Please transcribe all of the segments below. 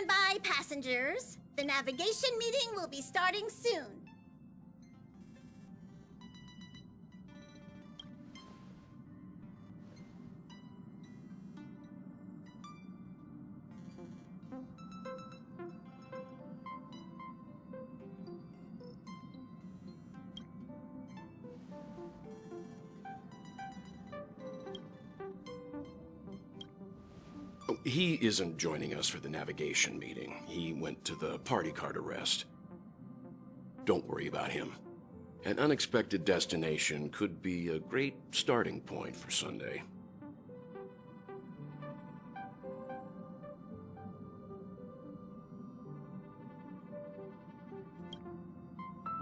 Stand by, passengers. The navigation meeting will be starting soon. He isn't joining us for the navigation meeting. He went to the party card arrest. Don't worry about him. An unexpected destination could be a great starting point for Sunday.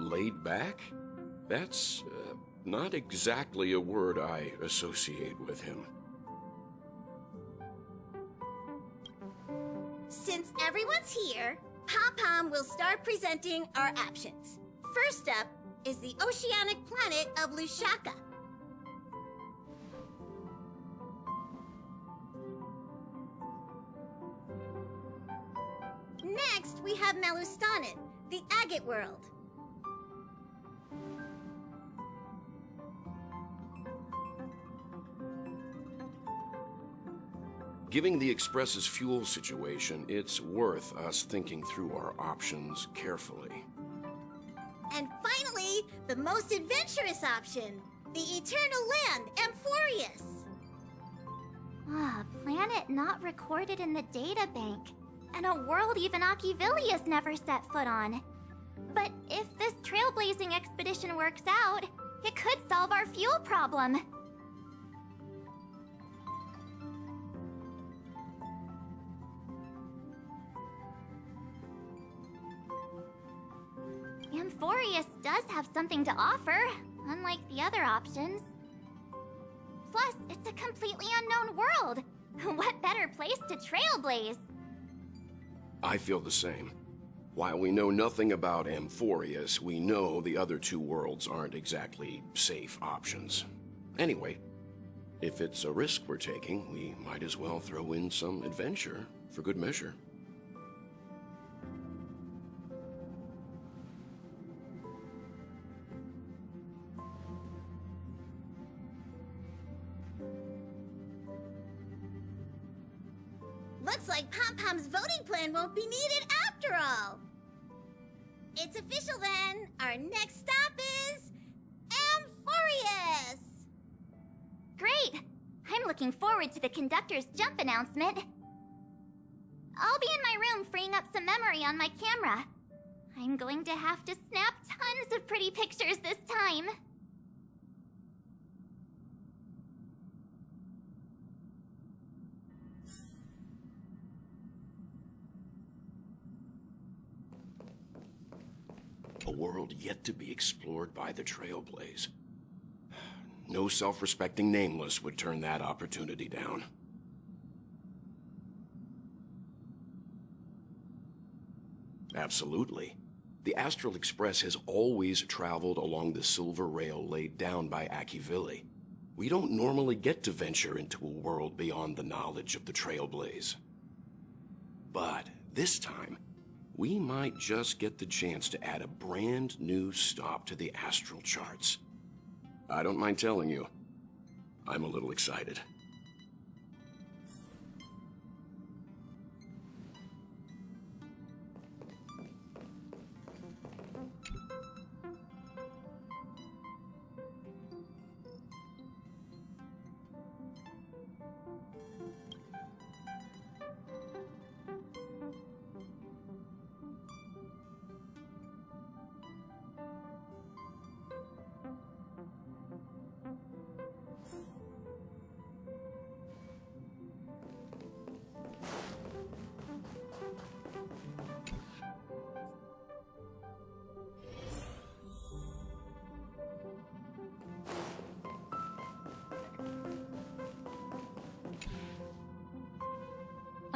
Laid back? That's not exactly a word I associate with him. Since everyone's here, Pom-Pom will start presenting our options. First up is the oceanic planet of Lushaka. Next, we have Melustanin, the agate world. Given the Express's fuel situation, it's worth us thinking through our options carefully. And finally, the most adventurous option, the eternal land, Amfореus. Ah, planet not recorded in the databank, and a world even Achivilius never set foot on. But if this trailblazing expedition works out, it could solve our fuel problem. Amfореus does have something to offer, unlike the other options. Plus, it's a completely unknown world. What better place to trailblaze? I feel the same. While we know nothing about Amfореus, we know the other two worlds aren't exactly safe options. Anyway, if it's a risk we're taking, we might as well throw in some adventure for good measure. Looks like Pom-Pom's voting plan won't be needed after all. It's official then. Our next stop is Amfореus. Great! I'm looking forward to the conductor's jump announcement. I'll be in my room freeing up some memory on my camera. I'm going to have to snap tons of pretty pictures this time. A world yet to be explored by the Trailblaze. No self-respecting nameless would turn that opportunity down. Absolutely. The Astral Express has always traveled along the silver rail laid down by Achivili. We don't normally get to venture into a world beyond the knowledge of the Trailblaze. But this time, we might just get the chance to add a brand new stop to the astral charts. I don't mind telling you, I'm a little excited.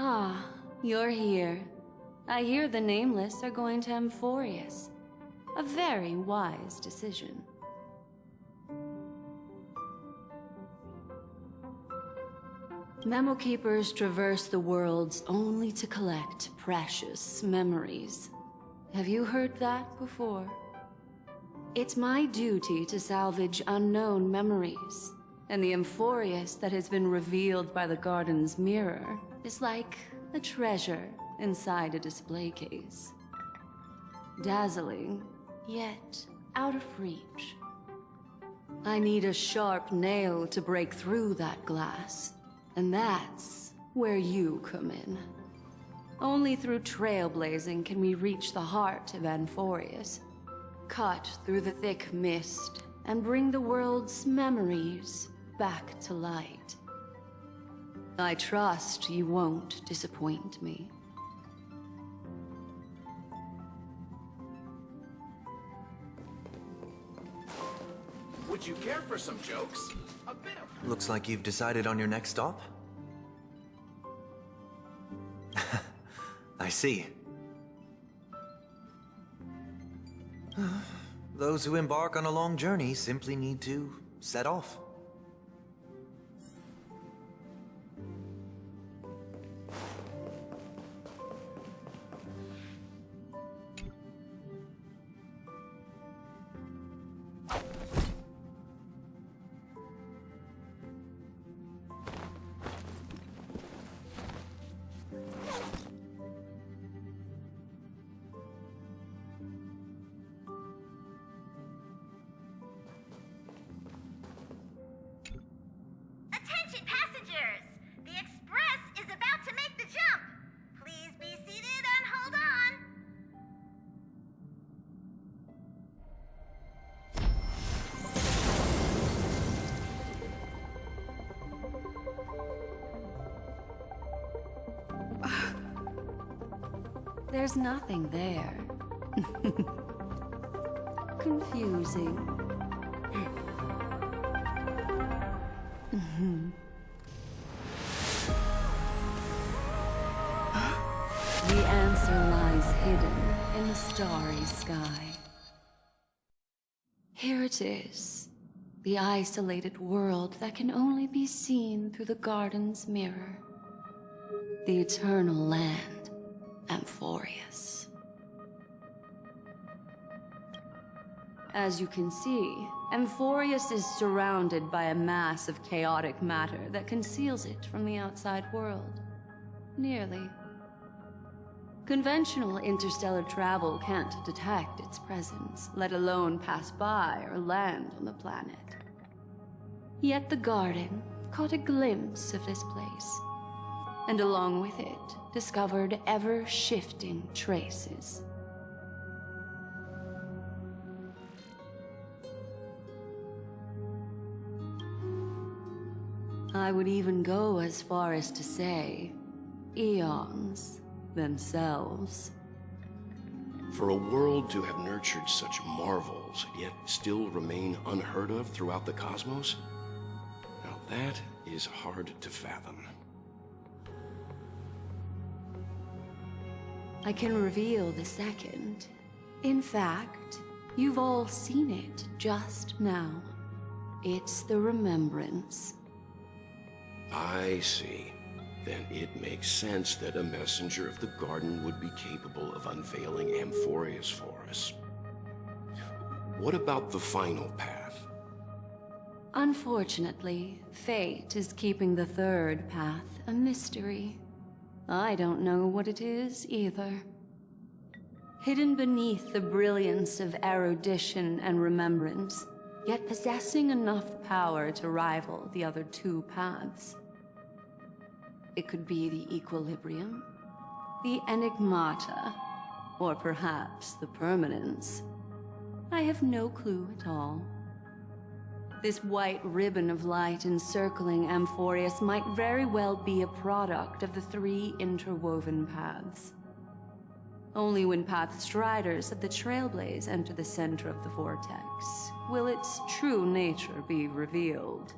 Ah, you're here. I hear the Nameless are going to Amfореus. A very wise decision. Memo keepers traverse the worlds only to collect precious memories. Have you heard that before? It's my duty to salvage unknown memories, and the Amfореus that has been revealed by the garden's mirror is like a treasure inside a display case. Dazzling, yet out of reach. I need a sharp nail to break through that glass, and that's where you come in. Only through trailblazing can we reach the heart of Amfореus, cut through the thick mist, and bring the world's memories back to light. I trust you won't disappoint me. Would you care for some jokes? A bit of... Looks like you've decided on your next stop. I see. Those who embark on a long journey simply need to set off. Attention passengers! The express is about to make the jump. Please be seated and hold on. There's nothing there. Confusing. The answer lies hidden in the starry sky. Here it is, the isolated world that can only be seen through the garden's mirror. The eternal land, Amfореus. As you can see, Amfореus is surrounded by a mass of chaotic matter that conceals it from the outside world. Nearly. Conventional interstellar travel can't detect its presence, let alone pass by or land on the planet. Yet the garden caught a glimpse of this place, and along with it, discovered ever-shifting traces. I would even go as far as to say, eons themselves. For a world to have nurtured such marvels, yet still remain unheard of throughout the cosmos? Now that is hard to fathom. I can reveal the second. In fact, you've all seen it just now. It's the remembrance. I see. Then it makes sense that a messenger of the garden would be capable of unveiling Amfореus for us. What about the final path? Unfortunately, fate is keeping the third path a mystery. I don't know what it is either. Hidden beneath the brilliance of erudition and remembrance, yet possessing enough power to rival the other two paths. It could be the equilibrium, the enigmata, or perhaps the permanence. I have no clue at all. This white ribbon of light encircling Amfореus might very well be a product of the three interwoven paths. Only when path striders of the Trailblaze enter the center of the vortex will its true nature be revealed.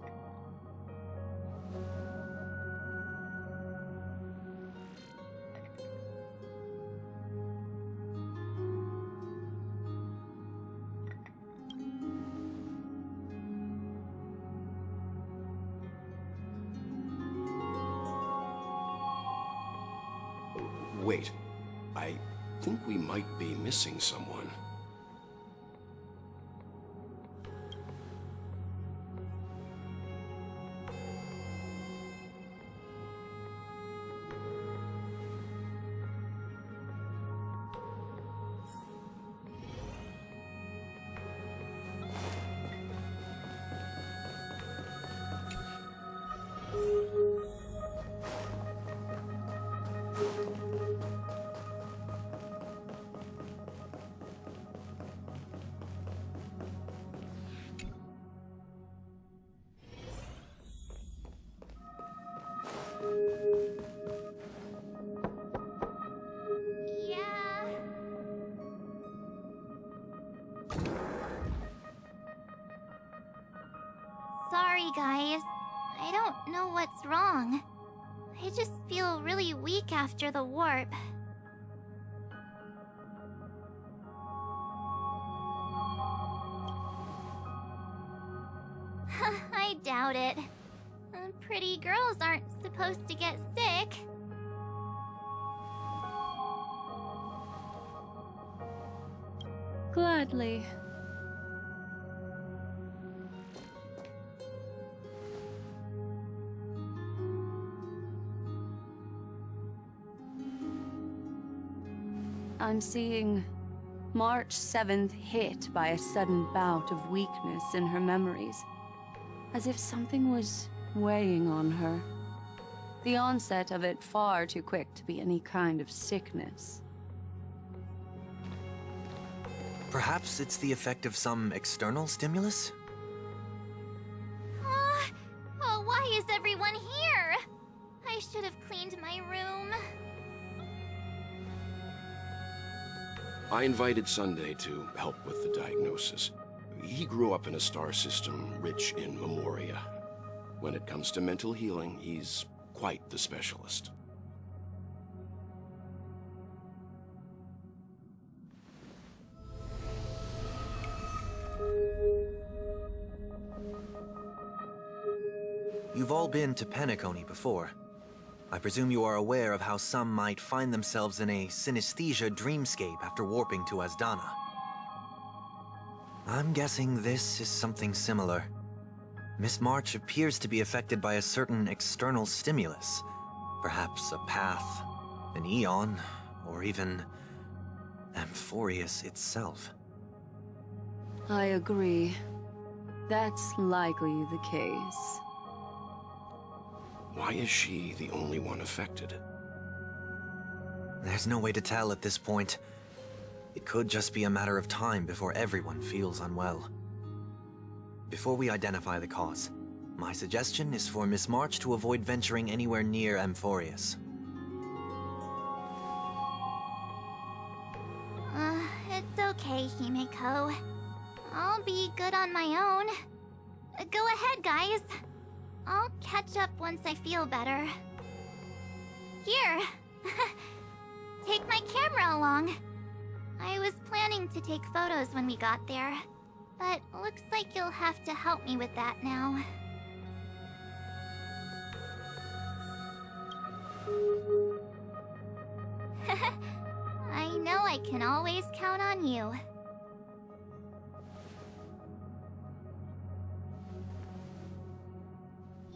Wait. I think we might be missing someone. Yeah. Sorry, guys. I don't know what's wrong. I just feel really weak after the warp. I doubt it. Pretty girls aren't supposed to get sick. Gladly. I'm seeing March 7th hit by a sudden bout of weakness in her memories, as if something was weighing on her. The onset of it far too quick to be any kind of sickness. Perhaps it's the effect of some external stimulus? Oh, why is everyone here? I should have cleaned my room. I invited Sunday to help with the diagnosis. He grew up in a star system rich in memoria. When it comes to mental healing, he's quite the specialist. You've all been to Penacony before. I presume you are aware of how some might find themselves in a synesthesia dreamscape after warping to Asdana. I'm guessing this is something similar. Miss March appears to be affected by a certain external stimulus. Perhaps a path, an eon, or even Amfореus itself. I agree. That's likely the case. Why is she the only one affected? There's no way to tell at this point. It could just be a matter of time before everyone feels unwell. Before we identify the cause, my suggestion is for Miss March to avoid venturing anywhere near Amfореus. It's okay, Himeko. I'll be good on my own. Go ahead, guys. I'll catch up once I feel better. Here. Take my camera along. I was planning to take photos when we got there, but looks like you'll have to help me with that now. I know I can always count on you.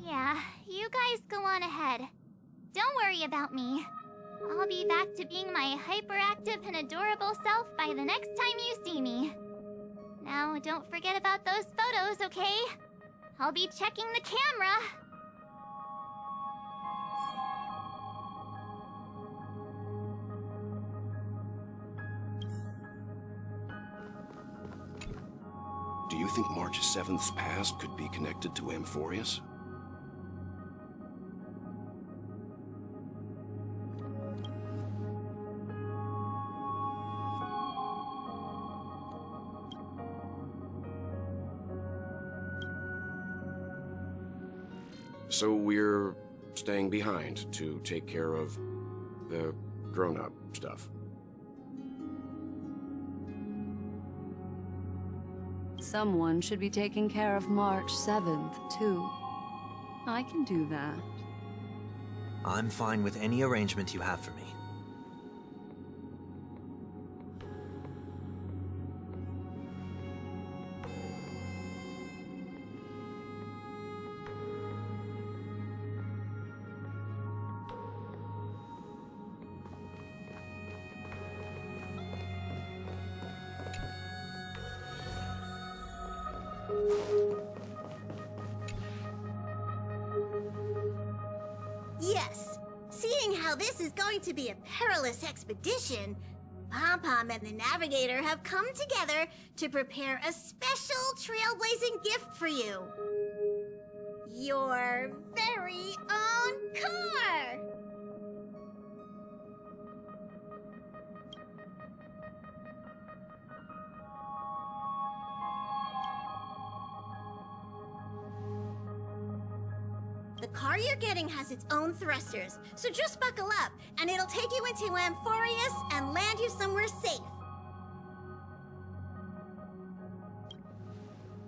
Yeah, you guys go on ahead. Don't worry about me. I'll be back to being my hyperactive and adorable self by the next time you see me. Now, don't forget about those photos, okay? I'll be checking the camera. Do you think March 7th's past could be connected to Amfореus? So we're staying behind to take care of the grown-up stuff. Someone should be taking care of March 7th, too. I can do that. I'm fine with any arrangement you have for me. Express. Seeing how this is going to be a perilous expedition, Pom-Pom and the Navigator have come together to prepare a special trailblazing gift for you. Your very own car! The car you're getting has its own thrusters, so just buckle up, and it'll take you into Amfореus and land you somewhere safe.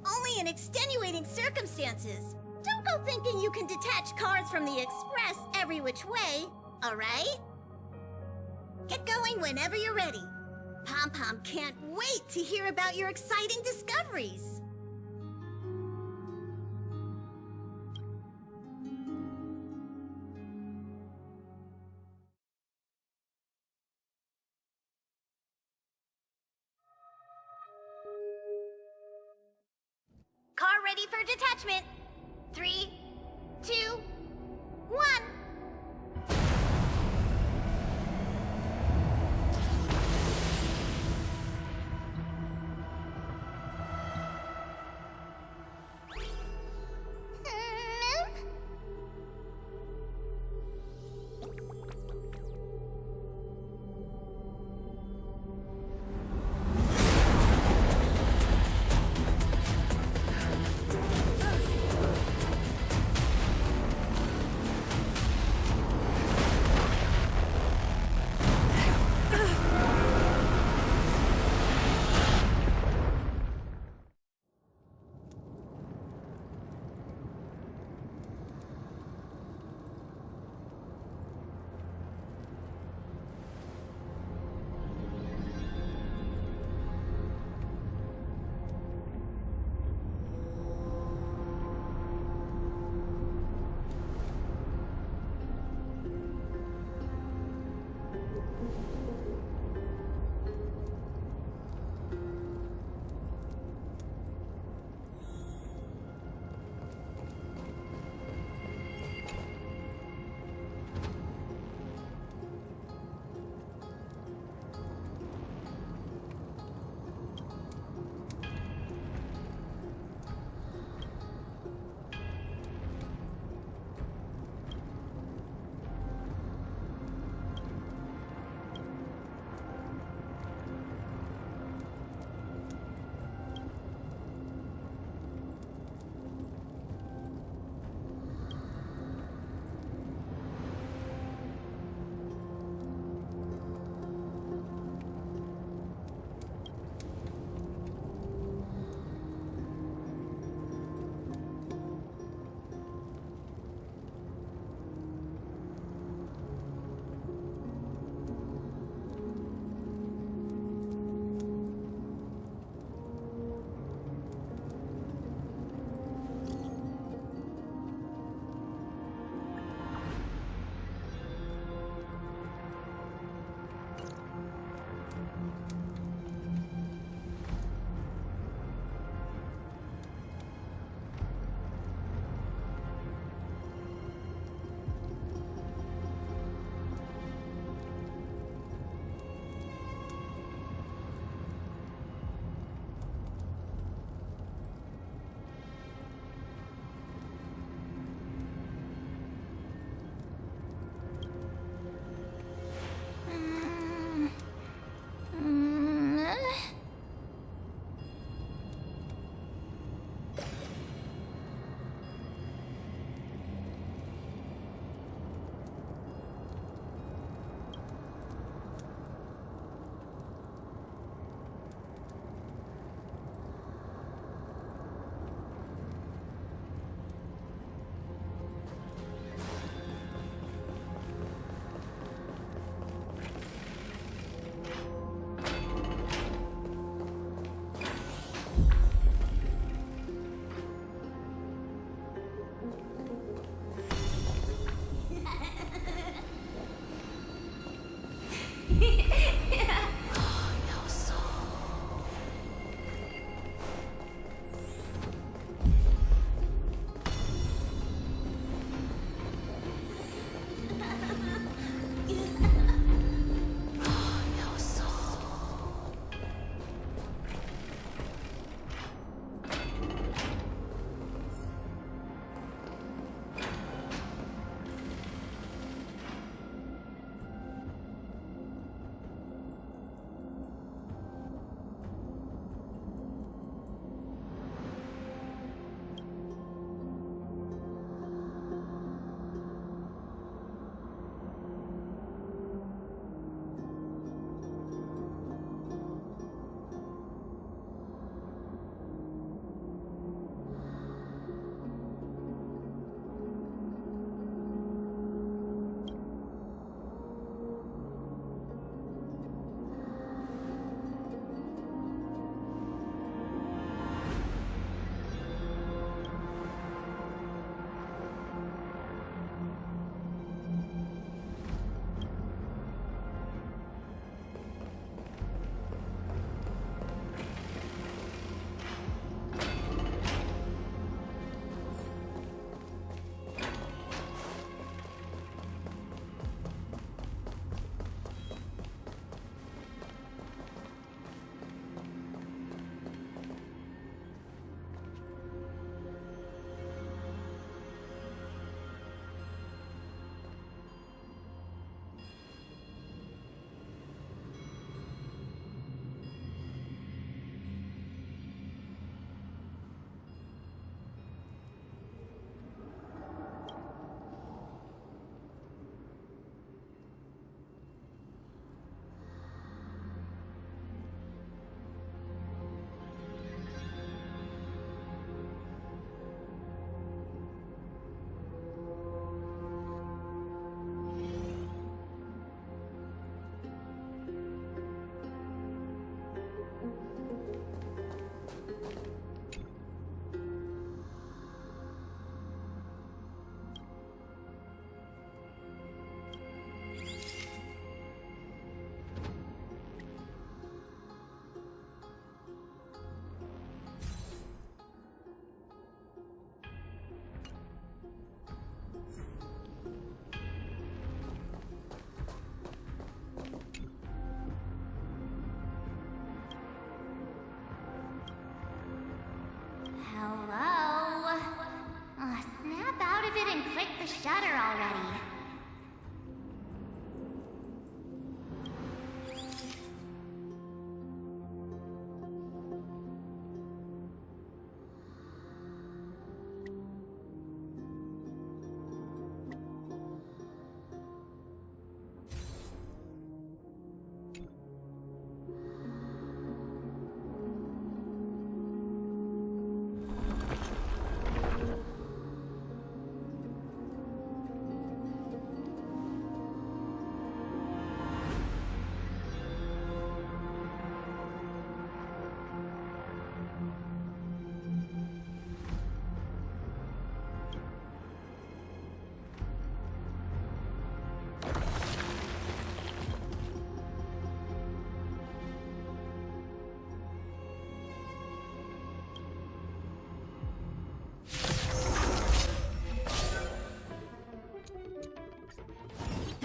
Only in extenuating circumstances. Don't go thinking you can detach cars from the Express every which way, alright? Get going whenever you're ready. Pom-Pom can't wait to hear about your exciting discoveries. Car ready for detachment. 3, 2, 1.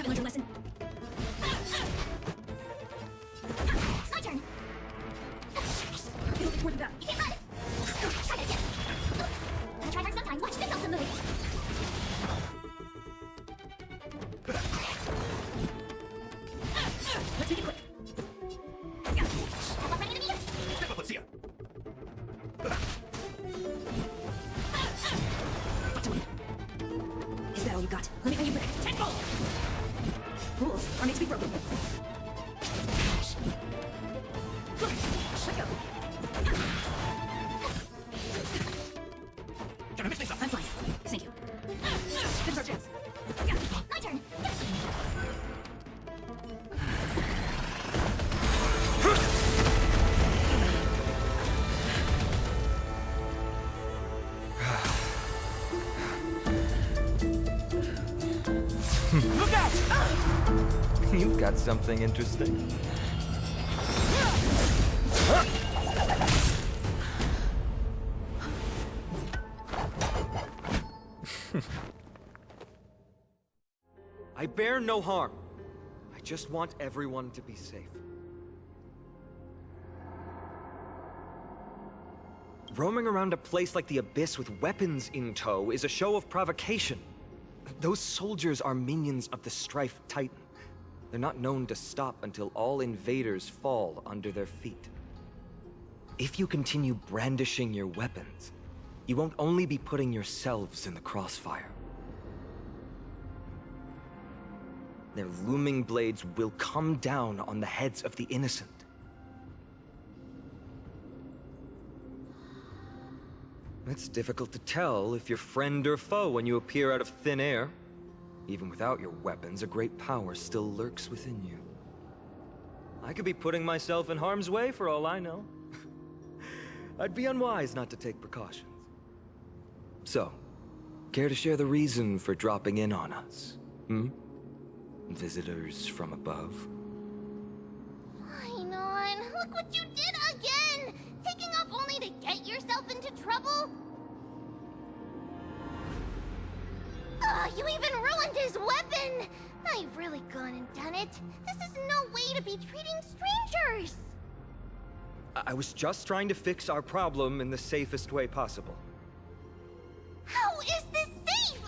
Haven't learned your lesson. It's my turn. It'll take more than that. You can't run. Try that again. I try hard sometimes. Watch this awesome move. Let's make it quick. Have one ready to meet. Step up, let's see ya. Is that all you got? Let me pay you back. Tenfold! Rules are made to be broken. Let's go. Gonna mix things up. I'm fine. Thank you. This is our chance. My turn. Look out! You've got something interesting. I bear no harm. I just want everyone to be safe. Roaming around a place like the Abyss with weapons in tow is a show of provocation. Those soldiers are minions of the Strife Titan. They're not known to stop until all invaders fall under their feet. If you continue brandishing your weapons, you won't only be putting yourselves in the crossfire. Their looming blades will come down on the heads of the innocent. It's difficult to tell if you're friend or foe when you appear out of thin air. Even without your weapons, a great power still lurks within you. I could be putting myself in harm's way for all I know. I'd be unwise not to take precautions. So, care to share the reason for dropping in on us? Visitors from above? Fine on. Look what you did again! Taking off only to get yourself into trouble? You even ruined his weapon! Now you've really gone and done it. This is no way to be treating strangers! I was just trying to fix our problem in the safest way possible. How is this safe?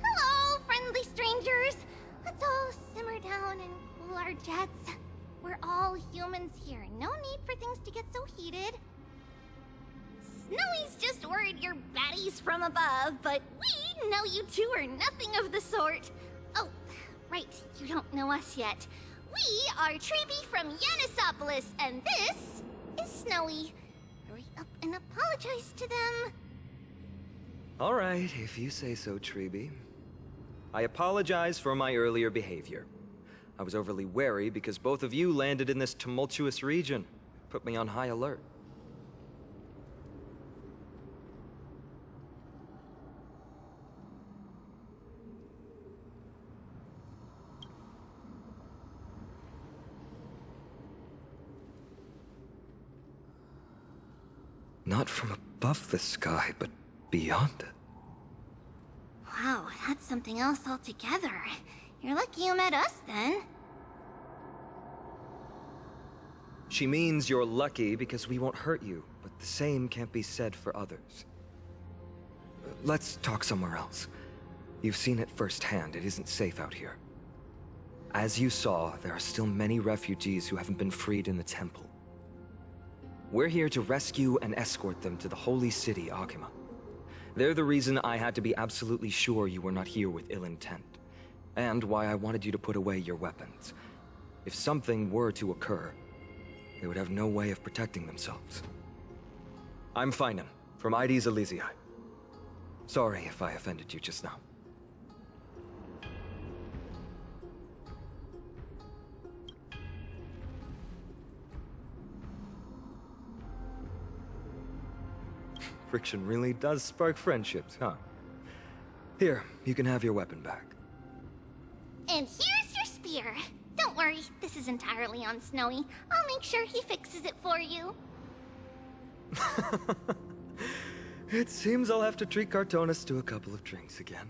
Hello, friendly strangers. Let's all simmer down and cool our jets. We're all humans here. No need for things to get so heated. Snowy's just worried you're baddies from above, but we know you two are nothing of the sort. Oh, right, you don't know us yet. We are Treeby from Yanisopolis, and this is Snowy. Hurry up and apologize to them. All right, if you say so, Treeby. I apologize for my earlier behavior. I was overly wary because both of you landed in this tumultuous region. Put me on high alert. Not from above the sky, but beyond it. Wow, that's something else altogether. You're lucky you met us, then. She means you're lucky because we won't hurt you, but the same can't be said for others. Let's talk somewhere else. You've seen it firsthand. It isn't safe out here. As you saw, there are still many refugees who haven't been freed in the temple. We're here to rescue and escort them to the holy city, Akima. They're the reason I had to be absolutely sure you were not here with ill intent, and why I wanted you to put away your weapons. If something were to occur, they would have no way of protecting themselves. I'm Finan, from Ides Elysiae. Sorry if I offended you just now. Friction really does spark friendships, huh? Here, you can have your weapon back. And here's your spear. Don't worry, this is entirely on Snowy. I'll make sure he fixes it for you. It seems I'll have to treat Cartonis to a couple of drinks again.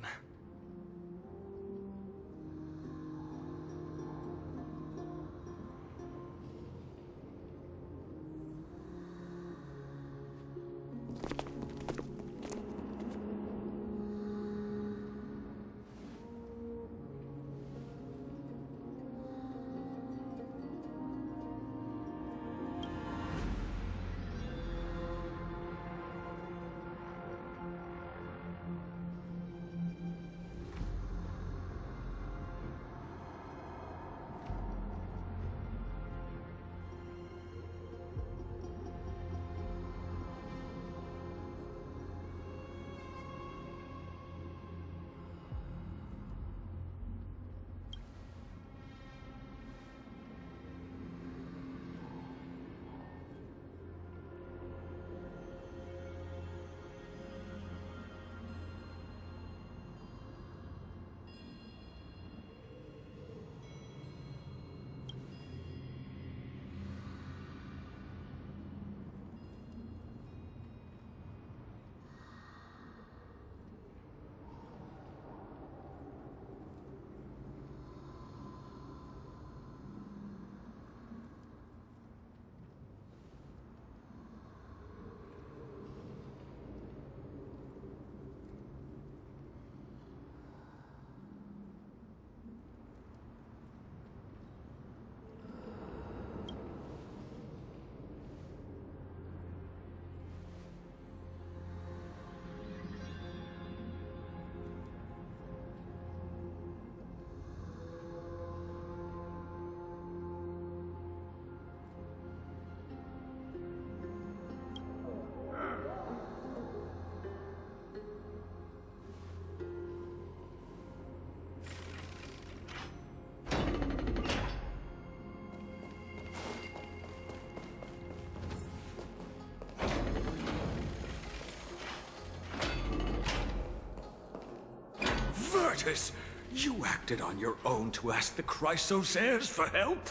Virtus, you acted on your own to ask the Chrysos heirs for help?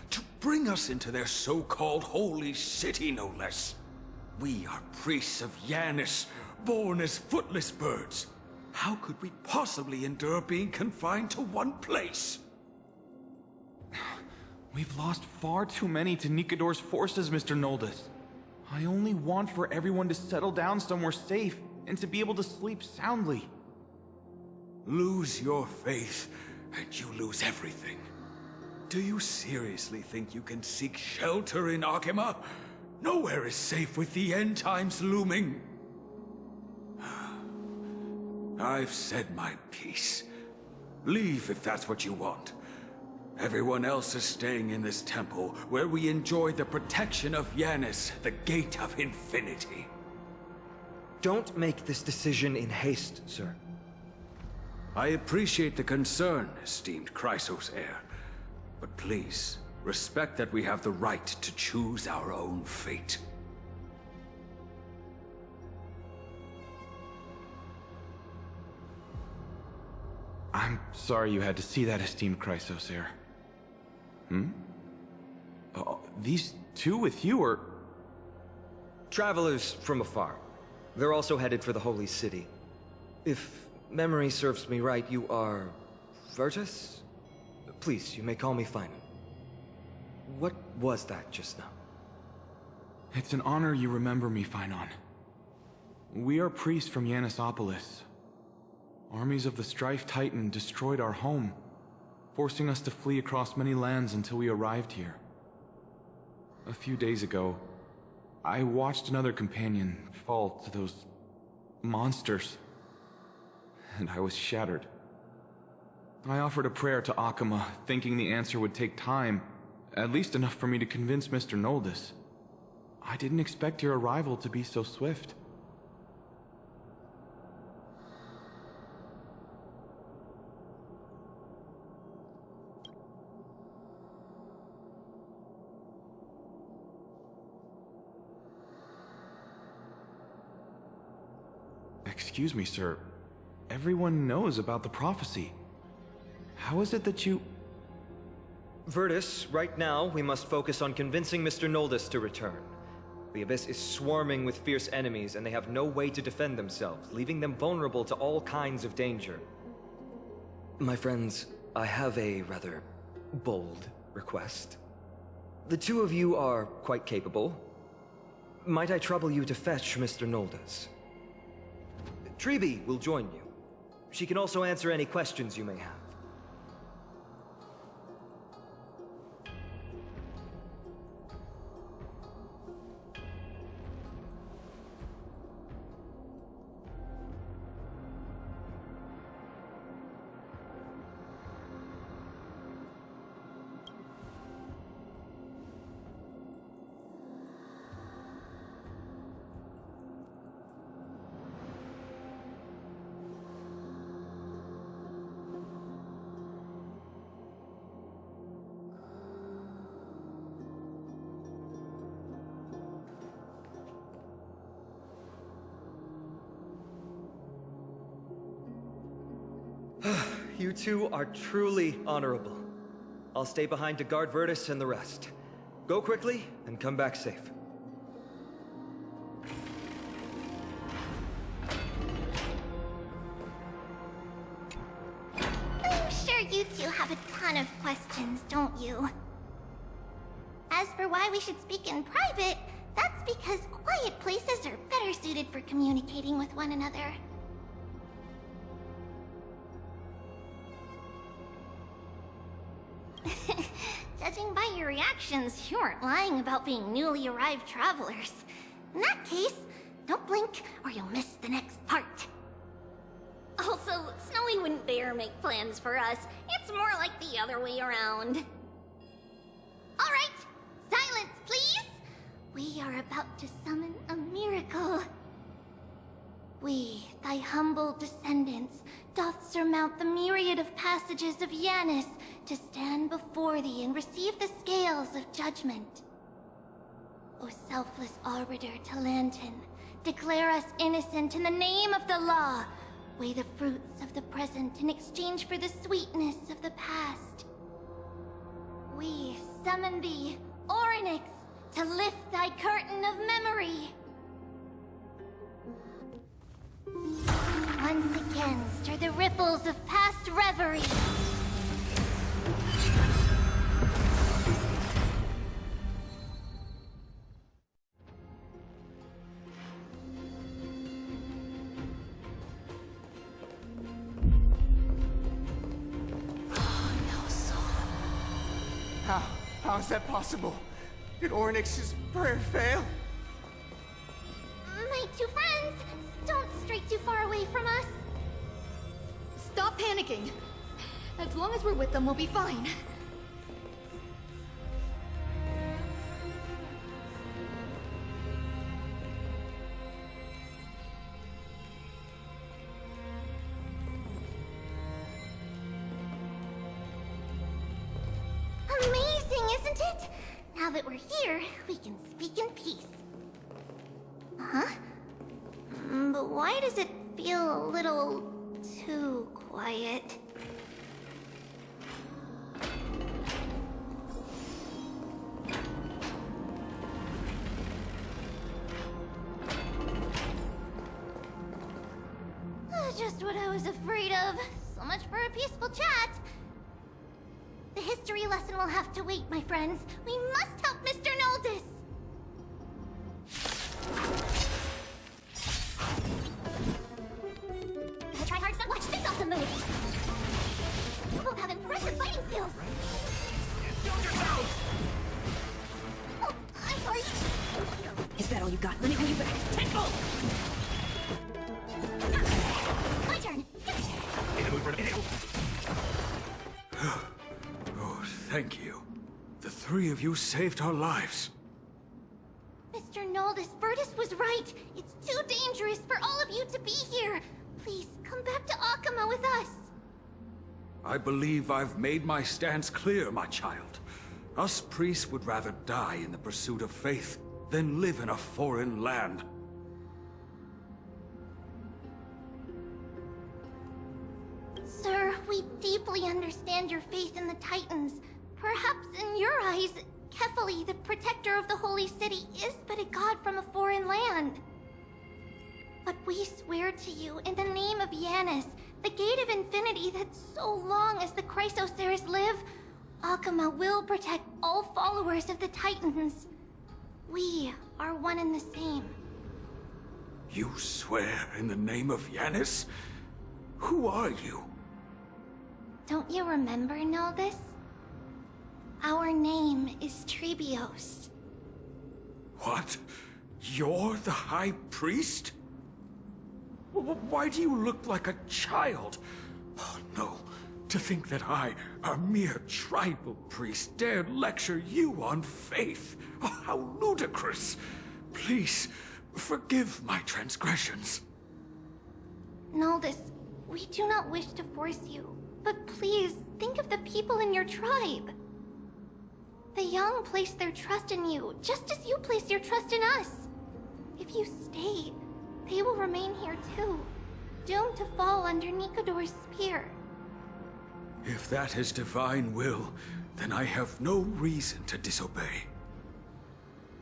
To bring us into their so-called holy city, no less. We are priests of Yanis, born as footless birds. How could we possibly endure being confined to one place? We've lost far too many to Nikador's forces, Mr. Noldus. I only want for everyone to settle down somewhere safe and to be able to sleep soundly. Lose your faith, and you lose everything. Do you seriously think you can seek shelter in Akima? Nowhere is safe with the end times looming. I've said my piece. Leave if that's what you want. Everyone else is staying in this temple, where we enjoy the protection of Yanis, the Gate of Infinity. Don't make this decision in haste, sir. I appreciate the concern, esteemed Chrysos heir. But please, respect that we have the right to choose our own fate. I'm sorry you had to see that, esteemed Chrysos heir. These two with you are... Travelers from afar. They're also headed for the Holy City. If memory serves me right, you are... Virtus? Please, you may call me Finan. What was that just now? It's an honor you remember me, Finan. We are priests from Yanisopolis. Armies of the Strife Titan destroyed our home, forcing us to flee across many lands until we arrived here. A few days ago, I watched another companion fall to those monsters, and I was shattered. I offered a prayer to Akima, thinking the answer would take time, at least enough for me to convince Mr. Noldus. I didn't expect your arrival to be so swift. Excuse me, sir. Everyone knows about the prophecy. How is it that you... Virtus, right now, we must focus on convincing Mr. Noldus to return. The Abyss is swarming with fierce enemies, and they have no way to defend themselves, leaving them vulnerable to all kinds of danger. My friends, I have a rather bold request. The two of you are quite capable. Might I trouble you to fetch Mr. Noldus? Treeby will join you. She can also answer any questions you may have. You two are truly honorable. I'll stay behind to guard Virtus and the rest. Go quickly, and come back safe. I'm sure you two have a ton of questions, don't you? As for why we should speak in private, that's because quiet places are better suited for communicating with one another. Judging by your reactions, you aren't lying about being newly arrived travelers. In that case, don't blink or you'll miss the next part. Also, Snowy wouldn't dare make plans for us. It's more like the other way around. All right, silence, please! We are about to summon a miracle. We, thy humble descendants, doth surmount the myriad of passages of Yanis to stand before thee and receive the scales of judgment. O selfless arbiter Talantin, declare us innocent in the name of the law, Weigh the fruits of the present in exchange for the sweetness of the past. We summon thee, Orynyx, to lift thy curtain of memory. Once again, stir the ripples of past reverie. How is that possible? Did Orynyx's prayer fail? My two friends, don't stray too far away from us. Stop panicking. As long as we're with them, we'll be fine. Amazing, isn't it? Now that we're here, we can speak in peace. Huh? But why does it feel a little too quiet? Just what I was afraid of. So much for a peaceful chat. The history lesson will have to wait, my friends. We must help Mr. Noldus! The tryhards that watch this awesome move! You both have impressive fighting skills! Oh, I'm sorry. Is that all you got? Let me pay you back. Take both! My turn! Oh, thank you. The three of you saved our lives. Mr. Noldus, Virtus was right. It's too dangerous for all of you to be here. Please, come back to Akama with us. I believe I've made my stance clear, my child. Us priests would rather die in the pursuit of faith than live in a foreign land. Sir, we deeply understand your faith in the Titans. Perhaps in your eyes, Kefali, the protector of the Holy City, is but a god from a foreign land. But we swear to you, in the name of Yanis, the Gate of Infinity, that so long as the Chrysoceres live, Akama will protect all followers of the Titans. We are one and the same. You swear in the name of Yanis? Who are you? Don't you remember, Noldus? Our name is Trebios. What? You're the High Priest? Why do you look like a child? Oh, no. To think that I, a mere tribal priest, dared lecture you on faith. Oh, how ludicrous. Please, forgive my transgressions. Noldus, we do not wish to force you, but please think of the people in your tribe. The young place their trust in you, just as you place your trust in us. If you stay, they will remain here too, doomed to fall under Nikodor's spear. If that is divine will, then I have no reason to disobey.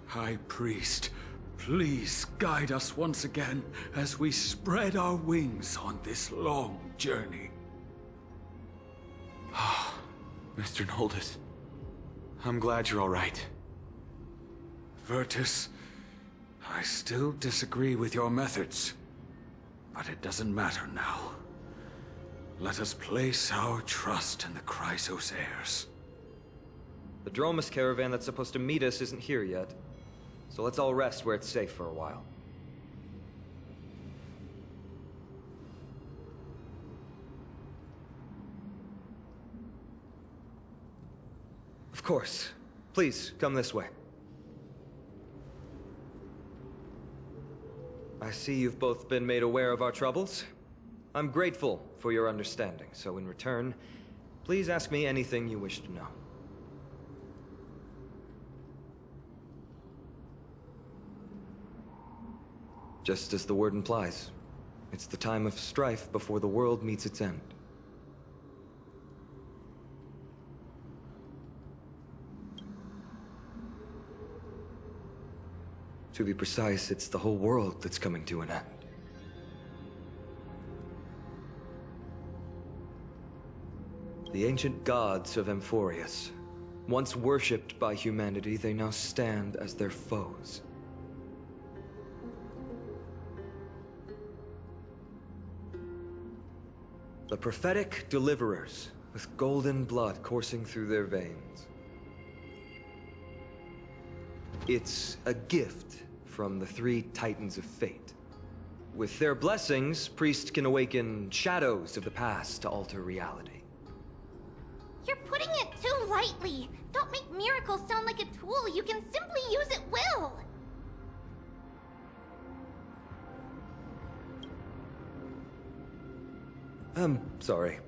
High Priest, please guide us once again as we spread our wings on this long journey. Ah, Mr. Noldus. I'm glad you're all right. Virtus, I still disagree with your methods, but it doesn't matter now. Let us place our trust in the Chrysoceres. The Dromus caravan that's supposed to meet us isn't here yet, so let's all rest where it's safe for a while. Of course. Please, come this way. I see you've both been made aware of our troubles. I'm grateful for your understanding, so in return, please ask me anything you wish to know. Just as the word implies. It's the time of strife before the world meets its end. To be precise, it's the whole world that's coming to an end. The ancient gods of Amfореus. Once worshipped by humanity, they now stand as their foes. The prophetic deliverers, with golden blood coursing through their veins. It's a gift from the three titans of fate. With their blessings, priests can awaken shadows of the past to alter reality. You're putting it too lightly. Don't make miracles sound like a tool you can simply use at will. I'm sorry.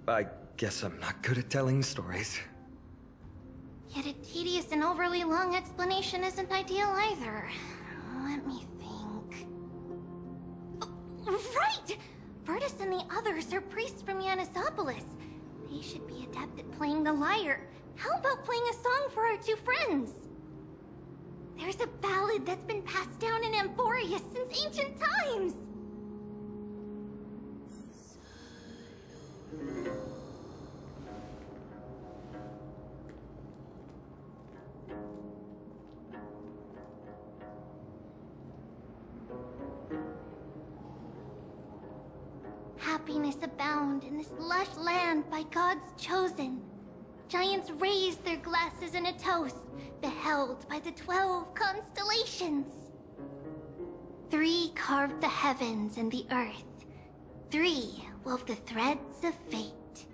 I guess I'm not good at telling stories. Yet a tedious and overly long explanation isn't ideal either. Let me think. Right! Virtus and the others are priests from Yanisopolis. They should be adept at playing the lyre. How about playing a song for our two friends? There's a ballad that's been passed down in Amphorius since ancient times. Happiness abound in this lush land by God's chosen. Giants raised their glasses in a toast, beheld by the 12 constellations. 3 carved the heavens and the earth. 3 wove the threads of fate.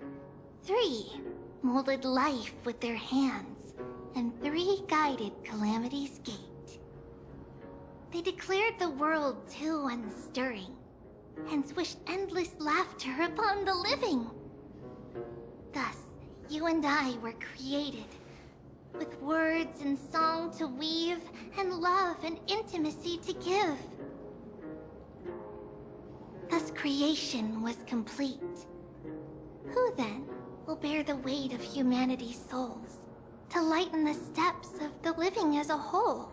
3 molded life with their hands, and 3 guided calamity's gate. They declared the world too unstirring, hence wished endless laughter upon the living. Thus, you and I were created, with words and song to weave, and love and intimacy to give. Thus creation was complete. Who then will bear the weight of humanity's souls, to lighten the steps of the living as a whole?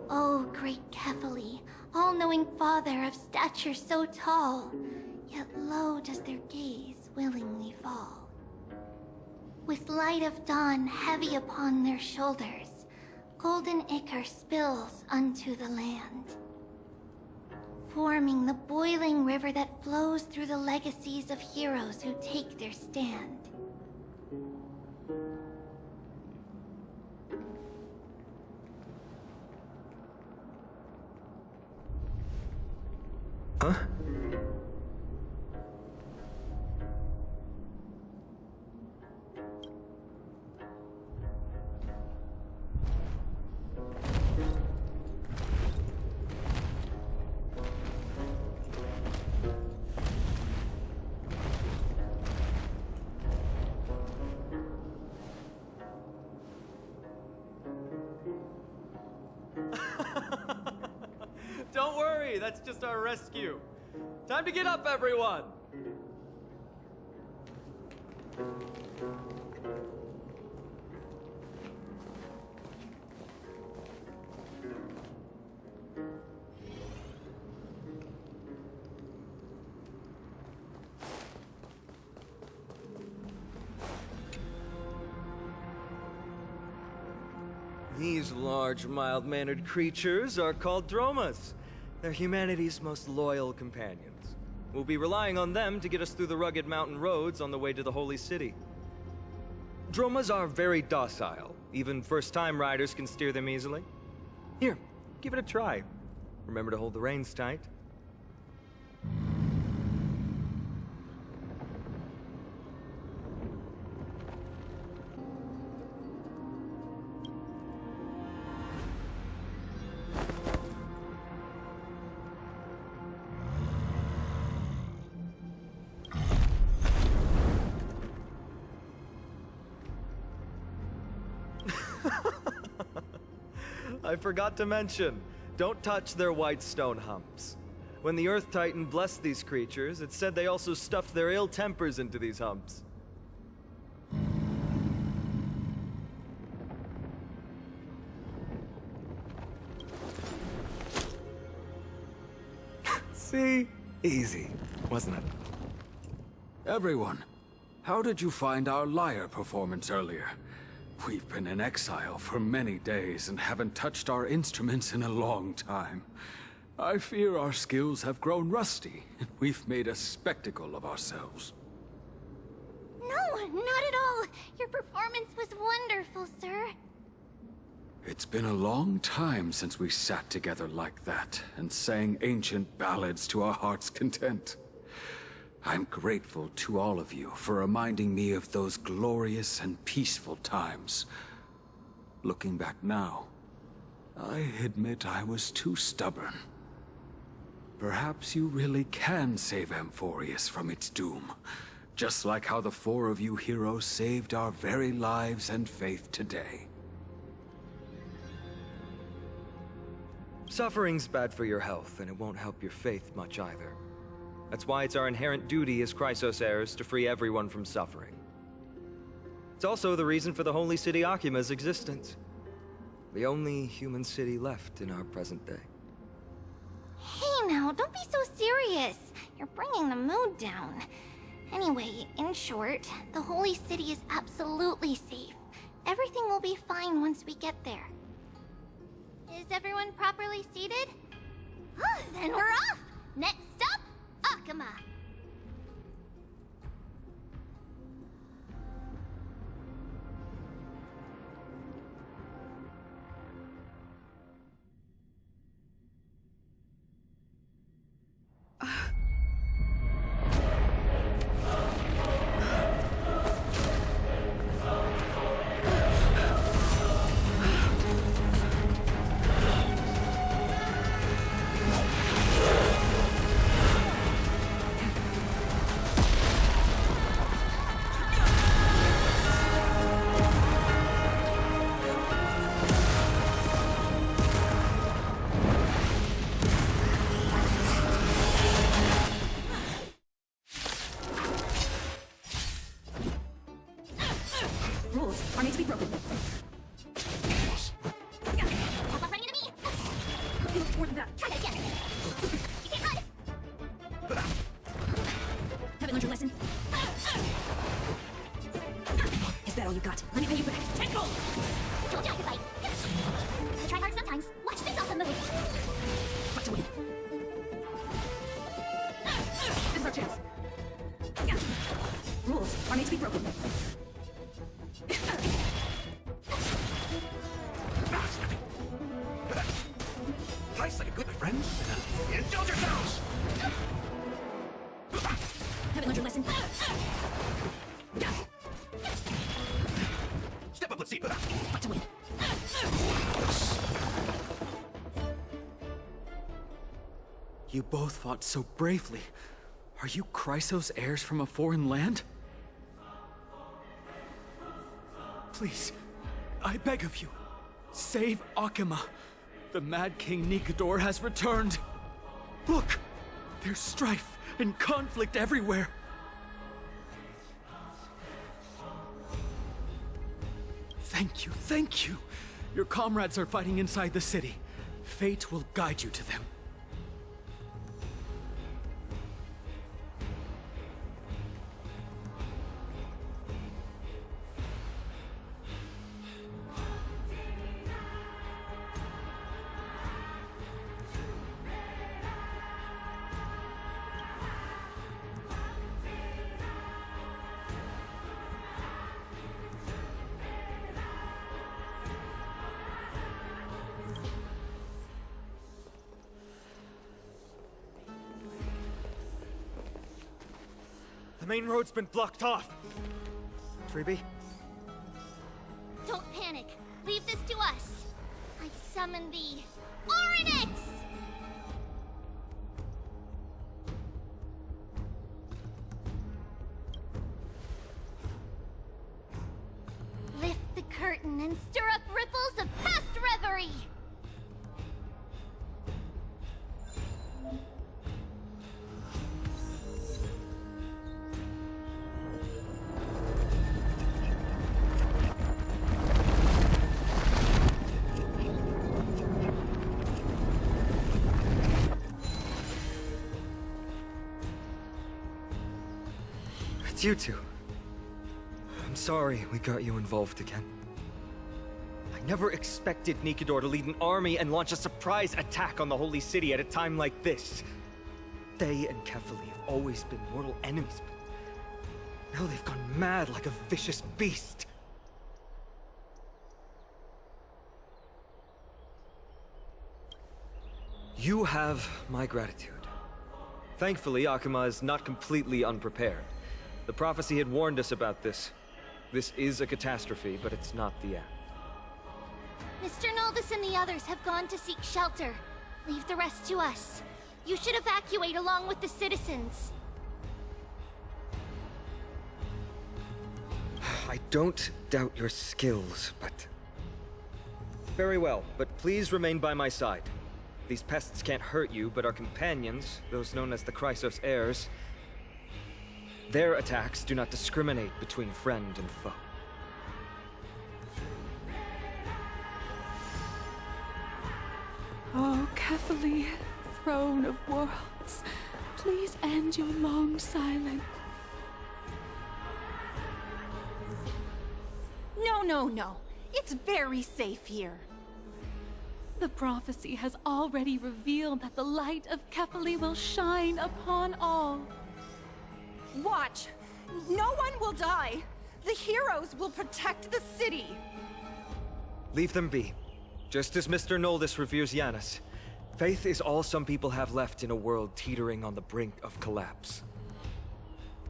O great Kephali, all-knowing father of stature so tall, yet low does their gaze willingly fall. With light of dawn heavy upon their shoulders, golden ichor spills unto the land, forming the boiling river that flows through the legacies of heroes who take their stand. Huh? Don't worry, that's just our rescue. Time to get up, everyone! These large, mild-mannered creatures are called dromas. They're humanity's most loyal companions. We'll be relying on them to get us through the rugged mountain roads on the way to the Holy City. Dromas are very docile. Even first-time riders can steer them easily. Here, give it a try. Remember to hold the reins tight. I forgot to mention, Don't touch their white stone humps. When the Earth Titan blessed these creatures, it said they also stuffed their ill tempers into these humps. See? Easy, wasn't it? Everyone, how did you find our lyre performance earlier? We've been in exile for many days and haven't touched our instruments in a long time. I fear our skills have grown rusty, and we've made a spectacle of ourselves. No, not at all. Your performance was wonderful, sir. It's been a long time since we sat together like that and sang ancient ballads to our heart's content. I'm grateful to all of you for reminding me of those glorious and peaceful times. Looking back now, I admit I was too stubborn. Perhaps you really can save Amfореus from its doom, just like how the four of you heroes saved our very lives and faith today. Suffering's bad for your health, and it won't help your faith much either. That's why it's our inherent duty as Chrysos heirs to free everyone from suffering. It's also the reason for the holy city Akima's existence. The only human city left in our present day. Hey now, don't be so serious. You're bringing the mood down. Anyway, in short, the holy city is absolutely safe. Everything will be fine once we get there. Is everyone properly seated? Then we're off! Next up, Akima! Rules are made to be broken. Pop up running into me! You look more than that. Try that again! You can't run! Haven't learned your lesson? Is that all you got? Let me pay you back. Take hold! Told you I could fight. I try hard sometimes. Watch this awesome move! Fight to win. This is our chance. Rules are made to be broken. Nice like a good friend. Indulge yourselves! Haven't learned your lesson? Step up, let's see. Fight to win. You both fought so bravely. Are you Chrysos heirs from a foreign land? Please, I beg of you, save Akima. The Mad King Nikador has returned. Look, there's strife and conflict everywhere. Thank you, thank you. Your comrades are fighting inside the city. Fate will guide you to them. The main road's been blocked off. Freebie? Don't panic. Leave this to us. I summon the Oryx! Lift the curtain and stir up ripples of past reverie! It's you two. I'm sorry we got you involved again. I never expected Nikador to lead an army and launch a surprise attack on the Holy City at a time like this. They and Kefali have always been mortal enemies, but now they've gone mad like a vicious beast. You have my gratitude. Thankfully, Akuma is not completely unprepared. The prophecy had warned us about this. This is a catastrophe, but it's not the end. Mr. Noldus and the others have gone to seek shelter. Leave the rest to us. You should evacuate along with the citizens. I don't doubt your skills, but... Very well, but please remain by my side. These pests can't hurt you, but our companions, those known as the Chrysos heirs, their attacks do not discriminate between friend and foe. Oh, Kefali, throne of worlds, please end your long silence. No. It's very safe here. The prophecy has already revealed that the light of Kefali will shine upon all. Watch. No one will die. The heroes will protect the city. Leave them be. Just as Mr. Noldus reveres Yanis, faith is all some people have left in a world teetering on the brink of collapse.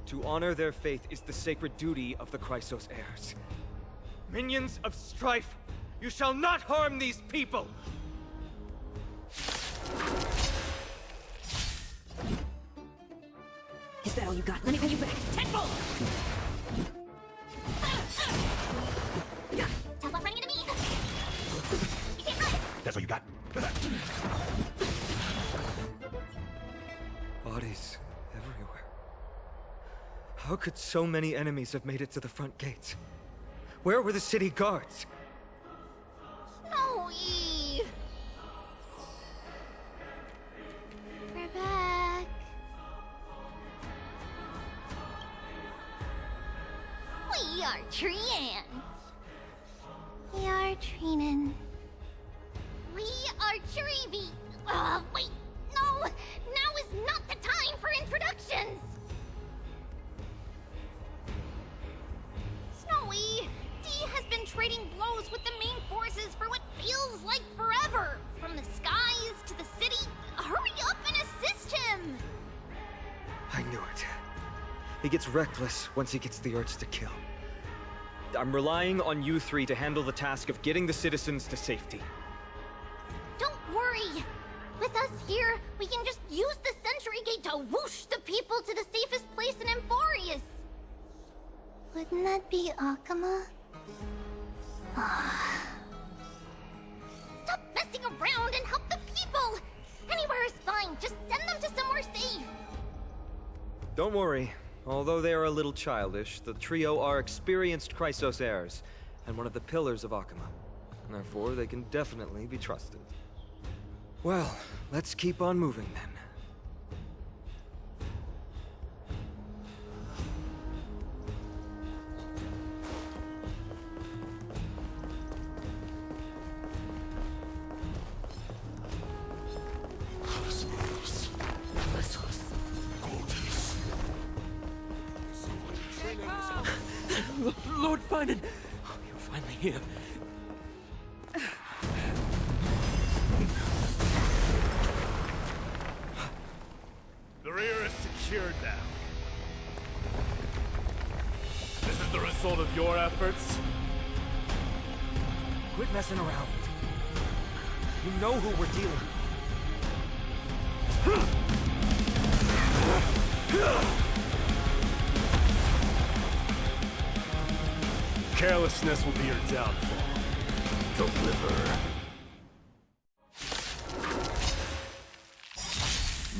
To honor their faith is the sacred duty of the Chrysos heirs. Minions of strife, you shall not harm these people! Is that all you got? Let me pay you back. Tenfold! Teleport running into me! You can't run! That's all you got? Bodies everywhere. How could so many enemies have made it to the front gates? Where were the city guards? Snowy! We're back. We are Trian. We are Trinin. We are Trivi. Wait, no! Now is not the time for introductions! Snowy, D has been trading blows with the main forces for what feels like forever. From the skies to the city. Hurry up and assist him! I knew it. He gets reckless once he gets the urge to kill. I'm relying on you three to handle the task of getting the citizens to safety. Don't worry! With us here, we can just use the Sentry Gate to whoosh the people to the safest place in Amfореus! Wouldn't that be Akuma? Stop messing around and help the people! Anywhere is fine, just send them to somewhere safe! Don't worry. Although they are a little childish, the trio are experienced Chrysos heirs, and one of the pillars of Akuma. Therefore, they can definitely be trusted. Well, let's keep on moving then. Lord Finan! You're finally here. The rear is secured now. This is the result of your efforts? Quit messing around. You know who we're dealing with. Carelessness will be your downfall. Deliver.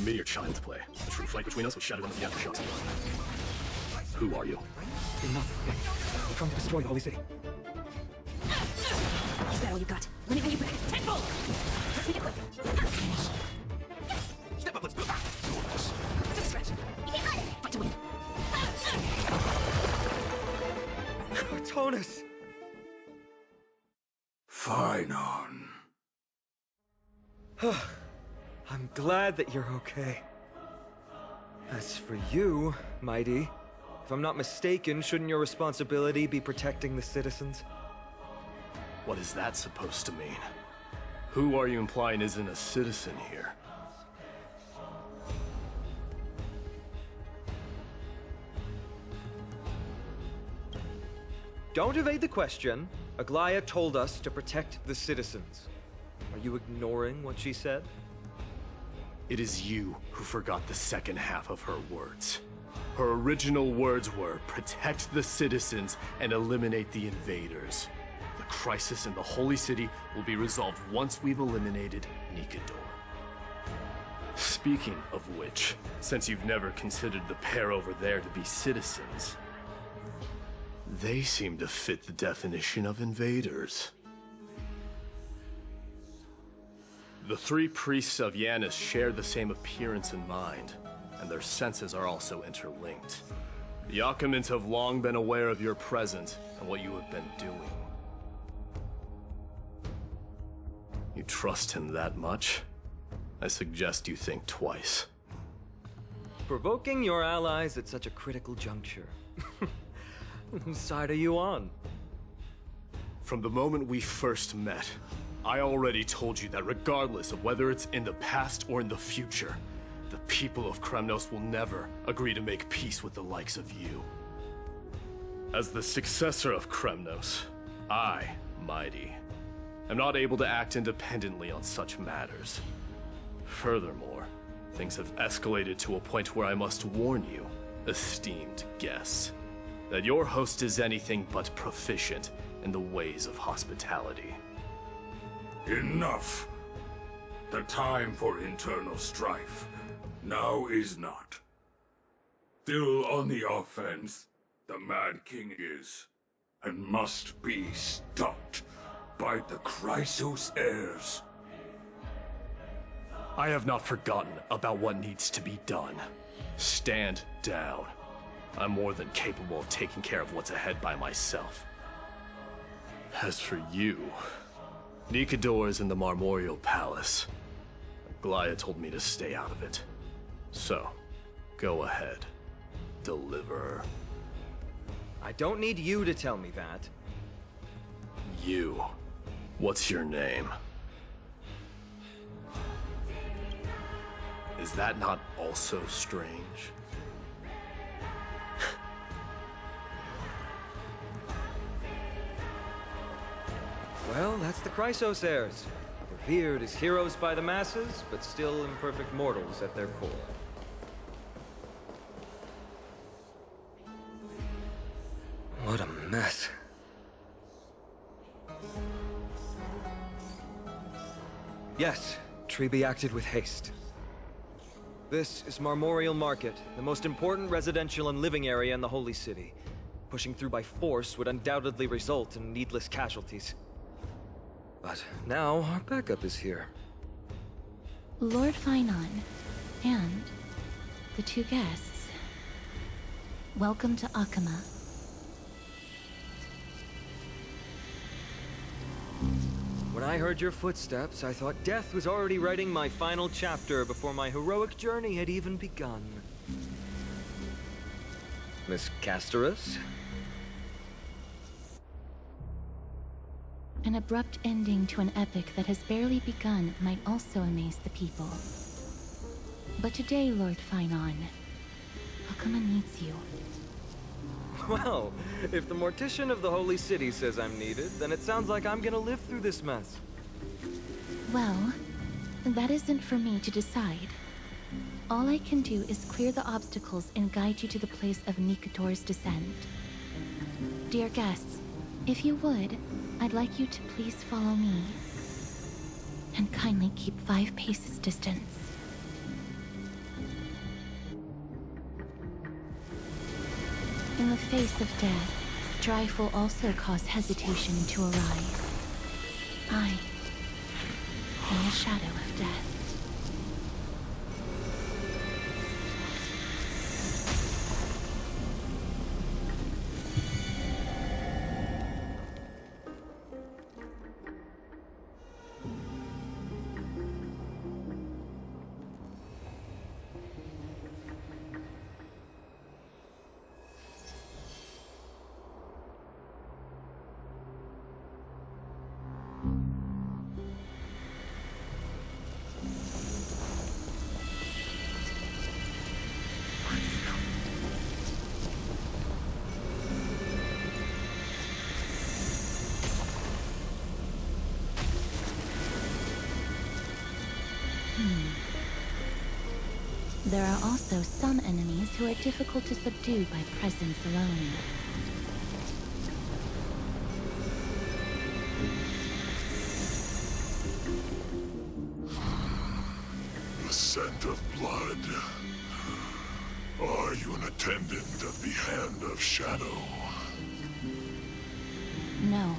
Me or child's play. The true fight between us was shattered under the aftershocks. Who are you? You're nothing. We're trying to destroy the Holy City. Is that all you got? Let me pay you back. Tenfold! Let's make it quick. Step up, let's go. Just a scratch. You can't run. Fight to win. Cronus! Fine on. I'm glad that you're okay. As for you, Mighty, if I'm not mistaken, shouldn't your responsibility be protecting the citizens? What is that supposed to mean? Who are you implying isn't a citizen here? Don't evade the question. Aglaia told us to protect the citizens. Are you ignoring what she said? It is you who forgot the second half of her words. Her original words were, protect the citizens and eliminate the invaders. The crisis in the Holy City will be resolved once we've eliminated Nikador. Speaking of which, since you've never considered the pair over there to be citizens, they seem to fit the definition of invaders. The three priests of Yanis share the same appearance and mind, and their senses are also interlinked. The Achaemins have long been aware of your presence and what you have been doing. You trust him that much? I suggest you think twice. Provoking your allies at such a critical juncture. Whose side are you on? From the moment we first met, I already told you that regardless of whether it's in the past or in the future, the people of Kremnos will never agree to make peace with the likes of you. As the successor of Kremnos, I, Mighty, am not able to act independently on such matters. Furthermore, things have escalated to a point where I must warn you, esteemed guests, that your host is anything but proficient in the ways of hospitality. Enough. The time for internal strife now is not. Still on the offense, the Mad King is, and must be stopped by the Chrysos heirs. I have not forgotten about what needs to be done. Stand down. I'm more than capable of taking care of what's ahead by myself. As for you, Nikador is in the Marmorial Palace. Aglaia told me to stay out of it. So, go ahead. Deliver. I don't need you to tell me that. You. What's your name? Is that not also strange? Well, that's the Chrysos heirs. Revered as heroes by the masses, but still imperfect mortals at their core. What a mess. Yes, Treby acted with haste. This is Marmorial Market, the most important residential and living area in the Holy City. Pushing through by force would undoubtedly result in needless casualties. But now our backup is here. Lord Finon, and the two guests. Welcome to Achaema. When I heard your footsteps, I thought death was already writing my final chapter before my heroic journey had even begun. Miss Casterus? An abrupt ending to an epic that has barely begun might also amaze the people. But today, Lord Finon, Achaema needs you. Well, if the Mortician of the Holy City says I'm needed, then it sounds like I'm gonna live through this mess. Well, that isn't for me to decide. All I can do is clear the obstacles and guide you to the place of Nikador's descent. Dear guests, if you would, I'd like you to please follow me. And kindly keep 5 paces distance. In the face of death, strife will also cause hesitation to arise. I am a shadow of death. There are also some enemies who are difficult to subdue by presence alone. The scent of blood. Are you an attendant of the Hand of Shadow? No,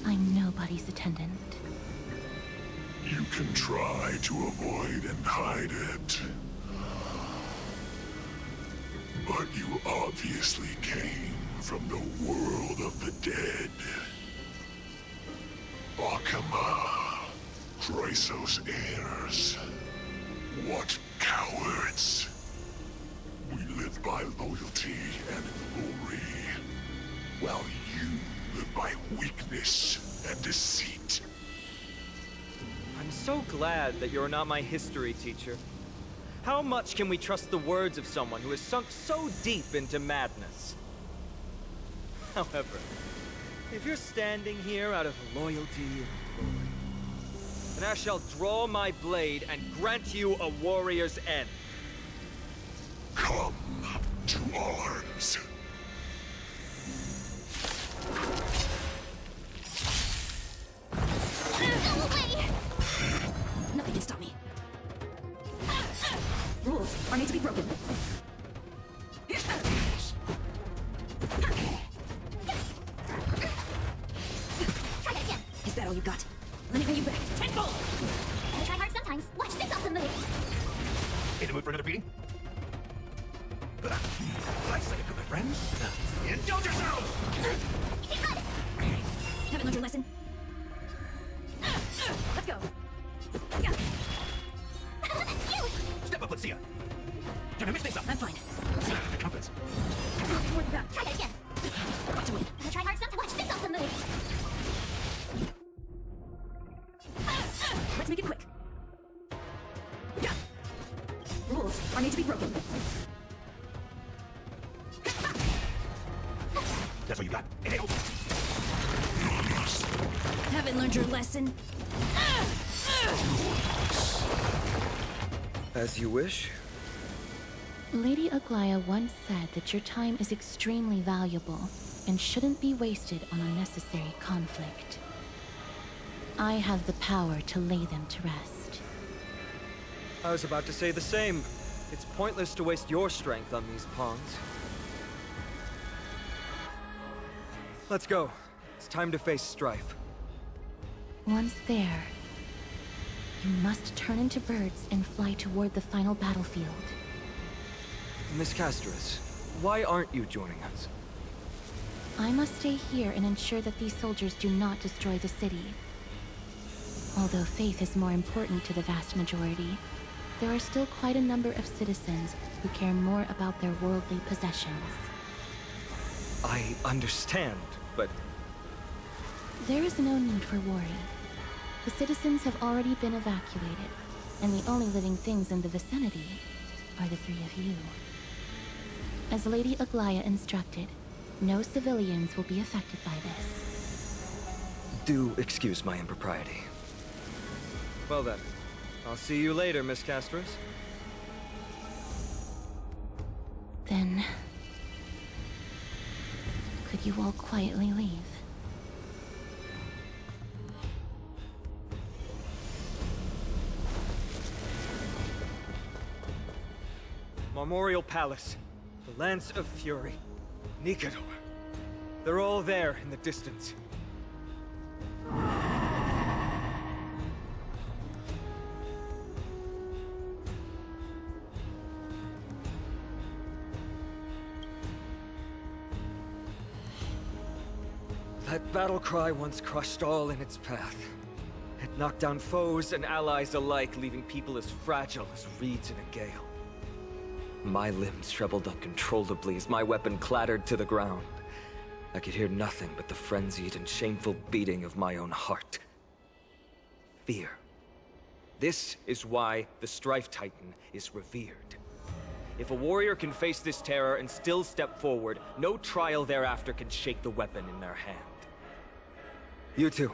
I'm nobody's attendant. You can try to avoid and hide it. But you obviously came from the world of the dead. Akama, Chrysos heirs. What cowards! We live by loyalty and glory, while you live by weakness and deceit. I'm so glad that you're not my history teacher. How much can we trust the words of someone who has sunk so deep into madness? However, if you're standing here out of loyalty and glory, then I shall draw my blade and grant you a warrior's end. Come to arms. Go away! Nothing can stop me. Rules are made to be broken. Try that again. Is that all you got? Let me pay you back. Tenfold! I try hard sometimes. Watch this awesome move. In the mood for another beating? Life's like a good friend. Indulge yourselves! Haven't learned your lesson? Let's go. Step up, let's see ya. Time to mix things up. I'm fine. Confidence. More than that. Try that again. Got to win. I try hard sometimes. Watch this awesome move. Let's make it quick. Rules are made to be broken. That's what you got. Inhale. Haven't learned your lesson? As you wish. Lady Aglaya once said that your time is extremely valuable and shouldn't be wasted on unnecessary conflict. I have the power to lay them to rest. I was about to say the same. It's pointless to waste your strength on these pawns. Let's go. It's time to face strife. Once there, you must turn into birds and fly toward the final battlefield. Miss Castris, why aren't you joining us? I must stay here and ensure that these soldiers do not destroy the city. Although faith is more important to the vast majority, there are still quite a number of citizens who care more about their worldly possessions. I understand, but... There is no need for worry. The citizens have already been evacuated, and the only living things in the vicinity are the three of you. As Lady Aglaya instructed, no civilians will be affected by this. Do excuse my impropriety. Well then, I'll see you later, Miss Castris. Then... could you all quietly leave? Memorial Palace, the Lance of Fury, Nikador. They're all there in the distance. That battle cry once crushed all in its path. It knocked down foes and allies alike, leaving people as fragile as reeds in a gale. My limbs trembled uncontrollably as my weapon clattered to the ground. I could hear nothing but the frenzied and shameful beating of my own heart. Fear. This is why the Strife Titan is revered. If a warrior can face this terror and still step forward, no trial thereafter can shake the weapon in their hand. You two,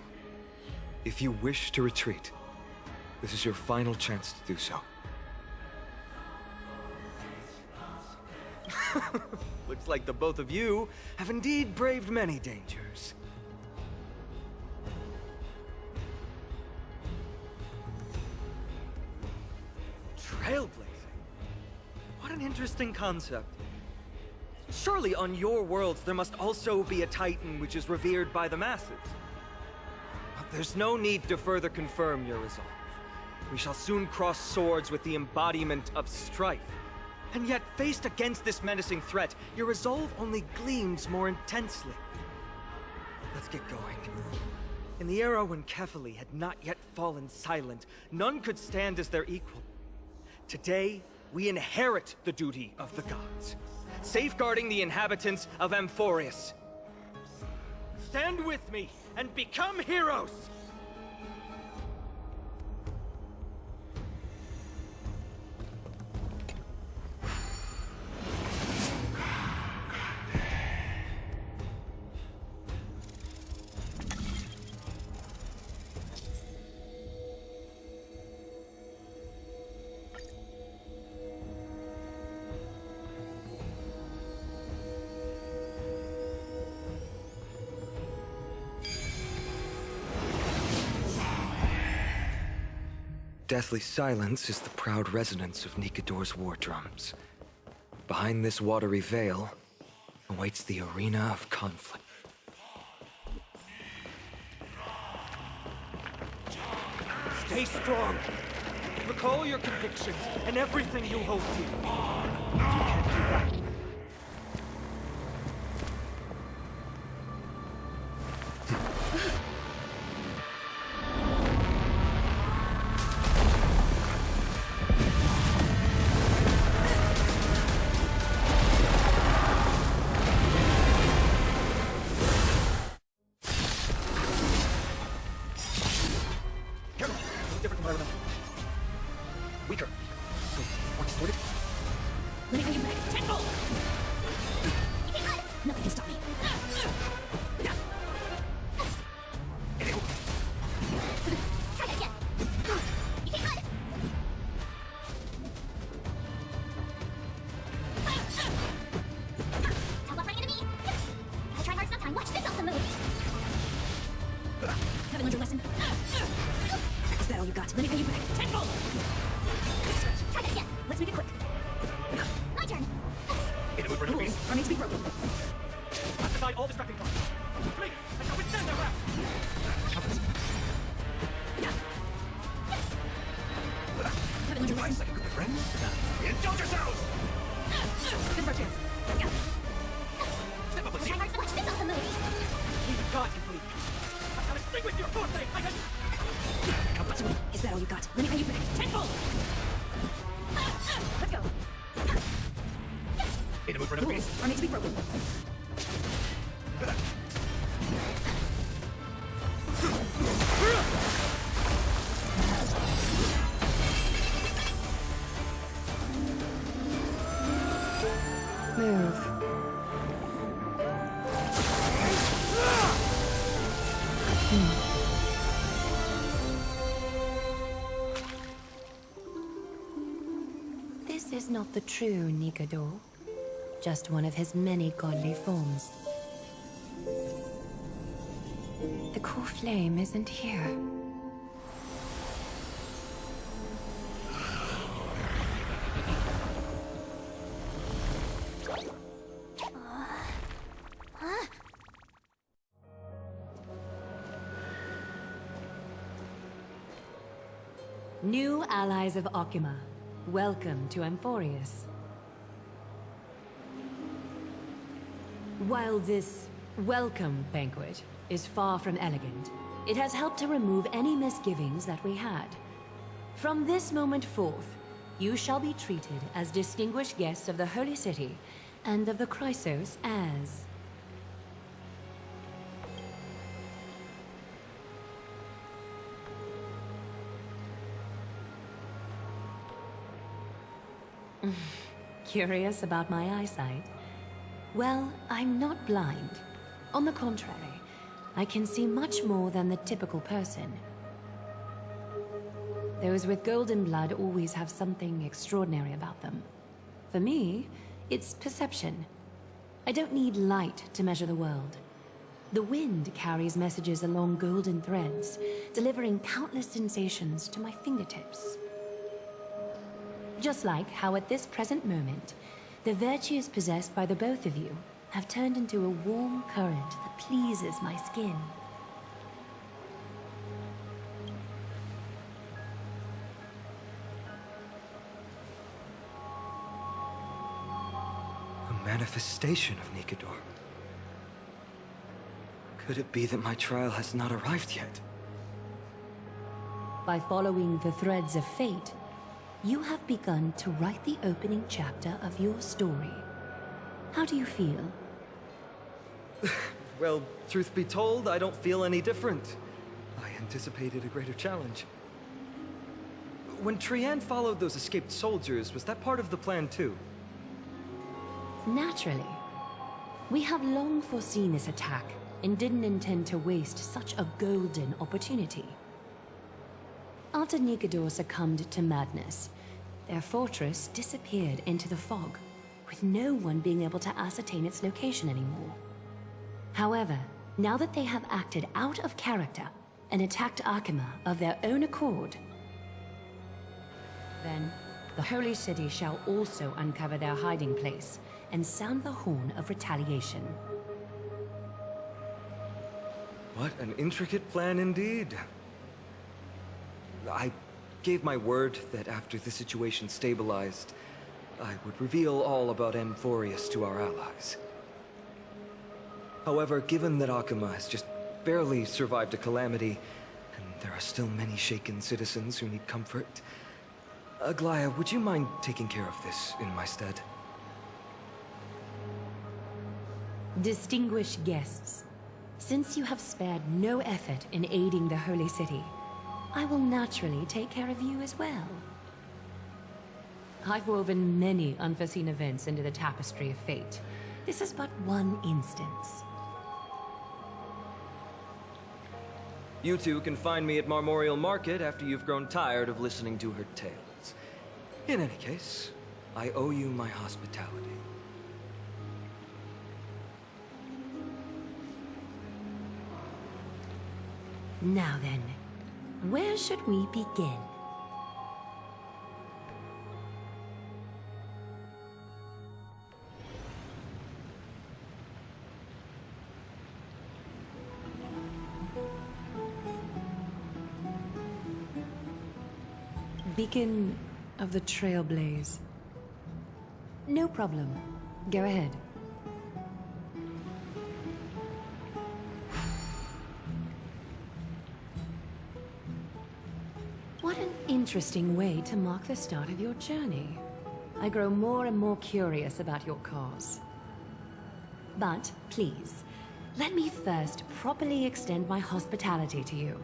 if you wish to retreat, this is your final chance to do so. Looks like the both of you have indeed braved many dangers. Trailblazing? What an interesting concept. Surely on your worlds there must also be a Titan which is revered by the masses. But there's no need to further confirm your resolve. We shall soon cross swords with the embodiment of strife. And yet, faced against this menacing threat, your resolve only gleams more intensely. Let's get going. In the era when Kefali had not yet fallen silent, none could stand as their equal. Today, we inherit the duty of the gods, safeguarding the inhabitants of Amfореus. Stand with me and become heroes! Deathly silence is the proud resonance of Nikador's war drums. Behind this watery veil awaits the arena of conflict. Stay strong. Recall your convictions and everything you hold dear. You can't do that. Weaker. So, more distorted? Let me bring you back. Tenfold! Nothing can stop me. Try that again. You can't cut. Top off right into me. Gotta try hard sometime. Watch this awesome move. Haven't learned your lesson. Is that all you got? Let me bring you back. Tenfold! Try that again. Let's make it quick. My turn. Rules are made to be broken. Aside all distracting thoughts. Please, I shall withstand their wrath. Haven't learned your lesson. Like a group of friends? Indulge yourselves! Good for a chance. Step up, let's see. Try hard. Watch this awesome move. Please, God, you believe. I shall extinguish your foresight. I can... Is that all you got? Let me pay you back. Tenfold! Let's go. Need to move for another piece. Rules are made to be broken. Move. This is not the true Nikador, just one of his many godly forms. The core flame isn't here. New allies of Okima, welcome to Amfореus. While this welcome banquet is far from elegant, it has helped to remove any misgivings that we had. From this moment forth, you shall be treated as distinguished guests of the Holy City and of the Chrysos as... Curious about my eyesight? Well, I'm not blind. On the contrary, I can see much more than the typical person. Those with golden blood always have something extraordinary about them. For me, It's perception. I don't need light to measure the world. The wind carries messages along golden threads, delivering countless sensations to my fingertips. Just like how at this present moment, the virtues possessed by the both of you have turned into a warm current that pleases my skin. A manifestation of Nikador. Could it be that my trial has not arrived yet? By following the threads of fate, you have begun to write the opening chapter of your story. How do you feel? Well, truth be told, I don't feel any different. I anticipated a greater challenge. When Trianne followed those escaped soldiers, was that part of the plan too? Naturally. We have long foreseen this attack and didn't intend to waste such a golden opportunity. After Nikador succumbed to madness, their fortress disappeared into the fog, with no one being able to ascertain its location anymore. However, now that they have acted out of character and attacked Arkema of their own accord, then the Holy City shall also uncover their hiding place and sound the horn of retaliation. What an intricate plan indeed. I gave my word that after the situation stabilized, I would reveal all about Amfореus to our allies. However, given that Arkema has just barely survived a calamity, and there are still many shaken citizens who need comfort, Aglaya, would you mind taking care of this in my stead? Distinguished guests, since you have spared no effort in aiding the Holy City, I will naturally take care of you as well. I've woven many unforeseen events into the tapestry of fate. This is but one instance. You two can find me at Marmorial Market after you've grown tired of listening to her tales. In any case, I owe you my hospitality. Now then, where should we begin? Beacon of the Trailblaze. No problem. Go ahead. What an interesting way to mark the start of your journey. I grow more and more curious about your cause. But, please, let me first properly extend my hospitality to you.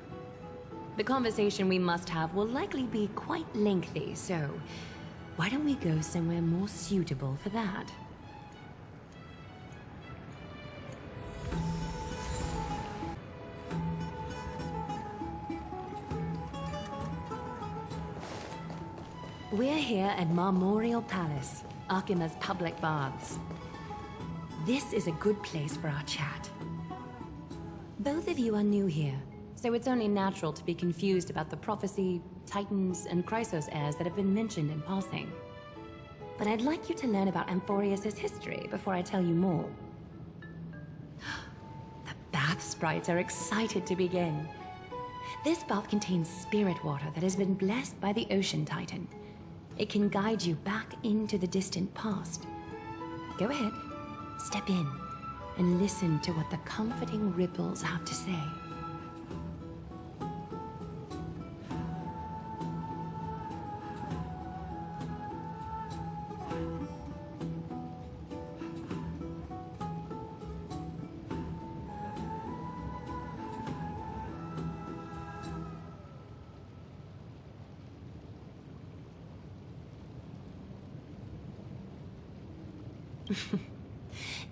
The conversation we must have will likely be quite lengthy, so why don't we go somewhere more suitable for that? We're here at Marmorial Palace, Arkema's public baths. This is a good place for our chat. Both of you are new here, so it's only natural to be confused about the prophecy, titans, and Chrysos heirs that have been mentioned in passing. But I'd like you to learn about Amfореus' history before I tell you more. The bath sprites are excited to begin. This bath contains spirit water that has been blessed by the Ocean Titan. It can guide you back into the distant past. Go ahead, step in, and listen to what the comforting ripples have to say.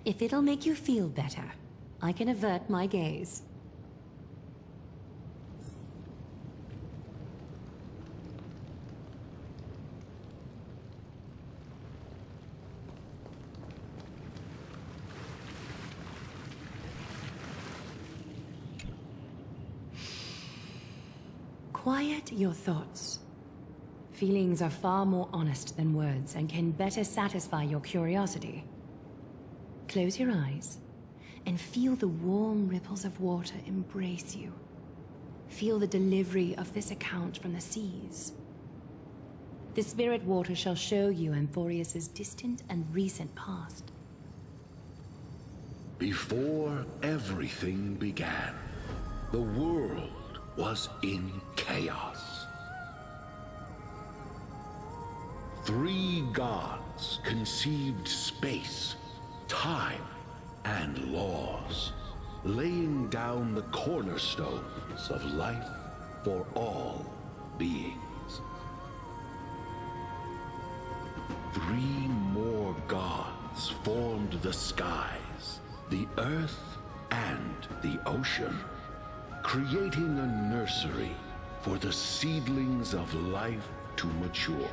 If it'll make you feel better, I can avert my gaze. Quiet your thoughts. Feelings are far more honest than words and can better satisfy your curiosity. Close your eyes and feel the warm ripples of water embrace you. Feel the delivery of this account from the seas. The spirit water shall show you Amfореus's distant and recent past. Before everything began, the world was in chaos. 3 gods conceived space, time, and laws, laying down the cornerstones of life for all beings. 3 more gods formed the skies, the earth, and the ocean, creating a nursery for the seedlings of life to mature.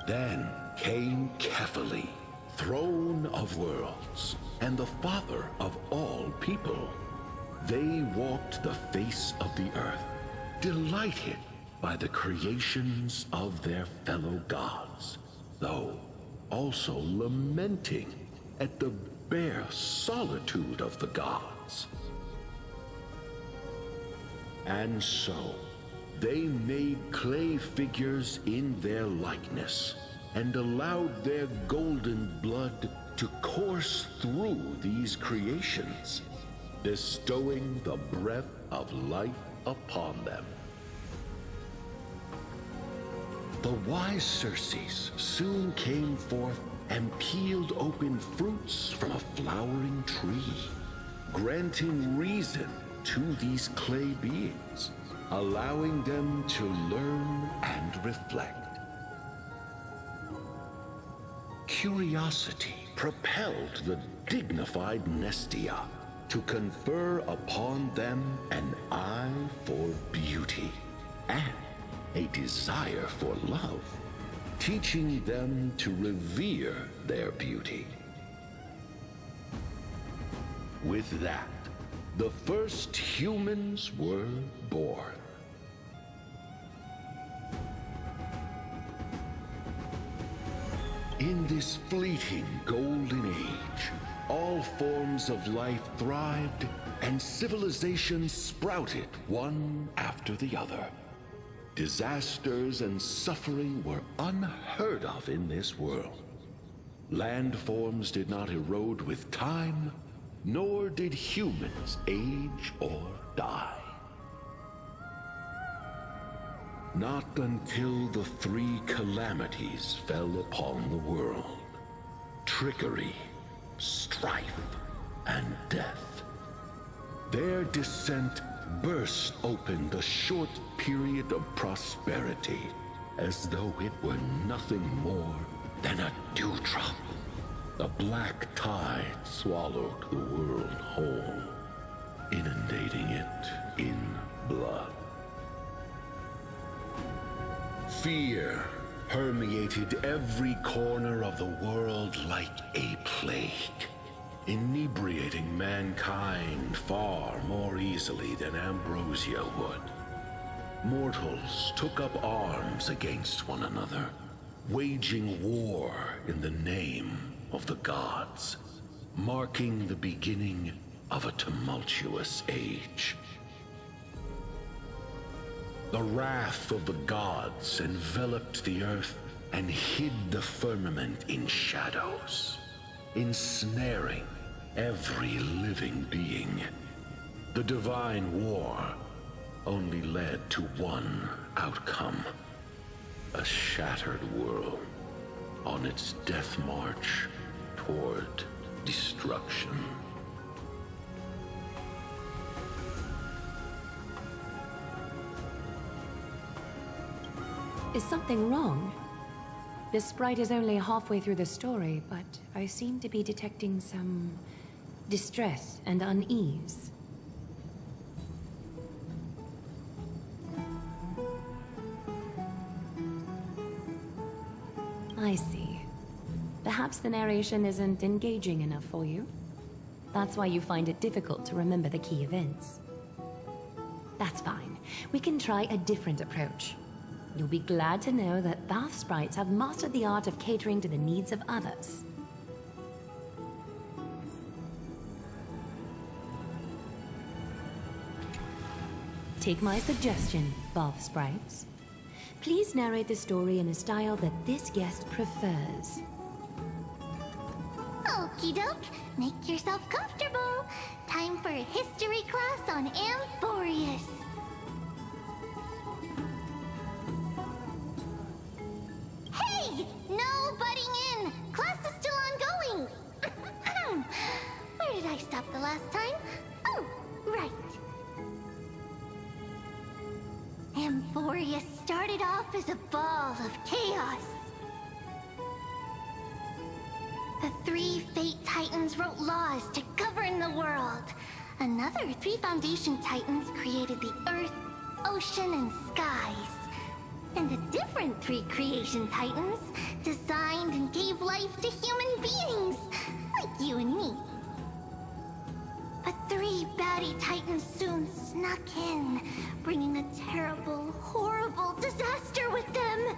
Then came Kefali, throne of worlds, and the father of all people. They walked the face of the earth, delighted by the creations of their fellow gods, though also lamenting at the bare solitude of the gods. And so, they made clay figures in their likeness, and allowed their golden blood to course through these creations, bestowing the breath of life upon them. The wise Circes soon came forth and peeled open fruits from a flowering tree, granting reason to these clay beings, allowing them to learn and reflect. Curiosity propelled the dignified Nestia to confer upon them an eye for beauty and a desire for love, teaching them to revere their beauty. With that, the first humans were born. In this fleeting golden age, all forms of life thrived and civilizations sprouted one after the other. Disasters and suffering were unheard of in this world. Landforms did not erode with time, nor did humans age or die. Not until the 3 calamities fell upon the world: trickery, strife, and death. Their descent burst open the short period of prosperity, as though it were nothing more than a dewdrop. The black tide swallowed the world whole, inundating it in blood. Fear permeated every corner of the world like a plague, inebriating mankind far more easily than ambrosia would. Mortals took up arms against one another, waging war in the name of the gods, marking the beginning of a tumultuous age. The wrath of the gods enveloped the earth and hid the firmament in shadows, ensnaring every living being. The divine war only led to one outcome: a shattered world on its death march toward destruction. Is something wrong? This sprite is only halfway through the story, but I seem to be detecting some distress and unease. I see. Perhaps the narration isn't engaging enough for you. That's why you find it difficult to remember the key events. That's fine. We can try a different approach. You'll be glad to know that bath sprites have mastered the art of catering to the needs of others. Take my suggestion, bath sprites. Please narrate the story in a style that this guest prefers. Okie doke, make yourself comfortable. Time for a history class on Amfореus. Hey! No butting in! Class is still ongoing! Where did I stop the last time? Oh, right. Amfореus started off as a ball of chaos. The 3 Fate Titans wrote laws to govern the world. Another 3 Foundation Titans created the Earth, Ocean, and Skies. And a different 3 Creation Titans designed and gave life to human beings, like you and me. But 3 baddie Titans soon snuck in, bringing a terrible, horrible disaster with them.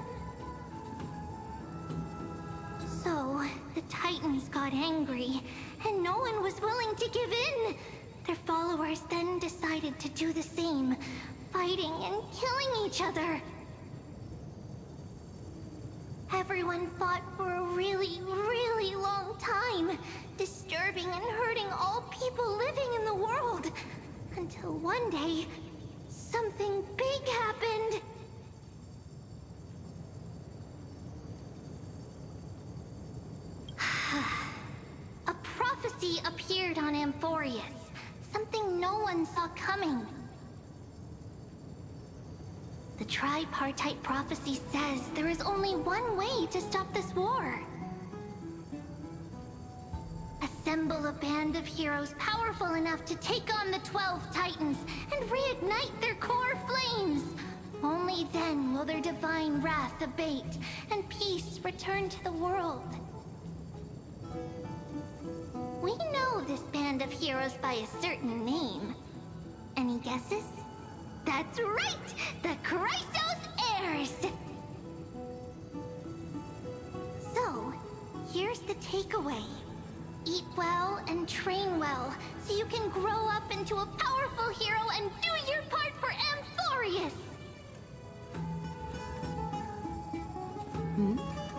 So, the Titans got angry, and no one was willing to give in. Their followers then decided to do the same, fighting and killing each other. Everyone fought for a really, really long time, disturbing and hurting all people living in the world. Until one day, something big happened. A prophecy appeared on Amfореus, something no one saw coming. The tripartite prophecy says there is only one way to stop this war. Assemble a band of heroes powerful enough to take on the 12 Titans and reignite their core flames. Only then will their divine wrath abate and peace return to the world. We know this band of heroes by a certain name. Any guesses? That's right! The Chrysos Heirs! So, here's the takeaway. Eat well and train well, so you can grow up into a powerful hero and do your part for Amfореus!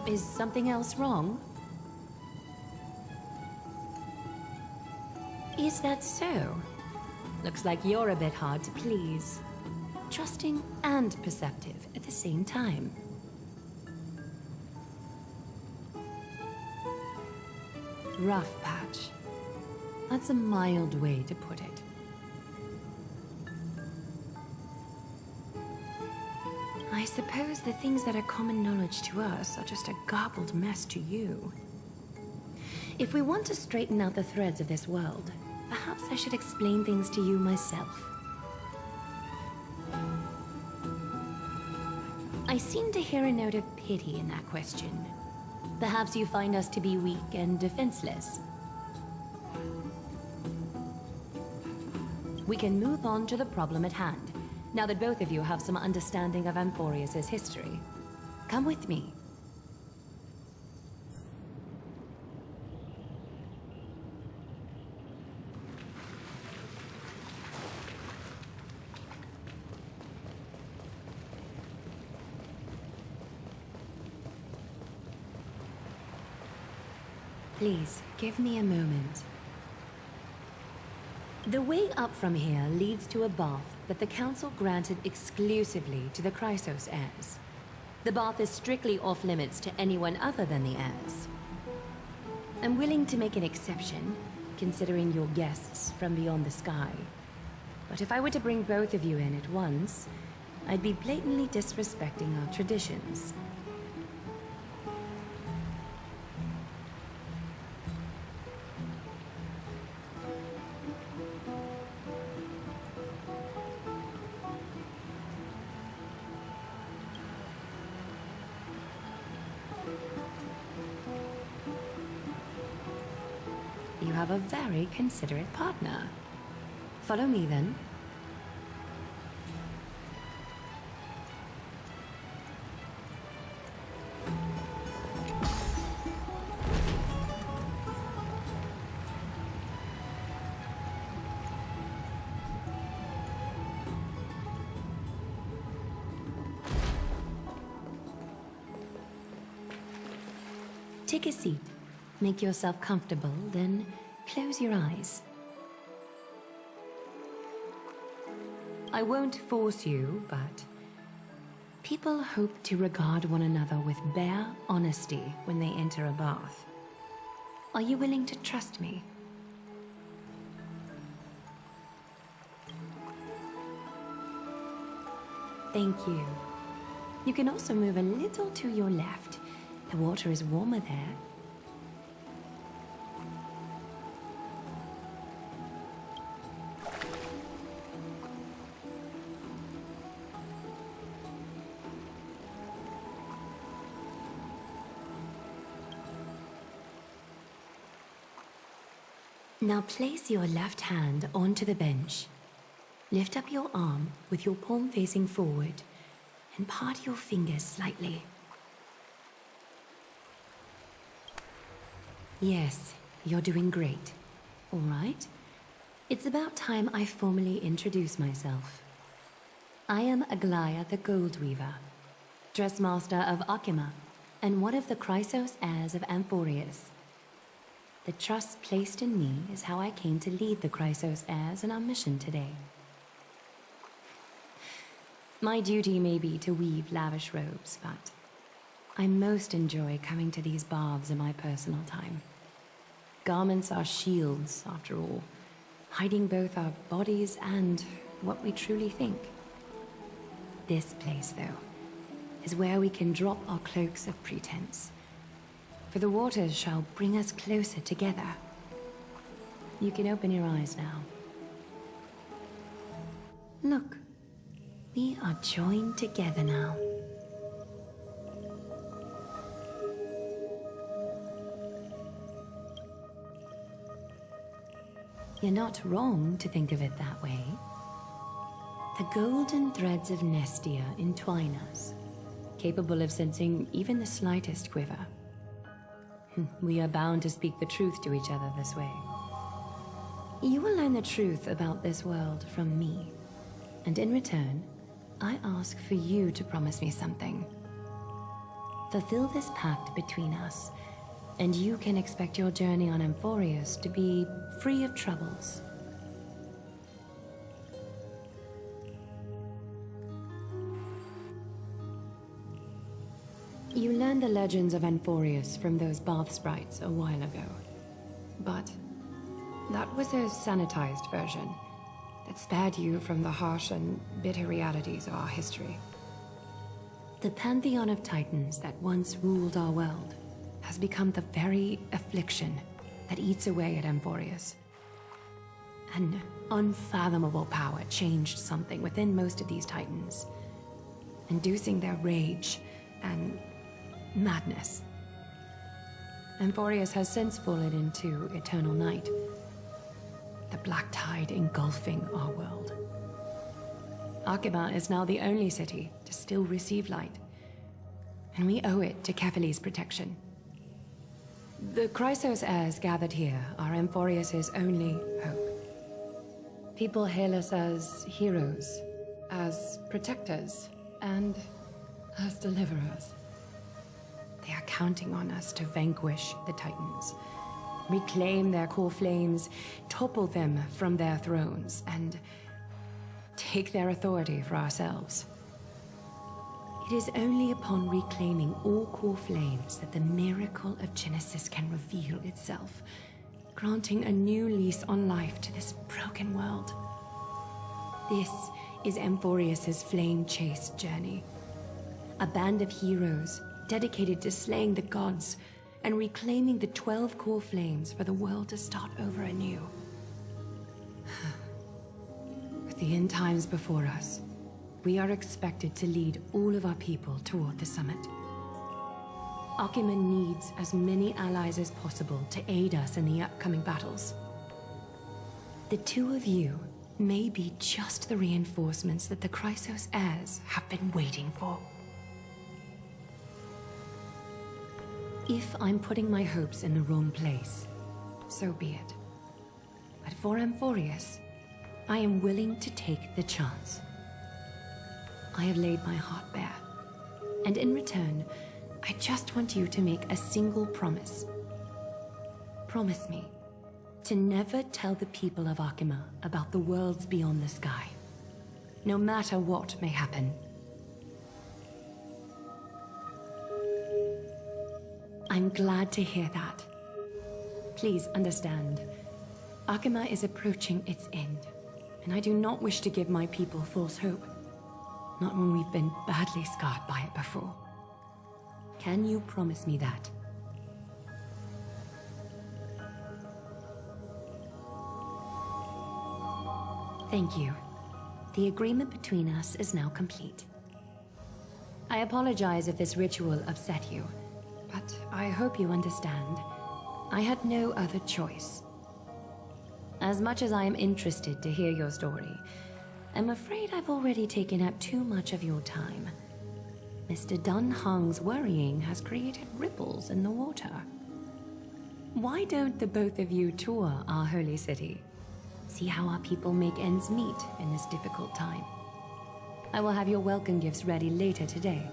Is something else wrong? Is that so? Looks like you're a bit hard to please. Trusting and perceptive at the same time. Rough patch. That's a mild way to put it. I suppose the things that are common knowledge to us are just a garbled mess to you. If we want to straighten out the threads of this world, perhaps I should explain things to you myself. I seem to hear a note of pity in that question. Perhaps you find us to be weak and defenseless. We can move on to the problem at hand, now that both of you have some understanding of Amfореus' history. Come with me. Please, give me a moment. The way up from here leads to a bath that the Council granted exclusively to the Chrysos heirs. The bath is strictly off-limits to anyone other than the heirs. I'm willing to make an exception, considering you're guests from beyond the sky. But if I were to bring both of you in at once, I'd be blatantly disrespecting our traditions. You have a very considerate partner. Follow me then. Take a seat. Make yourself comfortable, then close your eyes. I won't force you, but people hope to regard one another with bare honesty when they enter a bath. Are you willing to trust me? Thank you. You can also move a little to your left. The water is warmer there. Now place your left hand onto the bench. Lift up your arm with your palm facing forward and part your fingers slightly. Yes, you're doing great. All right. It's about time I formally introduce myself. I am Aglaya the Gold Weaver, Dressmaster of Akima, and one of the Chrysos heirs of Amfореus. The trust placed in me is how I came to lead the Chrysos heirs in our mission today. My duty may be to weave lavish robes, but I most enjoy coming to these baths in my personal time. Garments are shields, after all, hiding both our bodies and what we truly think. This place, though, is where we can drop our cloaks of pretense, for the waters shall bring us closer together. You can open your eyes now. Look, we are joined together now. You're not wrong to think of it that way. The golden threads of Nestia entwine us, capable of sensing even the slightest quiver. We are bound to speak the truth to each other this way. You will learn the truth about this world from me, and in return, I ask for you to promise me something. Fulfill this pact between us, and you can expect your journey on Amfореus to be free of troubles. You learned the legends of Amfореus from those bath sprites a while ago. But that was a sanitized version that spared you from the harsh and bitter realities of our history. The pantheon of titans that once ruled our world has become the very affliction that eats away at Amfореus. An unfathomable power changed something within most of these titans, inducing their rage and madness. Amfореus has since fallen into eternal night, the black tide engulfing our world. Akima is now the only city to still receive light, and we owe it to Kefali's protection. The Chrysos heirs gathered here are Amforeus' only hope. People hail us as heroes, as protectors, and as deliverers. They are counting on us to vanquish the Titans, reclaim their core flames, topple them from their thrones, and take their authority for ourselves. It is only upon reclaiming all core flames that the miracle of Genesis can reveal itself, granting a new lease on life to this broken world. This is Amforeus' flame chase journey. A band of heroes dedicated to slaying the gods and reclaiming the 12 core flames for the world to start over anew. With the end times before us, we are expected to lead all of our people toward the summit. Akima needs as many allies as possible to aid us in the upcoming battles. The two of you may be just the reinforcements that the Chrysos heirs have been waiting for. If I'm putting my hopes in the wrong place, so be it. But for Amfореus, I am willing to take the chance. I have laid my heart bare, and in return, I just want you to make a single promise. Promise me to never tell the people of Akima about the worlds beyond the sky, no matter what may happen. I'm glad to hear that. Please understand, Akima is approaching its end, and I do not wish to give my people false hope. Not when we've been badly scarred by it before. Can you promise me that? Thank you. The agreement between us is now complete. I apologize if this ritual upset you, but I hope you understand. I had no other choice. As much as I am interested to hear your story, I'm afraid I've already taken up too much of your time. Mr. Dun Hong's worrying has created ripples in the water. Why don't the both of you tour our holy city? See how our people make ends meet in this difficult time. I will have your welcome gifts ready later today.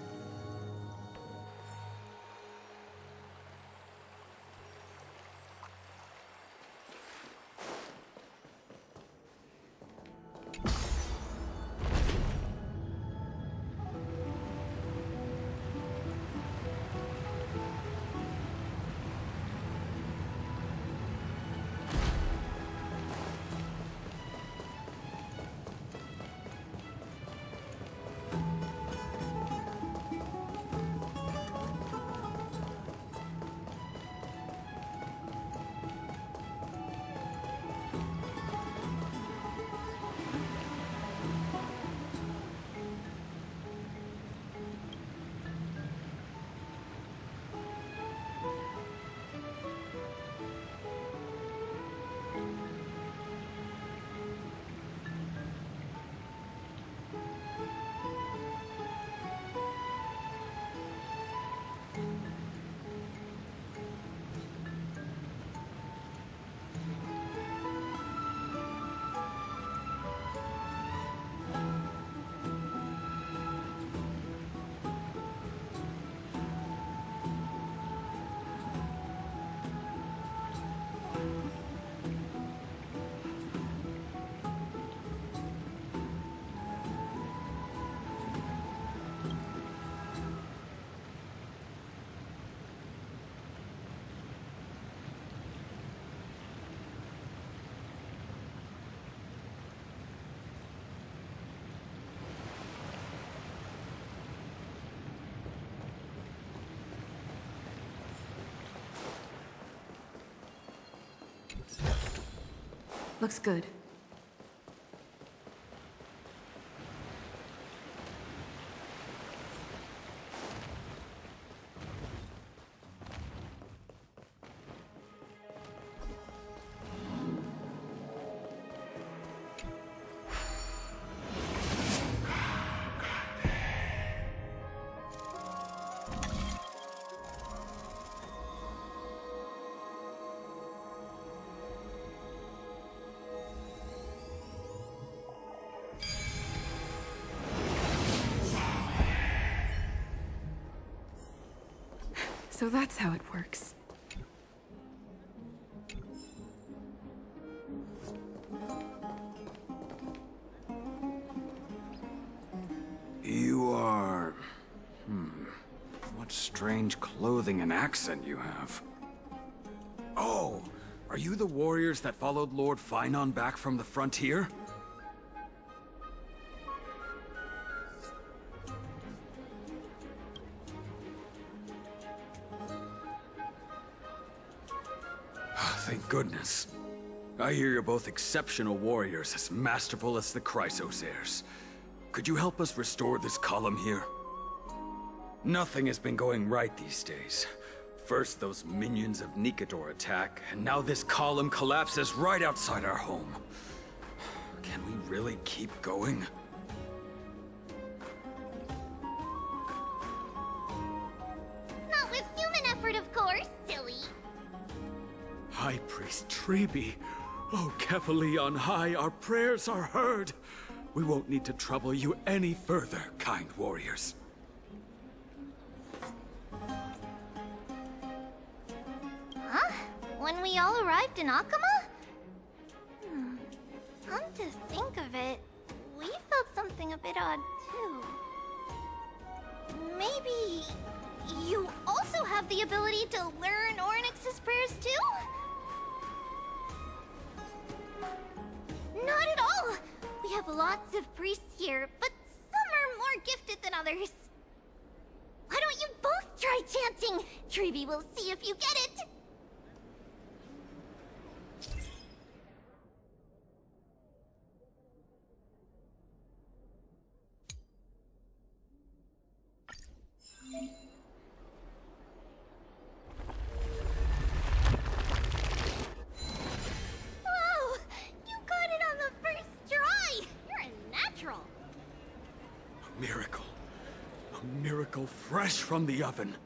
Looks good. So that's how it works. You are... What strange clothing and accent you have. Oh, are you the warriors that followed Lord Finon back from the frontier? Thank goodness. I hear you're both exceptional warriors, as masterful as the Chrysos heirs. Could you help us restore this column here? Nothing has been going right these days. First, those minions of Nikador attack, and now this column collapses right outside our home. Can we really keep going? Not with human effort, of course, silly. High Priest Treeby. Oh, Kefali on high, our prayers are heard. We won't need to trouble you any further, kind warriors. Huh? When we all arrived in Akama? Come to think of it, we felt something a bit odd too. Maybe you also have the ability to learn Ornyx's prayers too? Not at all! We have lots of priests here, but some are more gifted than others. Why don't you both try chanting? Treeby will see if you get it. Wow! You got it on the first try! You're a natural. A miracle. A miracle fresh from the oven.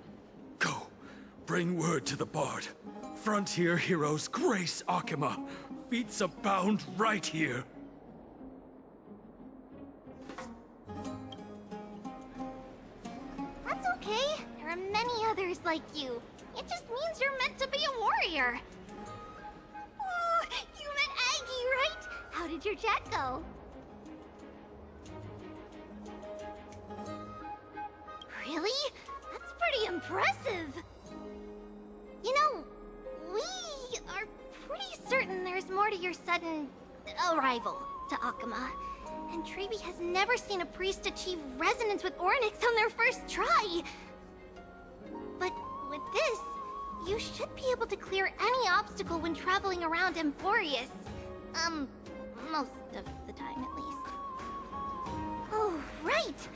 Go, bring word to the Bard. Frontier heroes grace Akama. Feats abound right here. That's okay. There are many others like you. It just means you're meant to be a warrior. Ooh, you met Aggie, right? How did your chat go? Really? That's pretty impressive. You know, we are pretty certain there's more to your sudden arrival to Akama. And Treeby has never seen a priest achieve resonance with Ornyx on their first try. But with this, you should be able to clear any obstacle when traveling around Amfореus. Most of the time at least. Oh, right!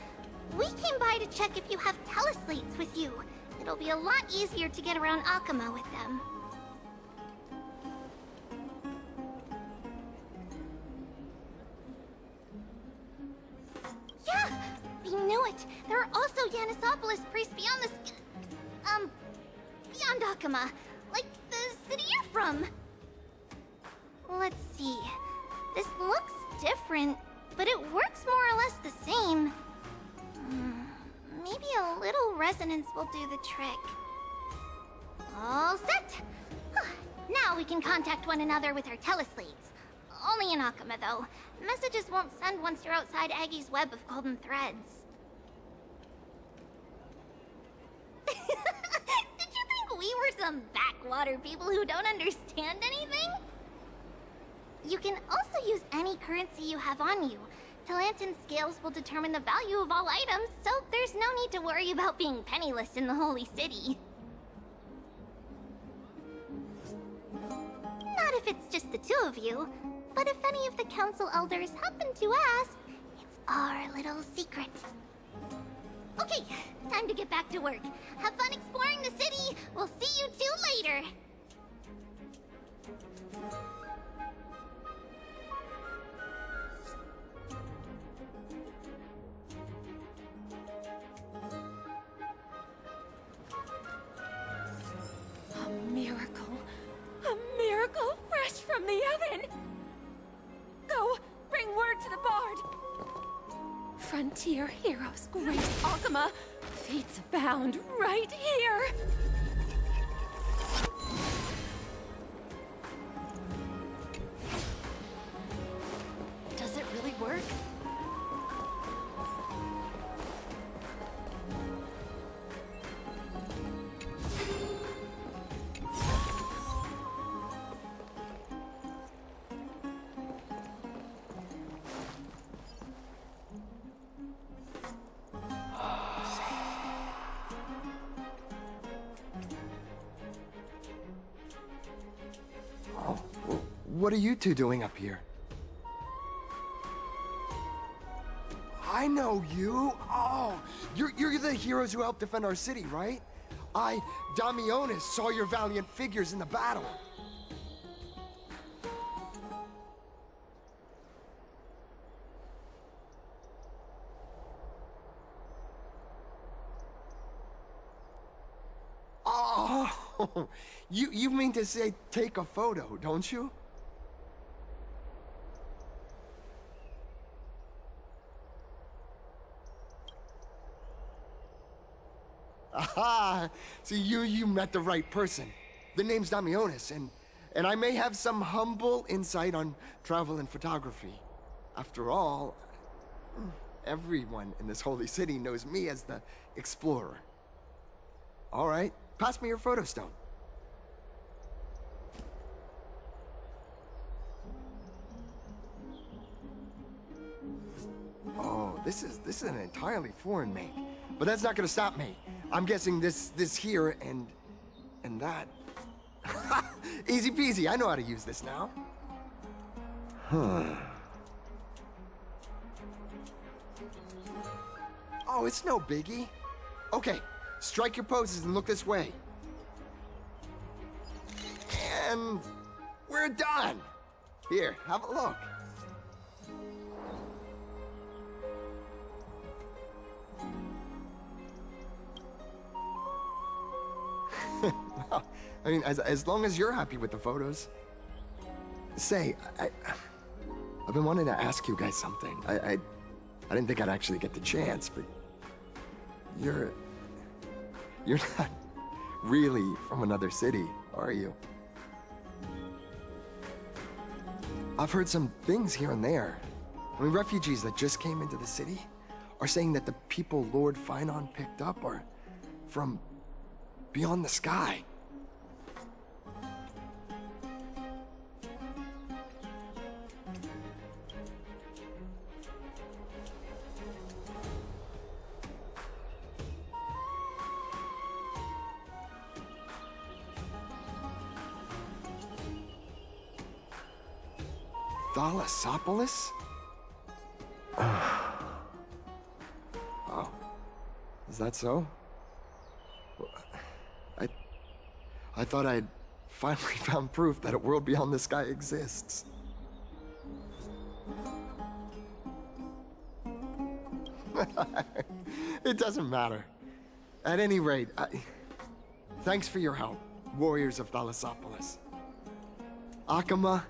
We came by to check if you have teleslates with you. It'll be a lot easier to get around Akama with them. Yeah! We knew it! There are also Yanisopolis priests beyond the beyond Akama. Like the city you're from. Let's see. This looks different, but it works more or less the same. Maybe a little resonance will do the trick. All set! Now we can contact one another with our teleslates. Only in Akama, though. Messages won't send once you're outside Aggie's web of golden threads. Did you think we were some backwater people who don't understand anything? You can also use any currency you have on you. Talantan scales will determine the value of all items, so there's no need to worry about being penniless in the Holy City. Not if it's just the two of you, but if any of the Council Elders happen to ask, it's our little secret. Okay, time to get back to work. Have fun exploring the city! We'll see you two later! A miracle. A miracle fresh from the oven! Go, bring word to the Bard! Frontier heroes grace Akama. Fates abound right here! Does it really work? What are you two doing up here? I know you. Oh, you're the heroes who helped defend our city, right? I, Damionis, saw your valiant figures in the battle. Oh, you mean to say take a photo, don't you? Aha! See, you met the right person. The name's Damionis, and I may have some humble insight on travel and photography. After all, everyone in this holy city knows me as the explorer. All right, pass me your photo stone. Oh, this is an entirely foreign make. But that's not gonna stop me. I'm guessing this here and that. Easy peasy, I know how to use this now. Huh. Oh, it's no biggie. Okay, strike your poses and look this way. And we're done. Here, have a look. Well, I mean, as long as you're happy with the photos. Say, I've been wanting to ask you guys something. I didn't think I'd actually get the chance, but you're not really from another city, are you? I've heard some things here and there. I mean, refugees that just came into the city are saying that the people Lord Finon picked up are from beyond the sky. Thalassopolis? Oh, is that so? I thought I'd finally found proof that a world beyond the sky exists. It doesn't matter. At any rate, thanks for your help, warriors of Thalassopolis. Akama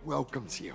welcomes you.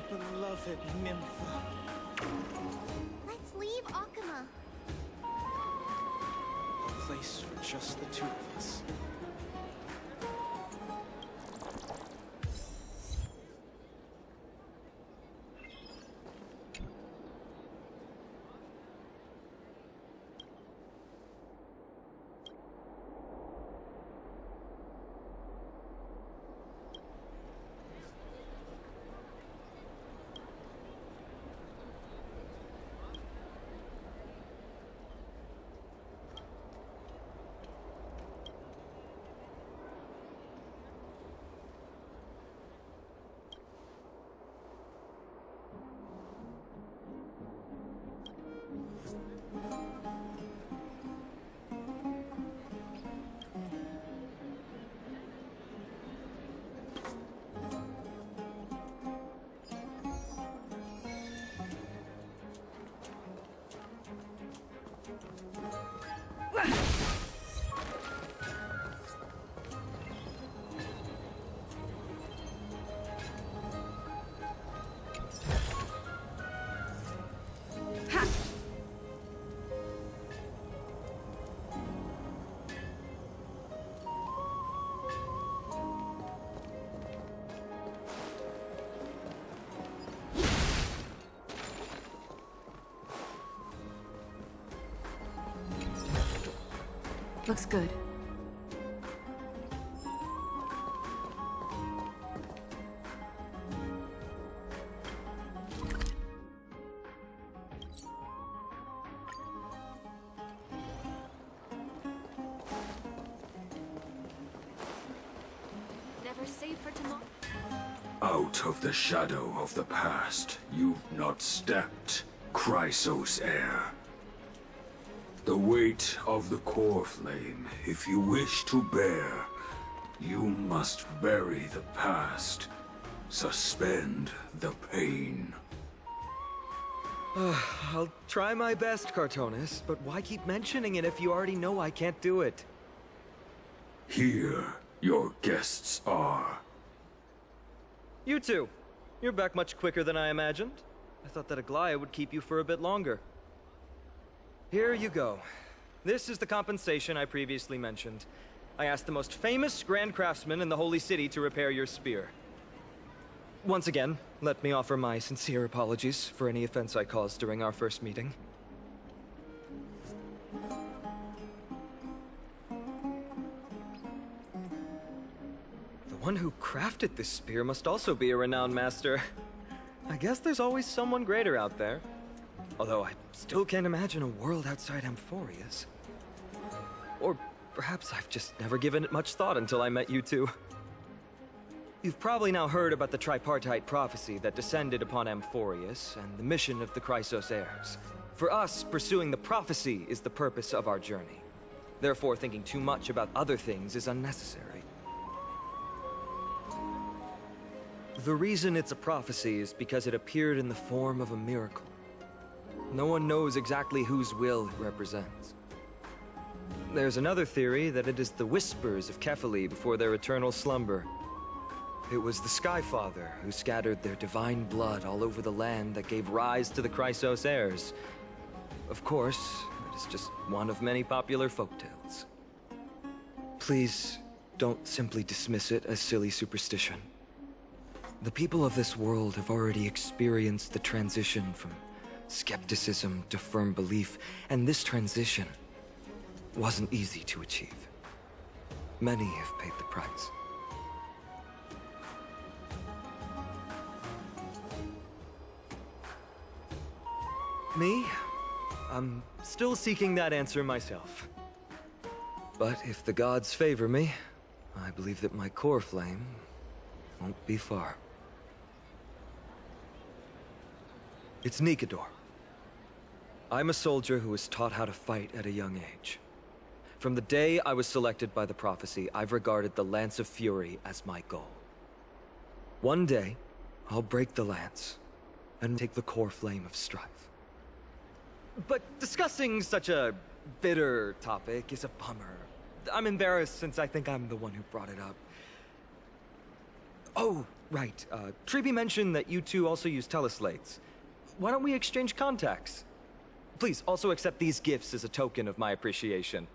Beloved Nympha. Let's leave Akama. A place for just the two of us. Looks good. Never save for tomorrow. Out of the shadow of the past, you've not stepped, Chrysos heir. The weight of the core flame, if you wish to bear, you must bury the past. Suspend the pain. I'll try my best, Cartonis, but why keep mentioning it if you already know I can't do it? Here, your guests are. You two. You're back much quicker than I imagined. I thought that Aglaya would keep you for a bit longer. Here you go. This is the compensation I previously mentioned. I asked the most famous Grand Craftsman in the Holy City to repair your spear. Once again, let me offer my sincere apologies for any offense I caused during our first meeting. The one who crafted this spear must also be a renowned master. I guess there's always someone greater out there. Although I still can't imagine a world outside Amfореus. Or perhaps I've just never given it much thought until I met you two. You've probably now heard about the tripartite prophecy that descended upon Amfореus and the mission of the Chrysos heirs. For us, pursuing the prophecy is the purpose of our journey. Therefore, thinking too much about other things is unnecessary. The reason it's a prophecy is because it appeared in the form of a miracle. No one knows exactly whose will it represents. There's another theory that it is the whispers of Kefali before their eternal slumber. It was the Skyfather who scattered their divine blood all over the land that gave rise to the Chrysos heirs. Of course, it is just one of many popular folktales. Please, don't simply dismiss it as silly superstition. The people of this world have already experienced the transition from skepticism to firm belief, and this transition wasn't easy to achieve. Many have paid the price. Me? I'm still seeking that answer myself. But if the gods favor me, I believe that my core flame won't be far. It's Nikedor. I'm a soldier who was taught how to fight at a young age. From the day I was selected by the prophecy, I've regarded the Lance of Fury as my goal. One day, I'll break the lance and take the core flame of strife. But discussing such a bitter topic is a bummer. I'm embarrassed since I think I'm the one who brought it up. Oh, right. Triby mentioned that you two also use teleslates. Why don't we exchange contacts? Please, also accept these gifts as a token of my appreciation.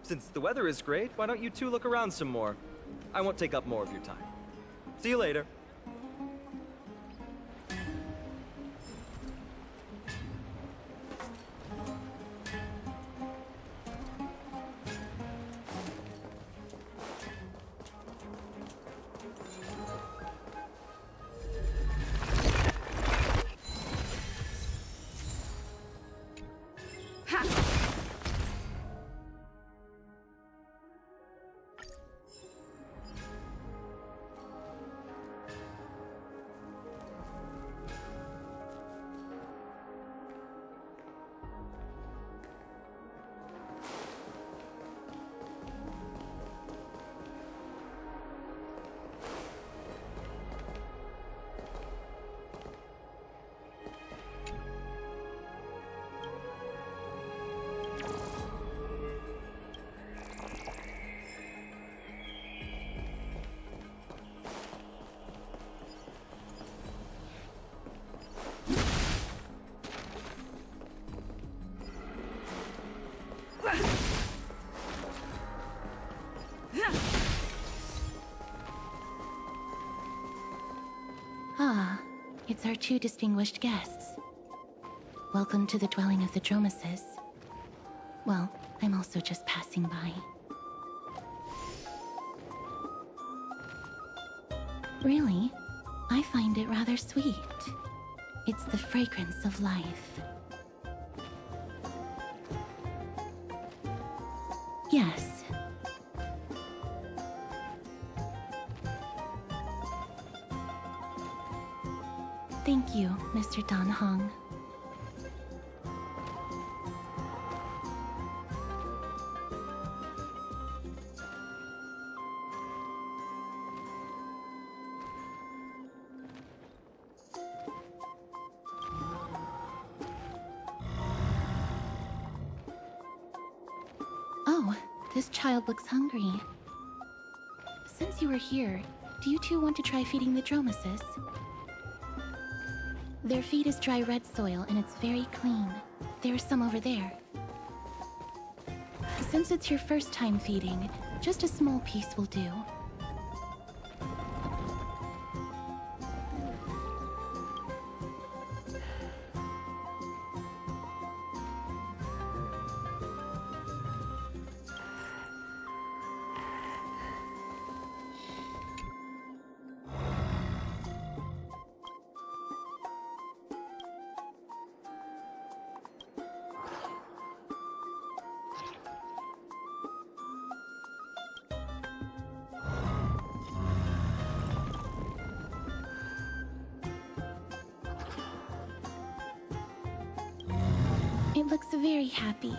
Since the weather is great, why don't you two look around some more? I won't take up more of your time. See you later. It's our two distinguished guests. Welcome to the dwelling of the Dromeses. Well, I'm also just passing by. Really? I find it rather sweet. It's the fragrance of life. Yes. Thank you, Mr. Dan Hong. Oh, this child looks hungry. Since you are here, do you two want to try feeding the Dromeses? Their feed is dry red soil and it's very clean. There's some over there. Since it's your first time feeding, just a small piece will do. It looks very happy.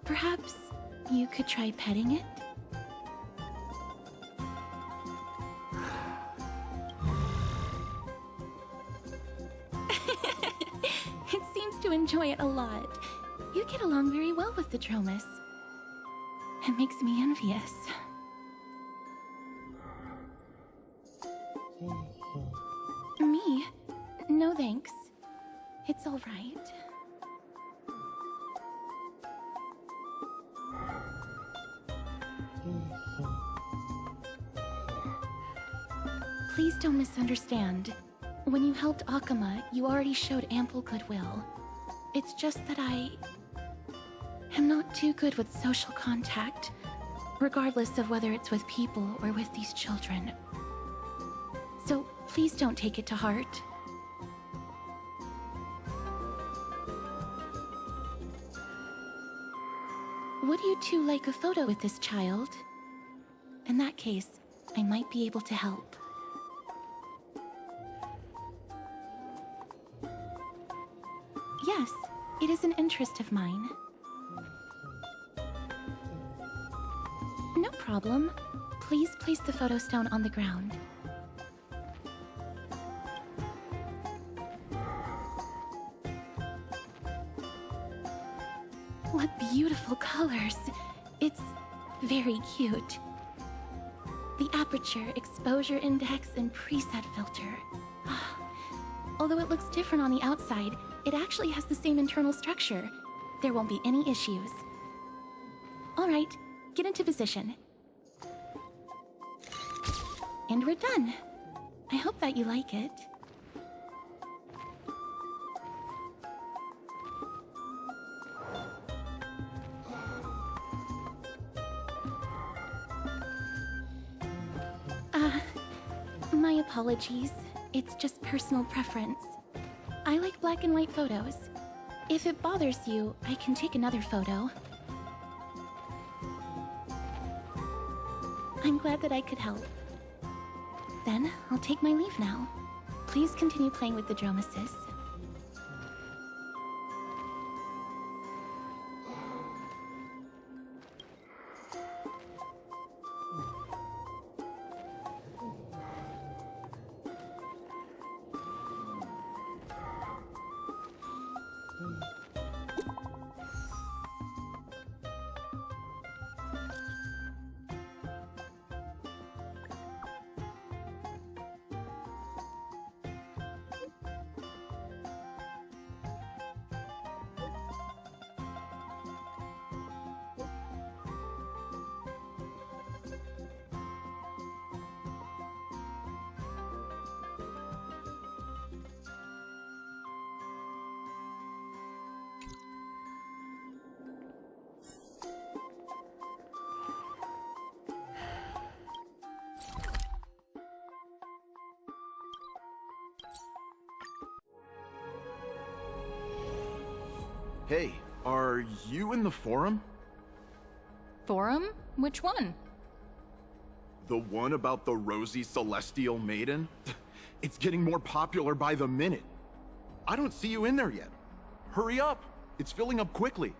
Perhaps you could try petting it? It seems to enjoy it a lot. You get along very well with the Dromes. It makes me envious. Me? No thanks. It's all right. Please don't misunderstand. When you helped Akama, you already showed ample goodwill. It's just that I am not too good with social contact, regardless of whether it's with people or with these children. So please don't take it to heart. Would you two like a photo with this child? In that case, I might be able to help. Yes, it is an interest of mine. No problem. Please place the photo stone on the ground. What beautiful colors! It's very cute. The aperture, exposure index, and preset filter. Although it looks different on the outside, it actually has the same internal structure. There won't be any issues. Alright, get into position. And we're done. I hope that you like it. My apologies. It's just personal preference. I like black and white photos. If it bothers you, I can take another photo. I'm glad that I could help. Then, I'll take my leave now. Please continue playing with the Dromeses. Hey, are you in the forum? Forum? Which one? The one about the rosy celestial maiden? It's getting more popular by the minute. I don't see you in there yet. Hurry up! It's filling up quickly.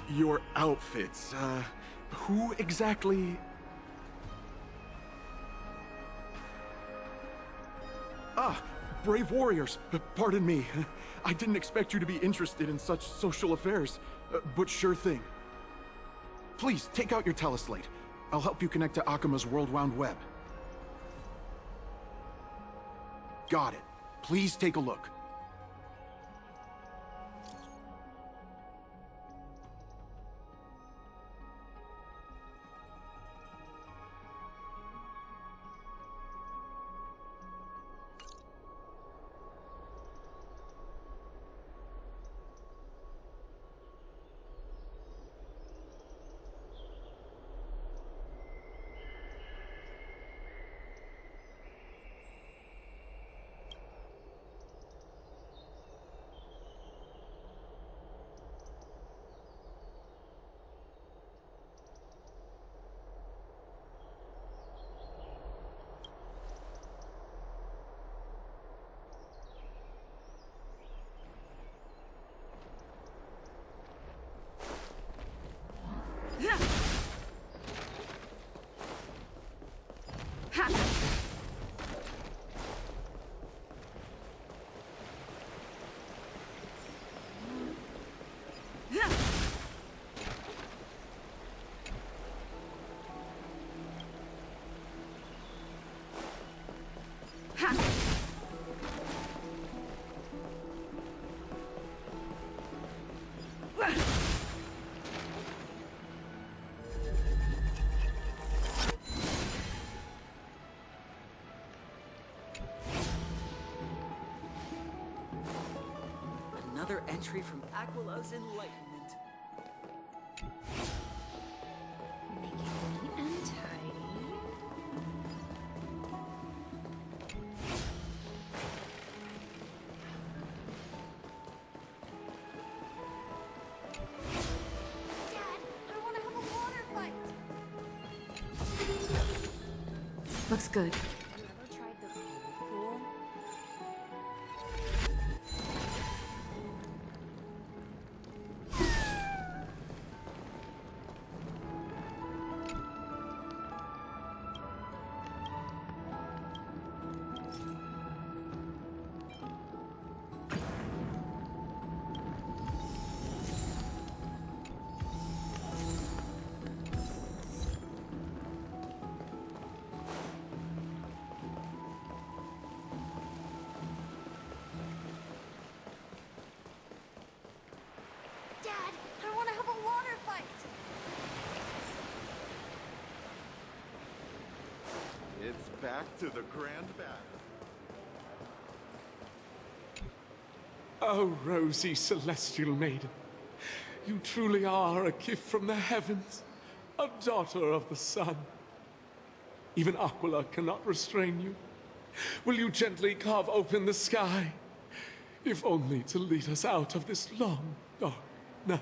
Your outfits, who exactly... Ah, brave warriors, pardon me. I didn't expect you to be interested in such social affairs, but sure thing. Please, take out your teleslate. I'll help you connect to Akima's World Wound Web. Got it. Please take a look. Another entry from Aquila's Enlightenment. Make it neat and tidy. Dad, I want to have a water fight. Looks good. Have you ever tried the pool? Dad, I want to have a water fight. It's back to the grand battle. Oh, rosy celestial maiden, you truly are a gift from the heavens, a daughter of the sun. Even Aquila cannot restrain you. Will you gently carve open the sky, if only to lead us out of this long, dark night?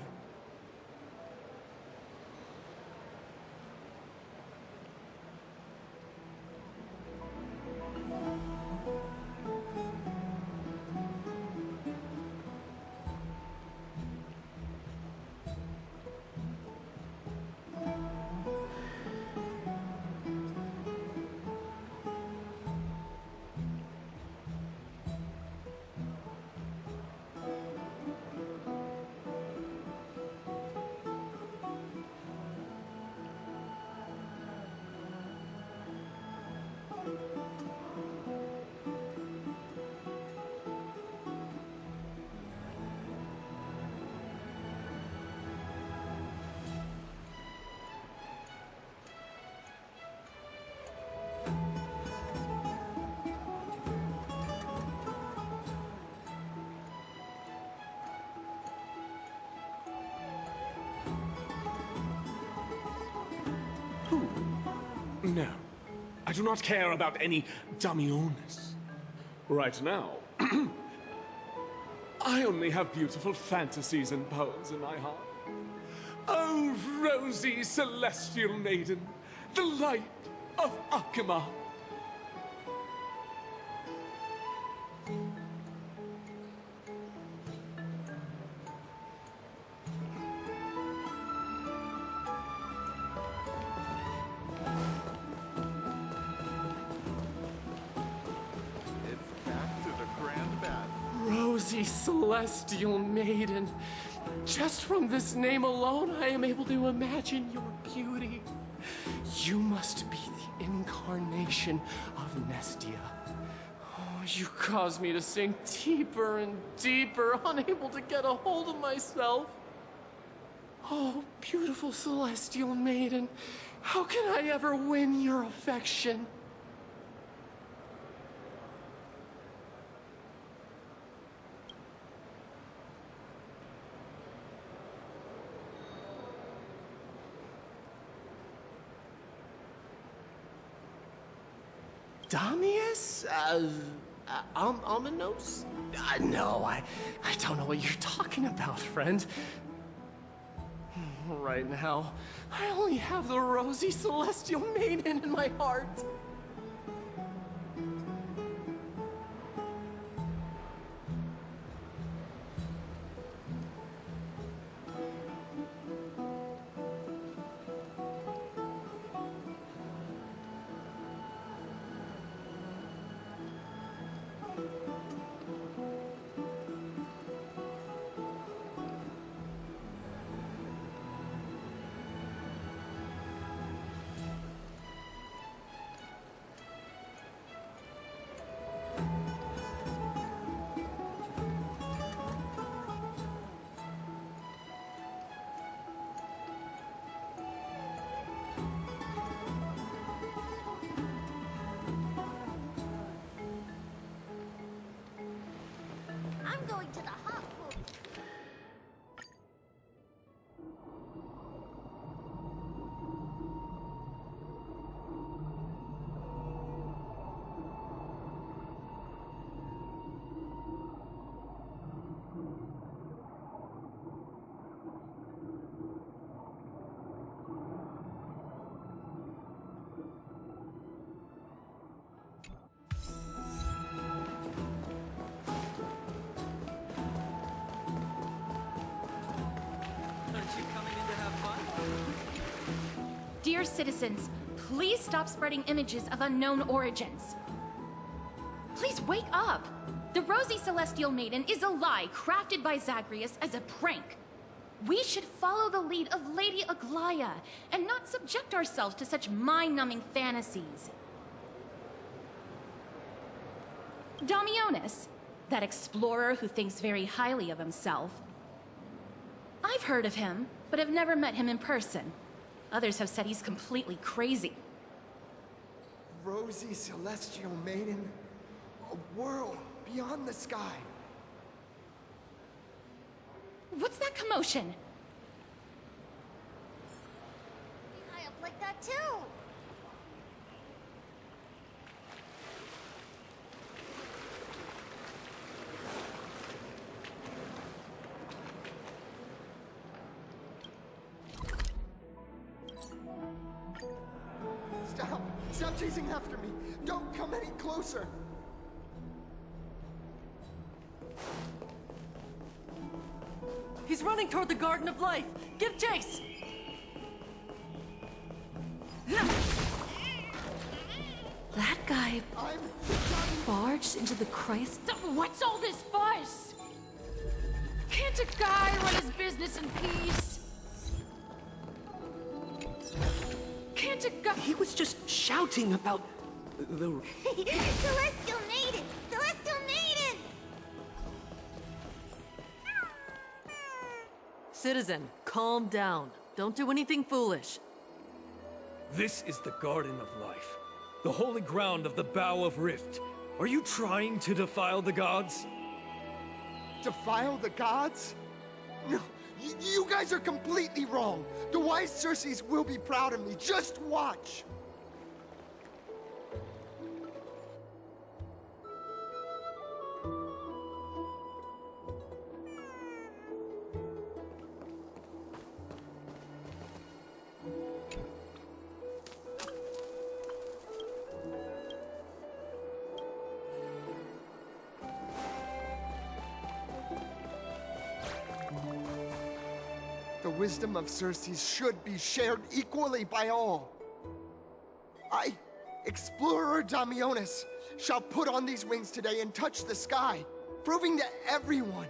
No, I do not care about any Damiones. Right now, I only have beautiful fantasies and poems in my heart. Oh, rosy celestial maiden, the light of Akima. Rosy celestial maiden. Just from this name alone, I am able to imagine your beauty. You must be the incarnation of Nestia. Oh, you cause me to sink deeper and deeper, unable to get a hold of myself. Oh, beautiful celestial maiden, how can I ever win your affection? Damius? Ominos? No, I don't know what you're talking about, friend. Right now, I only have the rosy celestial maiden in my heart. I'm going to the hot pool. Dear citizens, please stop spreading images of unknown origins. Please wake up! The Rosy Celestial Maiden is a lie crafted by Zagreus as a prank. We should follow the lead of Lady Aglaya and not subject ourselves to such mind-numbing fantasies. Damiones, that explorer who thinks very highly of himself. I've heard of him, but have never met him in person. Others have said he's completely crazy. Rosy celestial maiden, a world beyond the sky. What's that commotion? High up like that too. Stop chasing after me! Don't come any closer! He's running toward the Garden of Life! Give chase! That guy barged into the Christ. What's all this fuss? Can't a guy run his business in peace? Can't a guy... He was just shouting about the... Celestial Maiden! Celestial Maiden! Citizen, calm down. Don't do anything foolish. This is the Garden of Life, the holy ground of the Bow of Rift. Are you trying to defile the gods? Defile the gods? No, you guys are completely wrong. The wise Circes will be proud of me. Just watch. wisdom of Circes should be shared equally by all. I, explorer Damionis, shall put on these wings today and touch the sky, proving to everyone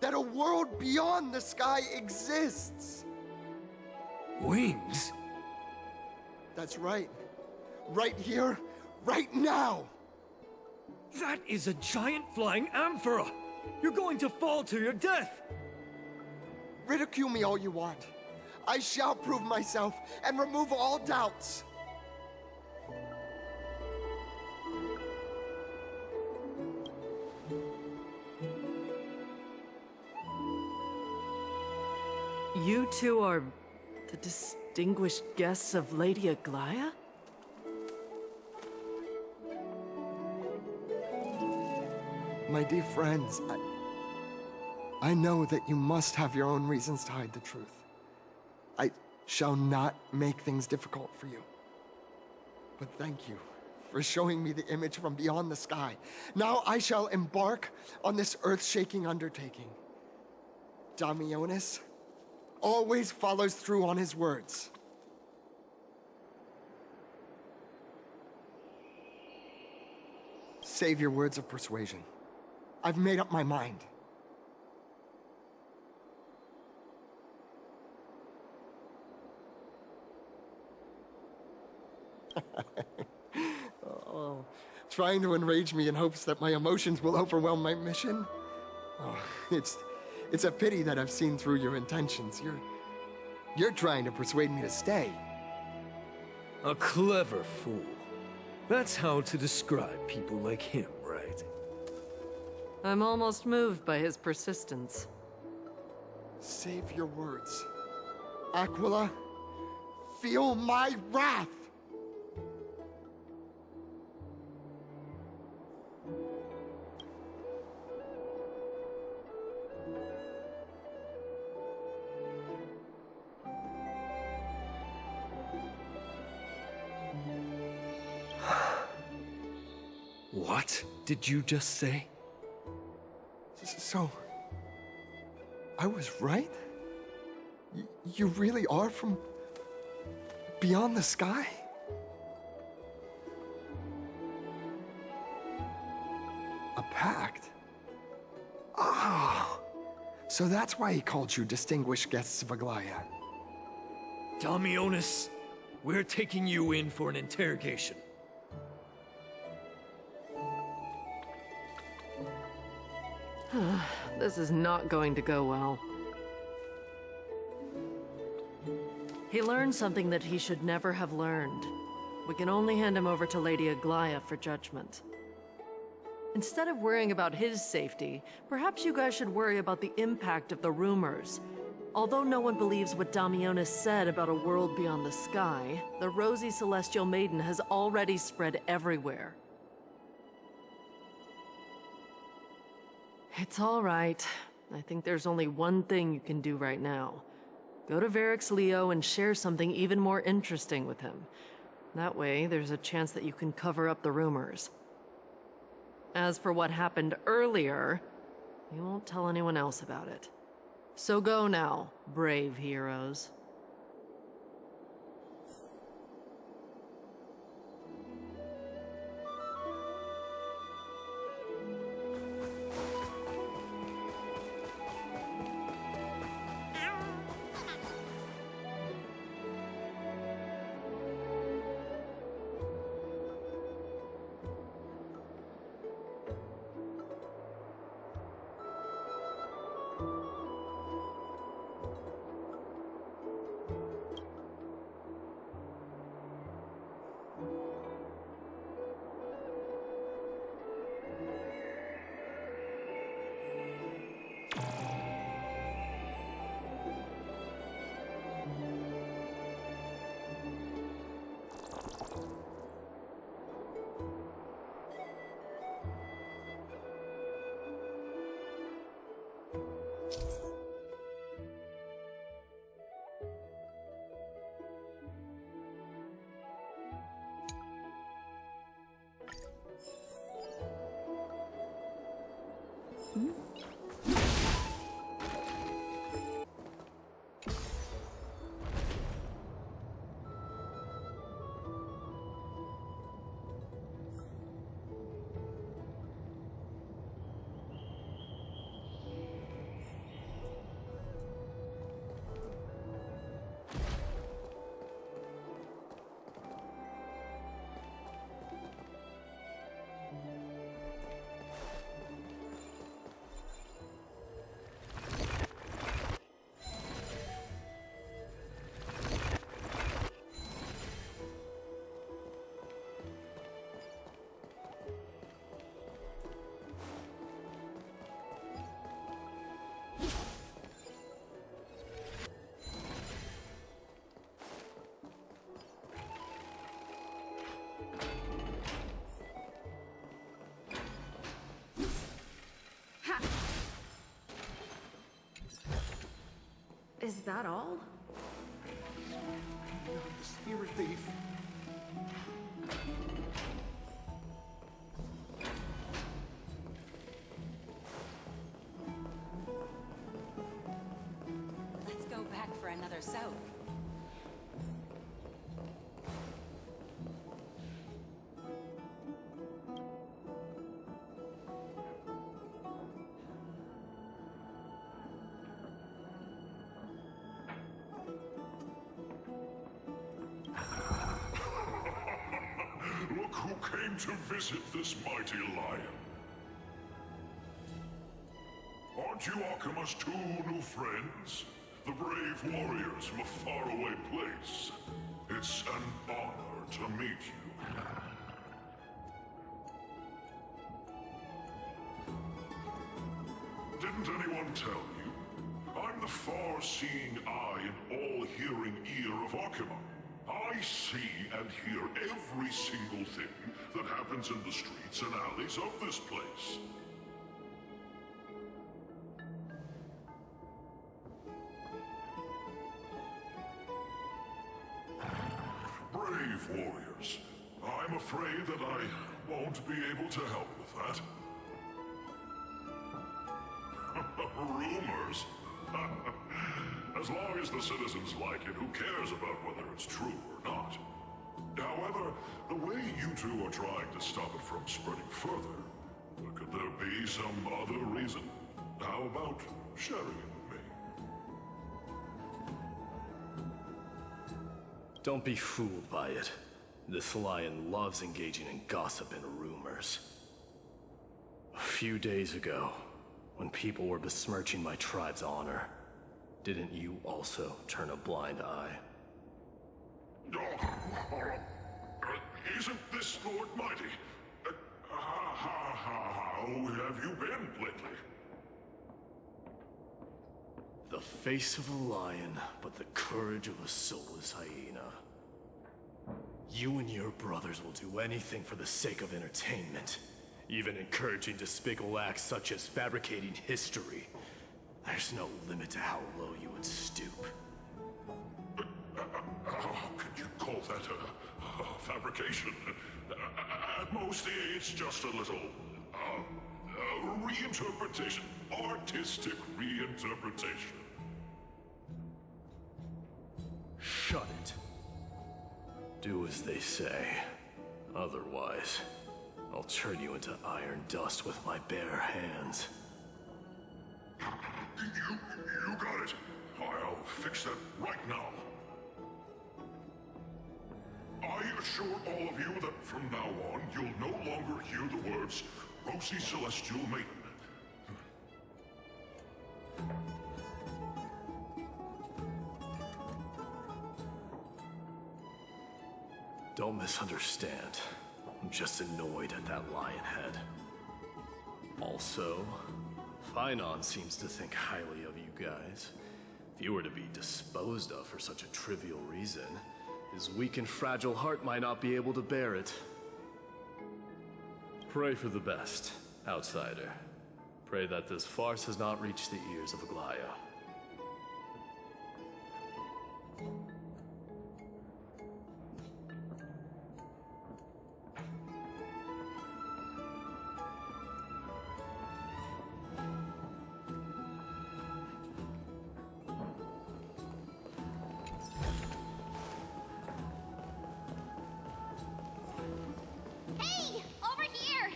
that a world beyond the sky exists. Wings? That's right. Right here, right now. That is a giant flying amphora! You're going to fall to your death! Ridicule me all you want. I shall prove myself and remove all doubts. You two are the distinguished guests of Lady Aglaia? My dear friends, I know that you must have your own reasons to hide the truth. I shall not make things difficult for you. But thank you for showing me the image from beyond the sky. Now I shall embark on this earth-shaking undertaking. Damionis always follows through on his words. Save your words of persuasion. I've made up my mind. Oh, trying to enrage me in hopes that my emotions will overwhelm my mission? Oh, it's a pity that I've seen through your intentions. You're trying to persuade me to stay. A clever fool. That's how to describe people like him, right? I'm almost moved by his persistence. Save your words. Aquila, feel my wrath! What did you just say? So, I was right? You really are from beyond the sky? A pact? Ah, so that's why he called you distinguished guests of Aglaia. Damionis, we're taking you in for an interrogation. This is not going to go well. He learned something that he should never have learned. We can only hand him over to Lady Aglaia for judgment. Instead of worrying about his safety, perhaps you guys should worry about the impact of the rumors. Although no one believes what Damionis said about a world beyond the sky, the rosy celestial maiden has already spread everywhere. It's all right. I think there's only one thing you can do right now. Go to Varix Leo and share something even more interesting with him. That way, there's a chance that you can cover up the rumors. As for what happened earlier, you won't tell anyone else about it. So go now, brave heroes. Is that all? The spirit thief. Let's go back for another soak. Look who came to visit this mighty lion. Aren't you Akima's two new friends? The brave warriors from a faraway place. It's an honor to meet you. Didn't anyone tell you? I'm the far-seeing eye and all-hearing ear of Akima. I see and hear every single thing that happens in the streets and alleys of this place. Brave warriors. I'm afraid that I won't be able to help with that. Rumors? As long as the citizens like it, who cares about whether it's true or not? However, the way you two are trying to stop it from spreading further, could there be some other reason? How about sharing it with me? Don't be fooled by it. This lion loves engaging in gossip and rumors. A few days ago, when people were besmirching my tribe's honor, didn't you also turn a blind eye? Isn't this Lord Mighty? How have you been lately? The face of a lion, but the courage of a soulless hyena. You and your brothers will do anything for the sake of entertainment, even encouraging despicable acts such as fabricating history. There's no limit to how low you would stoop. How can you call that a fabrication? At most, it's just a little reinterpretation, artistic reinterpretation. Shut it. Do as they say. Otherwise, I'll turn you into iron dust with my bare hands. You got it. I'll fix that right now. I assure all of you that from now on, you'll no longer hear the words Rosy Celestial Maiden. Don't misunderstand. I'm just annoyed at that lion head. Also, Finon seems to think highly of you guys. If you were to be disposed of for such a trivial reason, his weak and fragile heart might not be able to bear it. Pray for the best, outsider. Pray that this farce has not reached the ears of Aglaya. Hey! Over here!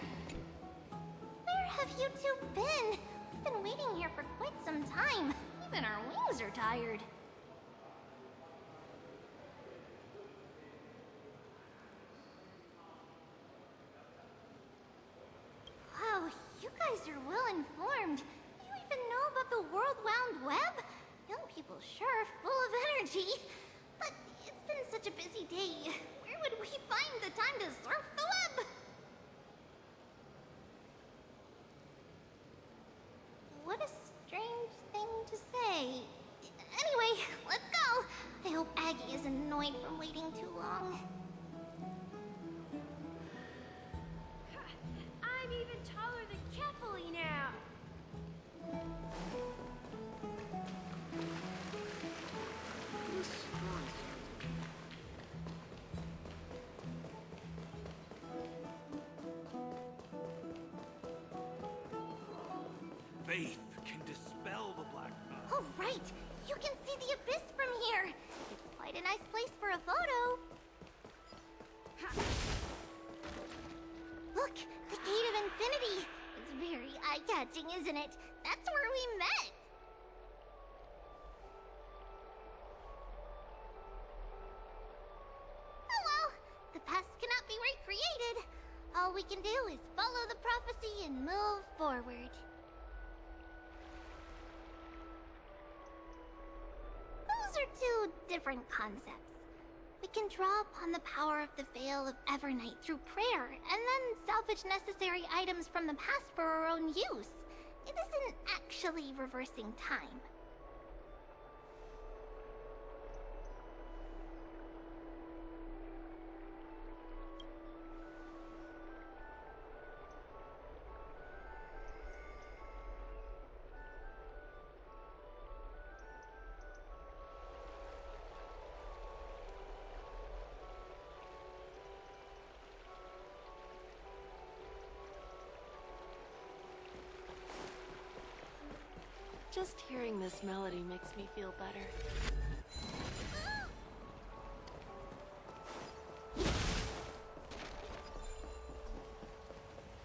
Where have you two been? We've been waiting here for quite some time. Even our wings are tired. Wow, you guys are well informed. You even know about the World Wound Web? Young people sure are full of energy. But it's been such a busy day. Where would we find the time to surf the web? What a strange thing to say. Anyway, let's go. I hope Aggie is annoyed from waiting too long. I'm even taller than Kefali now. faith can dispel the black moon. Oh, right! You can see the abyss from here! It's quite a nice place for a photo. Look! The Gate of Infinity! It's very eye-catching, isn't it? That's where we met! Oh well, the past cannot be recreated. All we can do is follow the prophecy and move forward. Those are two different concepts. We can draw upon the power of the Veil of Evernight through prayer, and then salvage necessary items from the past for our own use. It isn't actually reversing time. Just hearing this melody makes me feel better.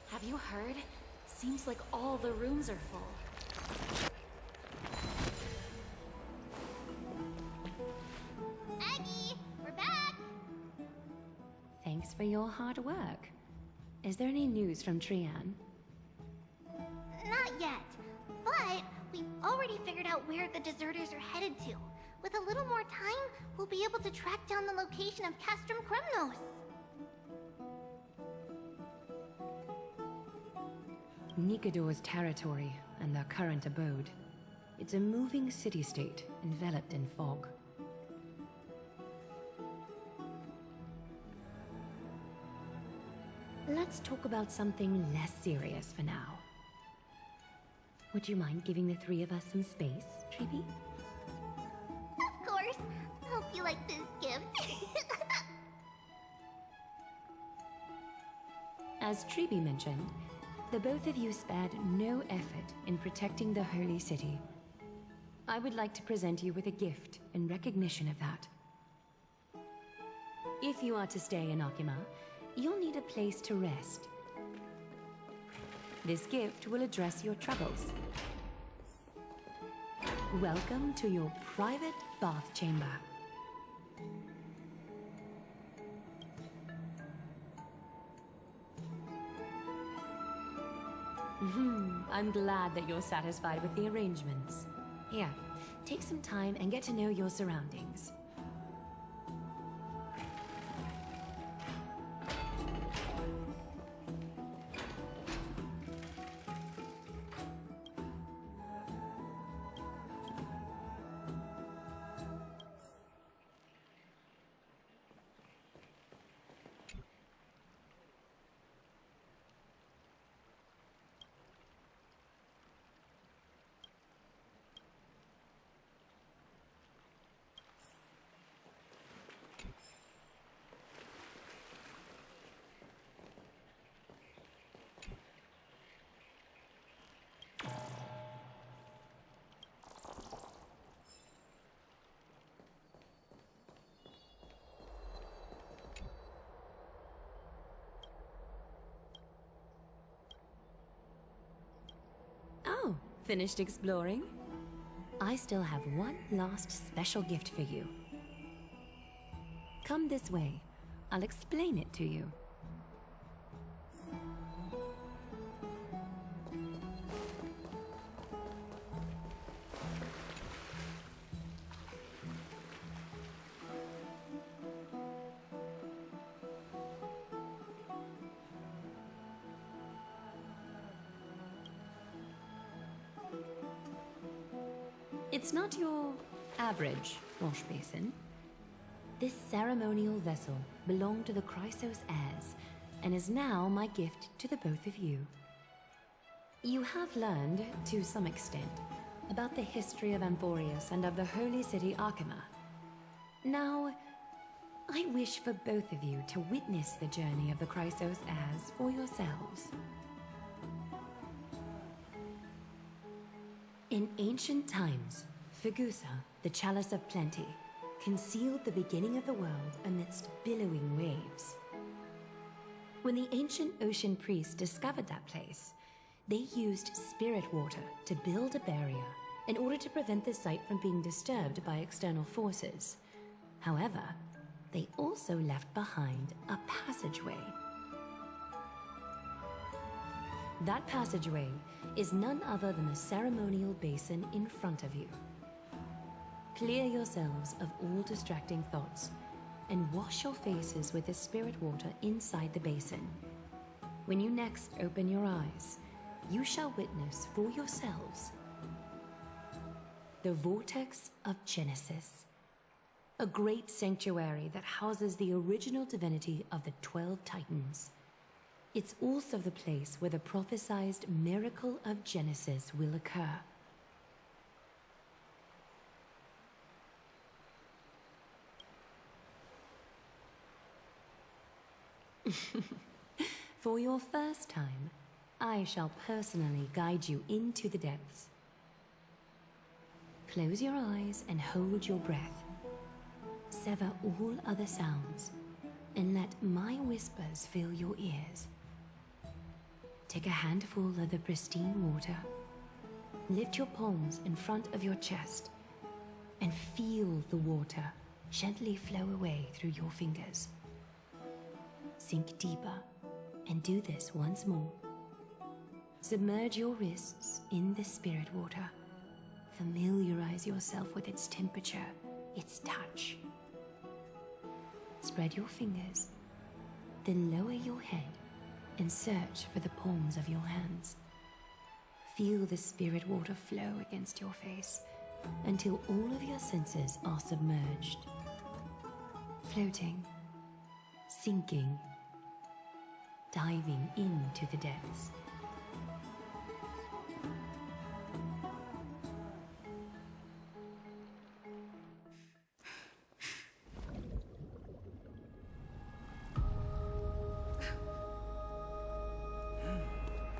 Have you heard? Seems like all the rooms are full. Aggie, we're back! Thanks for your hard work. Is there any news from Trian? Not yet, but we've already figured out where the deserters are headed to. With a little more time, we'll be able to track down the location of Castrum Kremnos. Nikador's territory and their current abode. It's a moving city-state enveloped in fog. Let's talk about something less serious for now. Would you mind giving the three of us some space, Treeby? Of course. Hope you like this gift. As Treeby mentioned, the both of you spared no effort in protecting the Holy City. I would like to present you with a gift in recognition of that. If you are to stay in Akima, you'll need a place to rest. This gift will address your troubles. Welcome to your private bath chamber. I'm glad that you're satisfied with the arrangements. Here, take some time and get to know your surroundings. Oh, finished exploring? I still have one last special gift for you. Come this way. I'll explain it to you. It's not your average wash basin. This ceremonial vessel belonged to the Chrysos heirs, and is now my gift to the both of you. You have learned, to some extent, about the history of Amfореus and of the Holy City Akima. Now, I wish for both of you to witness the journey of the Chrysos heirs for yourselves. In ancient times, Fegusa, the Chalice of Plenty, concealed the beginning of the world amidst billowing waves. When the ancient ocean priests discovered that place, they used spirit water to build a barrier in order to prevent the site from being disturbed by external forces. However, they also left behind a passageway. That passageway is none other than the ceremonial basin in front of you. Clear yourselves of all distracting thoughts and wash your faces with the spirit water inside the basin. When you next open your eyes, you shall witness for yourselves the Vortex of Genesis, a great sanctuary that houses the original divinity of the 12 Titans. It's also the place where the prophesized miracle of Genesis will occur. For your first time, I shall personally guide you into the depths. Close your eyes and hold your breath. Sever all other sounds, and let my whispers fill your ears. Take a handful of the pristine water. Lift your palms in front of your chest, and feel the water gently flow away through your fingers. Sink deeper, and do this once more. Submerge your wrists in the spirit water. Familiarize yourself with its temperature, its touch. Spread your fingers, then lower your head and search for the palms of your hands. Feel the spirit water flow against your face until all of your senses are submerged. Floating, sinking, diving into the depths.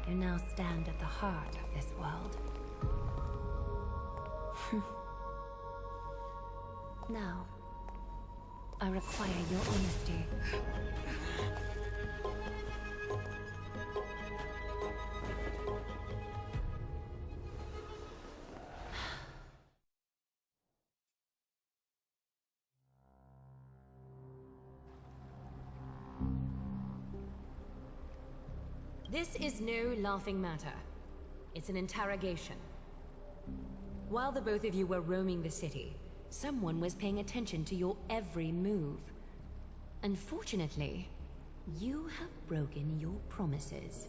You now stand at the heart of this world. Now, I require your honesty. This is no laughing matter. It's an interrogation. While the both of you were roaming the city, someone was paying attention to your every move. Unfortunately, you have broken your promises.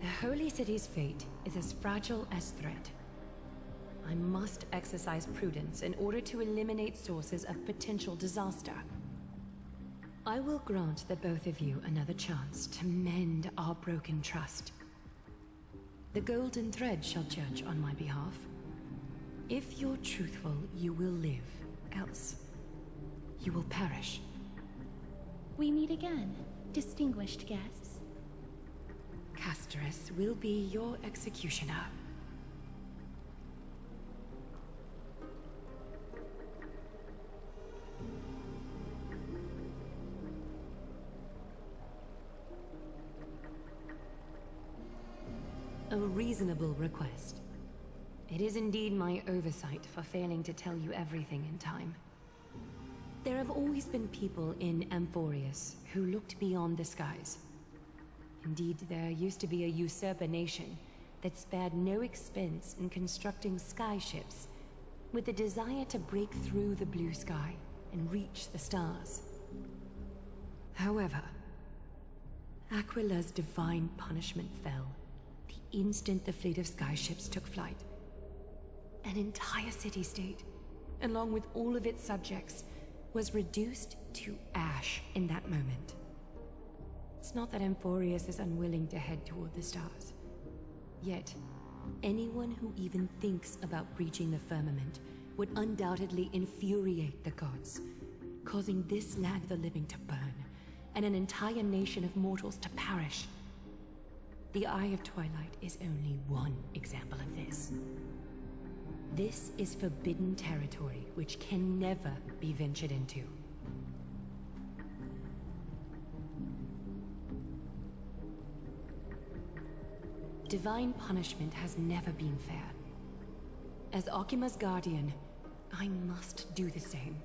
The Holy City's fate is as fragile as threat. I must exercise prudence in order to eliminate sources of potential disaster. I will grant the both of you another chance to mend our broken trust. The golden thread shall judge on my behalf. If you're truthful, you will live. Else, you will perish. We meet again, distinguished guests. Castorus will be your executioner. A reasonable request. It is indeed my oversight for failing to tell you everything in time. There have always been people in Amfореus who looked beyond the skies. Indeed, there used to be a usurper nation that spared no expense in constructing skyships with the desire to break through the blue sky and reach the stars. However, Aquila's divine punishment fell the instant the fleet of skyships took flight. An entire city-state, along with all of its subjects, was reduced to ash in that moment. It's not that Amfореus is unwilling to head toward the stars. Yet, anyone who even thinks about breaching the firmament would undoubtedly infuriate the gods, causing this land of the living to burn and an entire nation of mortals to perish. The Eye of Twilight is only one example of this. This is forbidden territory which can never be ventured into. Divine punishment has never been fair. As Akima's guardian, I must do the same.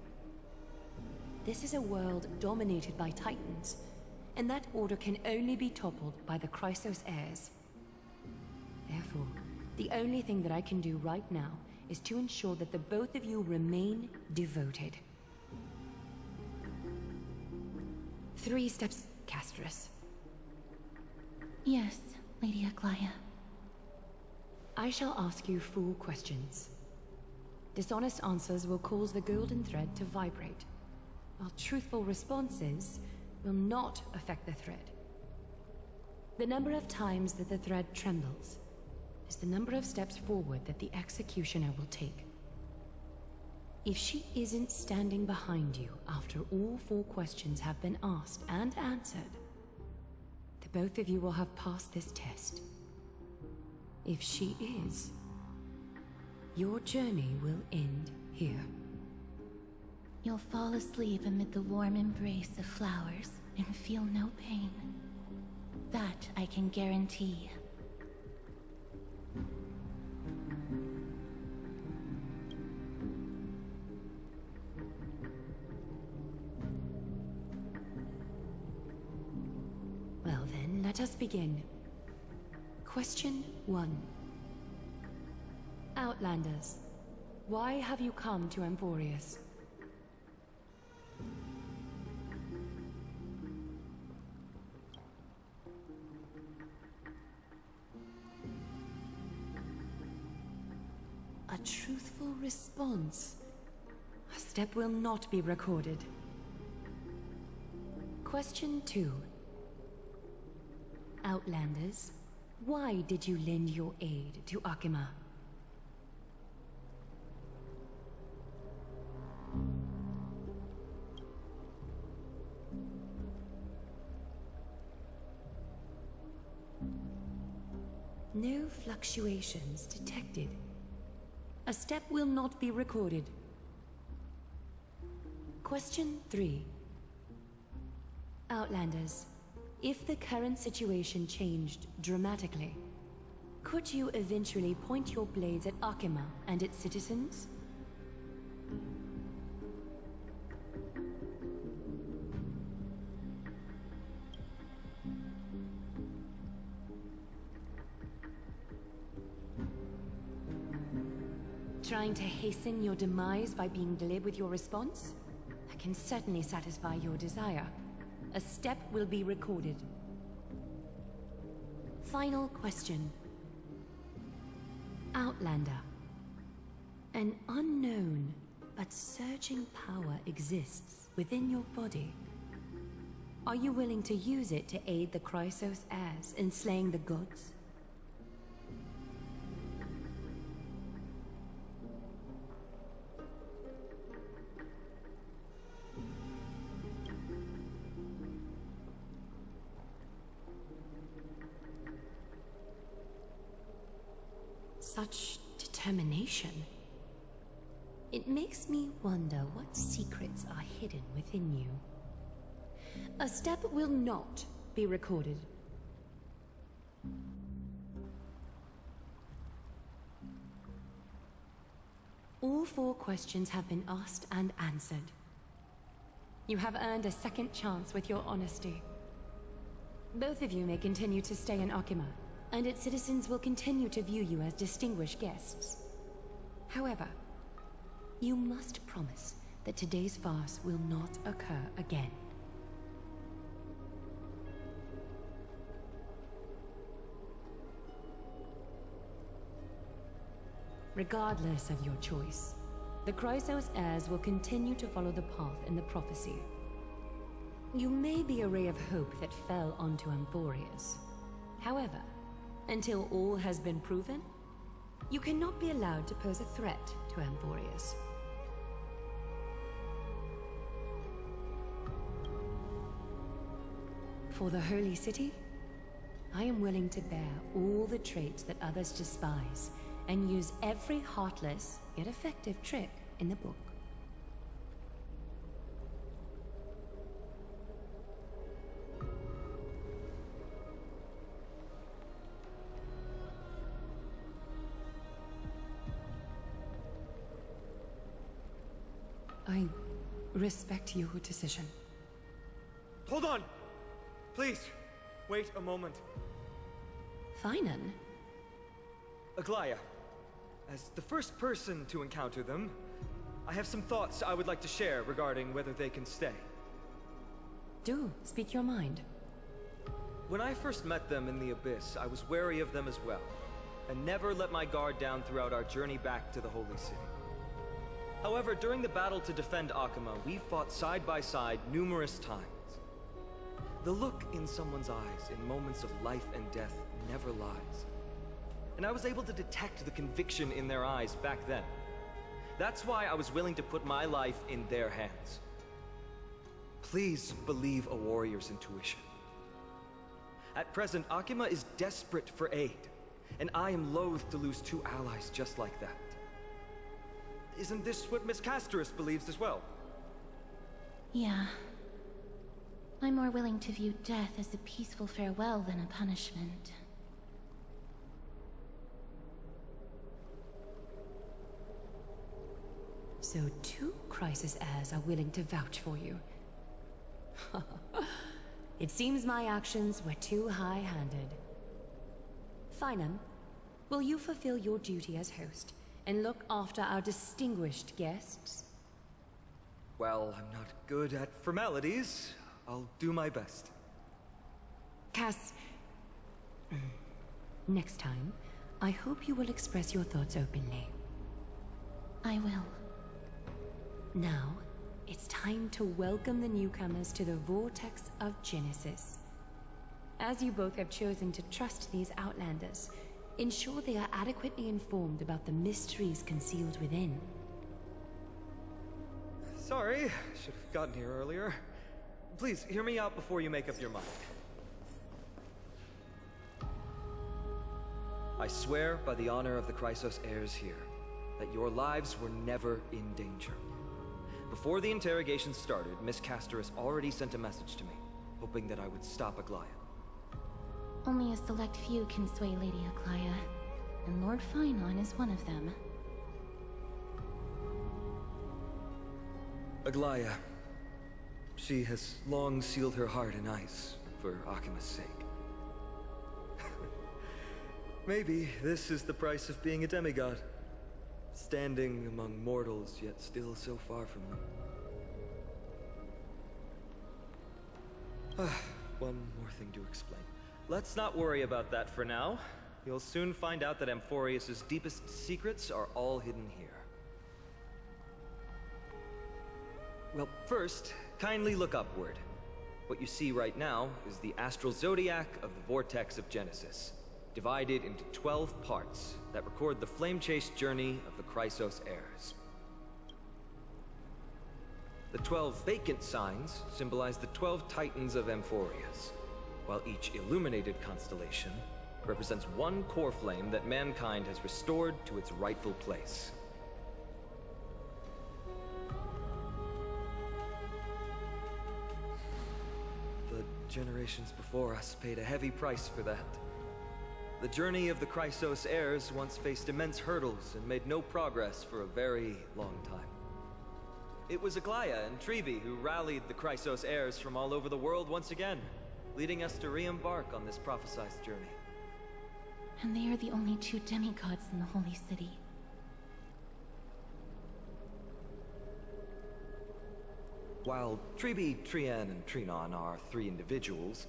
This is a world dominated by Titans, and that order can only be toppled by the Chrysos heirs. Therefore, the only thing that I can do right now is to ensure that the both of you remain devoted. 3 steps, Castris. Yes, Lady Aglaya. I shall ask you full questions. Dishonest answers will cause the golden thread to vibrate, while truthful responses will not affect the thread. The number of times that the thread trembles is the number of steps forward that the executioner will take. If she isn't standing behind you after all 4 questions have been asked and answered, the both of you will have passed this test. If she is, your journey will end here. You'll fall asleep amid the warm embrace of flowers and feel no pain. That I can guarantee. Well then, let us begin. Question 1. Outlanders, why have you come to Amfореus? A truthful response. A step will not be recorded. Question 2. Outlanders, why did you lend your aid to Akima? No fluctuations detected. A step will not be recorded. Question 3. Outlanders, if the current situation changed dramatically, could you eventually point your blades at Akima and its citizens? Trying to hasten your demise by being glib with your response? I can certainly satisfy your desire. A step will be recorded. Final question. Outlander. An unknown but surging power exists within your body. Are you willing to use it to aid the Chrysos heirs in slaying the gods? Such determination. It makes me wonder what secrets are hidden within you. A step will not be recorded. All 4 questions have been asked and answered. You have earned a second chance with your honesty. Both of you may continue to stay in Akima, and its citizens will continue to view you as distinguished guests. However, you must promise that today's farce will not occur again. Regardless of your choice, the Chrysos heirs will continue to follow the path in the prophecy. You may be a ray of hope that fell onto Amfореus. However, until all has been proven, you cannot be allowed to pose a threat to Amfореus. For the Holy City, I am willing to bear all the traits that others despise, and use every heartless, yet effective trick in the book. I respect your decision. Hold on! Please, wait a moment. Finan? Aglaya, as the first person to encounter them, I have some thoughts I would like to share regarding whether they can stay. Do, speak your mind. When I first met them in the Abyss, I was wary of them as well, and never let my guard down throughout our journey back to the Holy City. However, during the battle to defend Akama, we fought side by side numerous times. The look in someone's eyes in moments of life and death never lies. And I was able to detect the conviction in their eyes back then. That's why I was willing to put my life in their hands. Please believe a warrior's intuition. At present, Akama is desperate for aid, and I am loath to lose two allies just like that. Isn't this what Miss Casterus believes as well? Yeah. I'm more willing to view death as a peaceful farewell than a punishment. So 2 crisis heirs are willing to vouch for you. It seems my actions were too high-handed. Finan, will you fulfill your duty as host and look after our distinguished guests? Well, I'm not good at formalities. I'll do my best. Cass... Next time, I hope you will express your thoughts openly. I will. Now, it's time to welcome the newcomers to the Vortex of Genesis. As you both have chosen to trust these Outlanders, ensure they are adequately informed about the mysteries concealed within. Sorry, should have gotten here earlier. Please, hear me out before you make up your mind. I swear by the honor of the Chrysos heirs here, that your lives were never in danger. Before the interrogation started, Miss Casterus already sent a message to me, hoping that I would stop Aglaya. Only a select few can sway Lady Aglaya, and Lord Finon is one of them. Aglaya. She has long sealed her heart in ice, for Akima's sake. Maybe this is the price of being a demigod. Standing among mortals, yet still so far from them. One more thing to explain. Let's not worry about that for now. You'll soon find out that Amforeus' deepest secrets are all hidden here. Well, first, kindly look upward. What you see right now is the astral zodiac of the Vortex of Genesis, divided into 12 parts that record the flame-chased journey of the Chrysos heirs. The 12 vacant signs symbolize the 12 titans of Amforeus, while each illuminated constellation represents one core flame that mankind has restored to its rightful place. The generations before us paid a heavy price for that. The journey of the Chrysos heirs once faced immense hurdles and made no progress for a very long time. It was Aglaya and Trevi who rallied the Chrysos heirs from all over the world once again, leading us to re-embark on this prophesized journey. And they are the only 2 demigods in the Holy City. While Trevi, Trian, and Trinon are 3 individuals,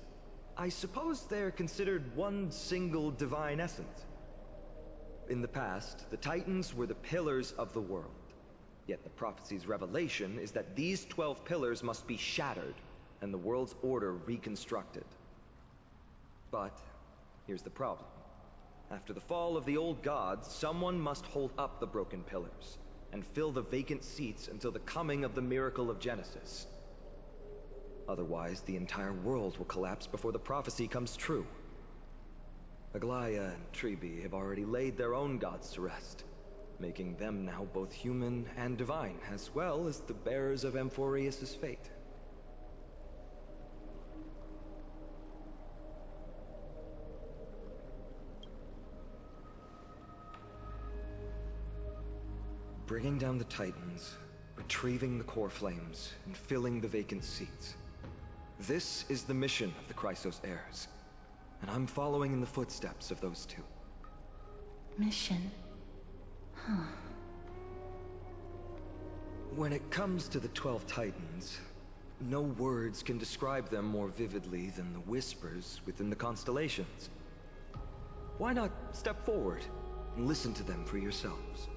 I suppose they're considered one single divine essence. In the past, the Titans were the pillars of the world. Yet the prophecy's revelation is that these 12 pillars must be shattered, and the world's order reconstructed. But here's the problem. After the fall of the old gods, someone must hold up the broken pillars, and fill the vacant seats until the coming of the miracle of Genesis. Otherwise, the entire world will collapse before the prophecy comes true. Aglaya and Tribi have already laid their own gods to rest, making them now both human and divine, as well as the bearers of Amforeus' fate. Bringing down the Titans, retrieving the core flames, and filling the vacant seats. This is the mission of the Chrysos heirs, and I'm following in the footsteps of those two. Mission? Huh. When it comes to the 12 Titans, no words can describe them more vividly than the whispers within the constellations. Why not step forward and listen to them for yourselves?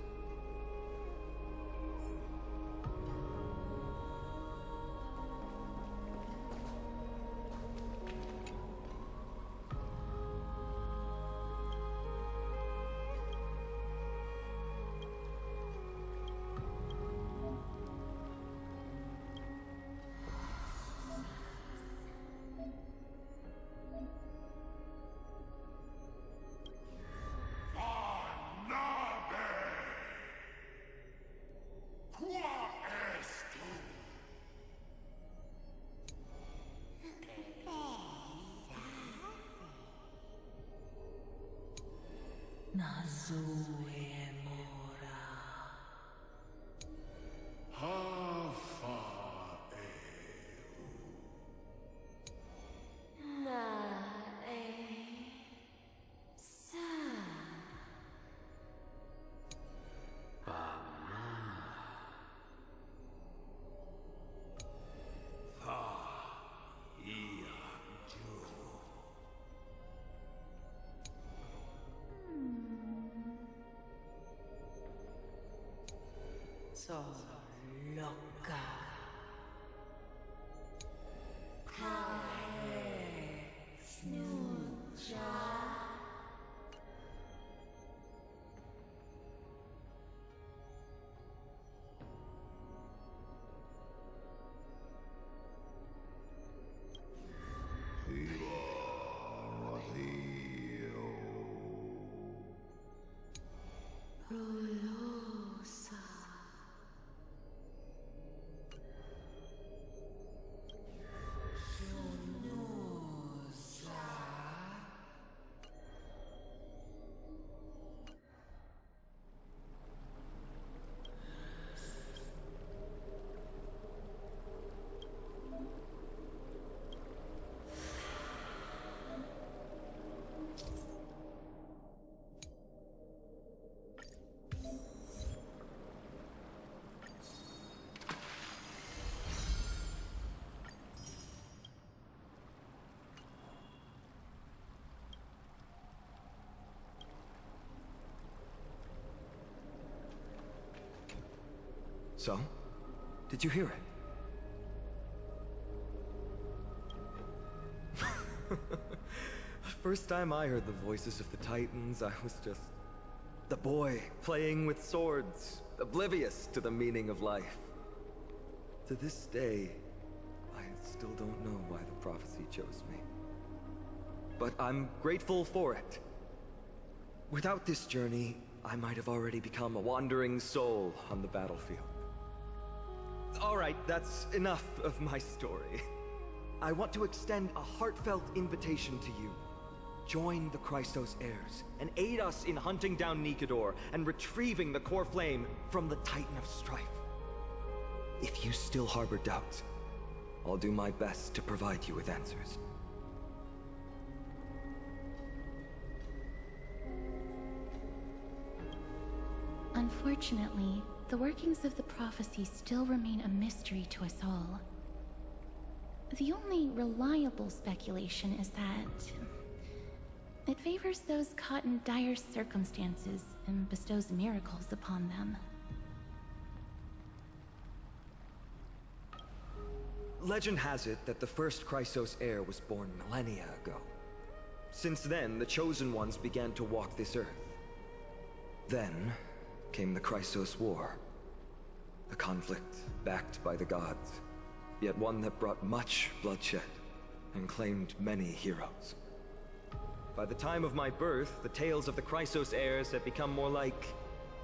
So loca. So? Did you hear it? First time I heard the voices of the Titans, I was just the boy playing with swords, oblivious to the meaning of life. To this day, I still don't know why the prophecy chose me. But I'm grateful for it. Without this journey, I might have already become a wandering soul on the battlefield. All right, that's enough of my story. I want to extend a heartfelt invitation to you. Join the Chrysos heirs and aid us in hunting down Nikador and retrieving the core flame from the Titan of Strife. If you still harbor doubts, I'll do my best to provide you with answers. Unfortunately, the workings of the prophecy still remain a mystery to us all. The only reliable speculation is that it favors those caught in dire circumstances and bestows miracles upon them. Legend has it that the first Chrysos heir was born millennia ago. Since then, the Chosen Ones began to walk this earth. Then came the Chrysos War. A conflict backed by the gods, yet one that brought much bloodshed and claimed many heroes. By the time of my birth, the tales of the Chrysos heirs had become more like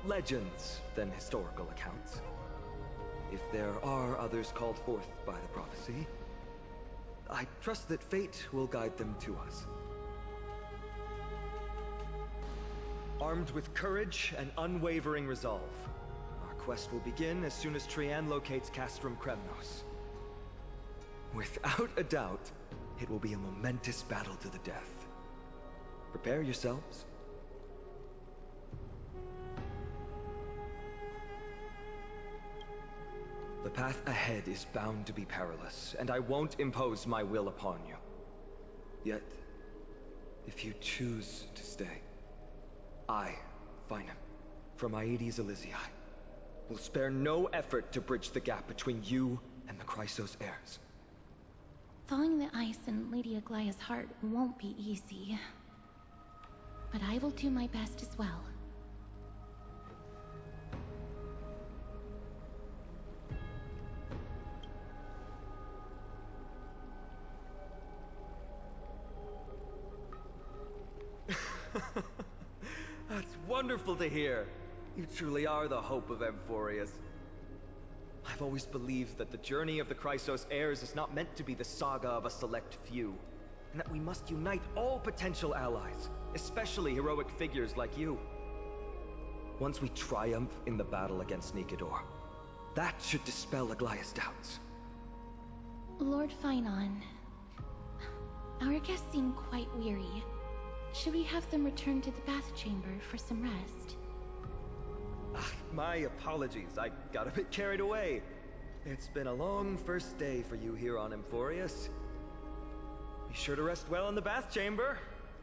legends than historical accounts. If there are others called forth by the prophecy, I trust that fate will guide them to us. Armed with courage and unwavering resolve, our quest will begin as soon as Trian locates Castrum Kremnos. Without a doubt, it will be a momentous battle to the death. Prepare yourselves. The path ahead is bound to be perilous, and I won't impose my will upon you. Yet, if you choose to stay, I, Finam, from Aedes Elysiae, will spare no effort to bridge the gap between you and the Chrysos heirs. Thawing the ice in Lady Aglaya's heart won't be easy. But I will do my best as well. That's wonderful to hear. You truly are the hope of Amfореus. I've always believed that the journey of the Chrysos heirs is not meant to be the saga of a select few, and that we must unite all potential allies, especially heroic figures like you. Once we triumph in the battle against Nikedor, that should dispel Aglaya's doubts. Lord Finon, our guests seem quite weary. Should we have them return to the bath chamber for some rest? My apologies, I got a bit carried away. It's been a long first day for you here on Amfореus. Be sure to rest well in the bath chamber.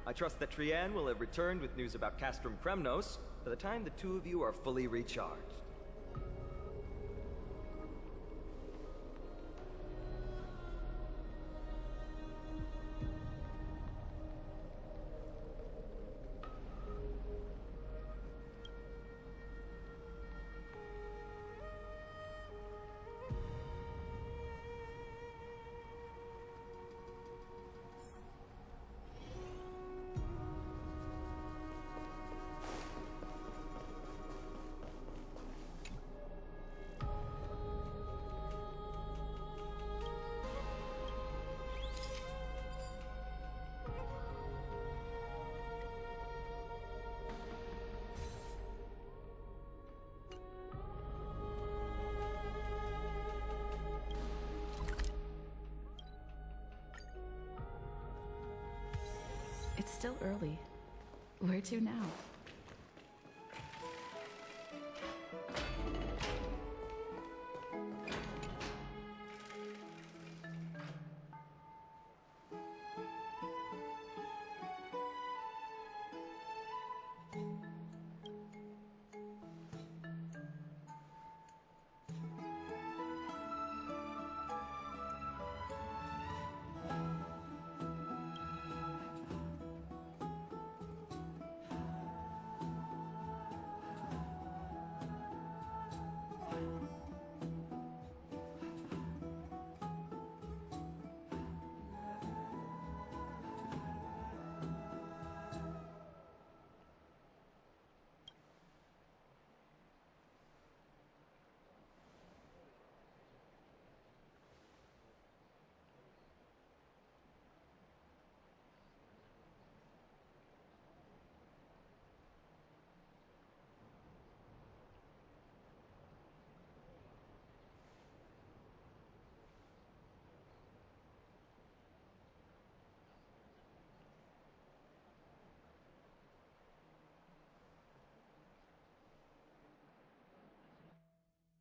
I trust that Trian will have returned with news about Castrum Kremnos by the time the two of you are fully recharged. It's still early. Where to now?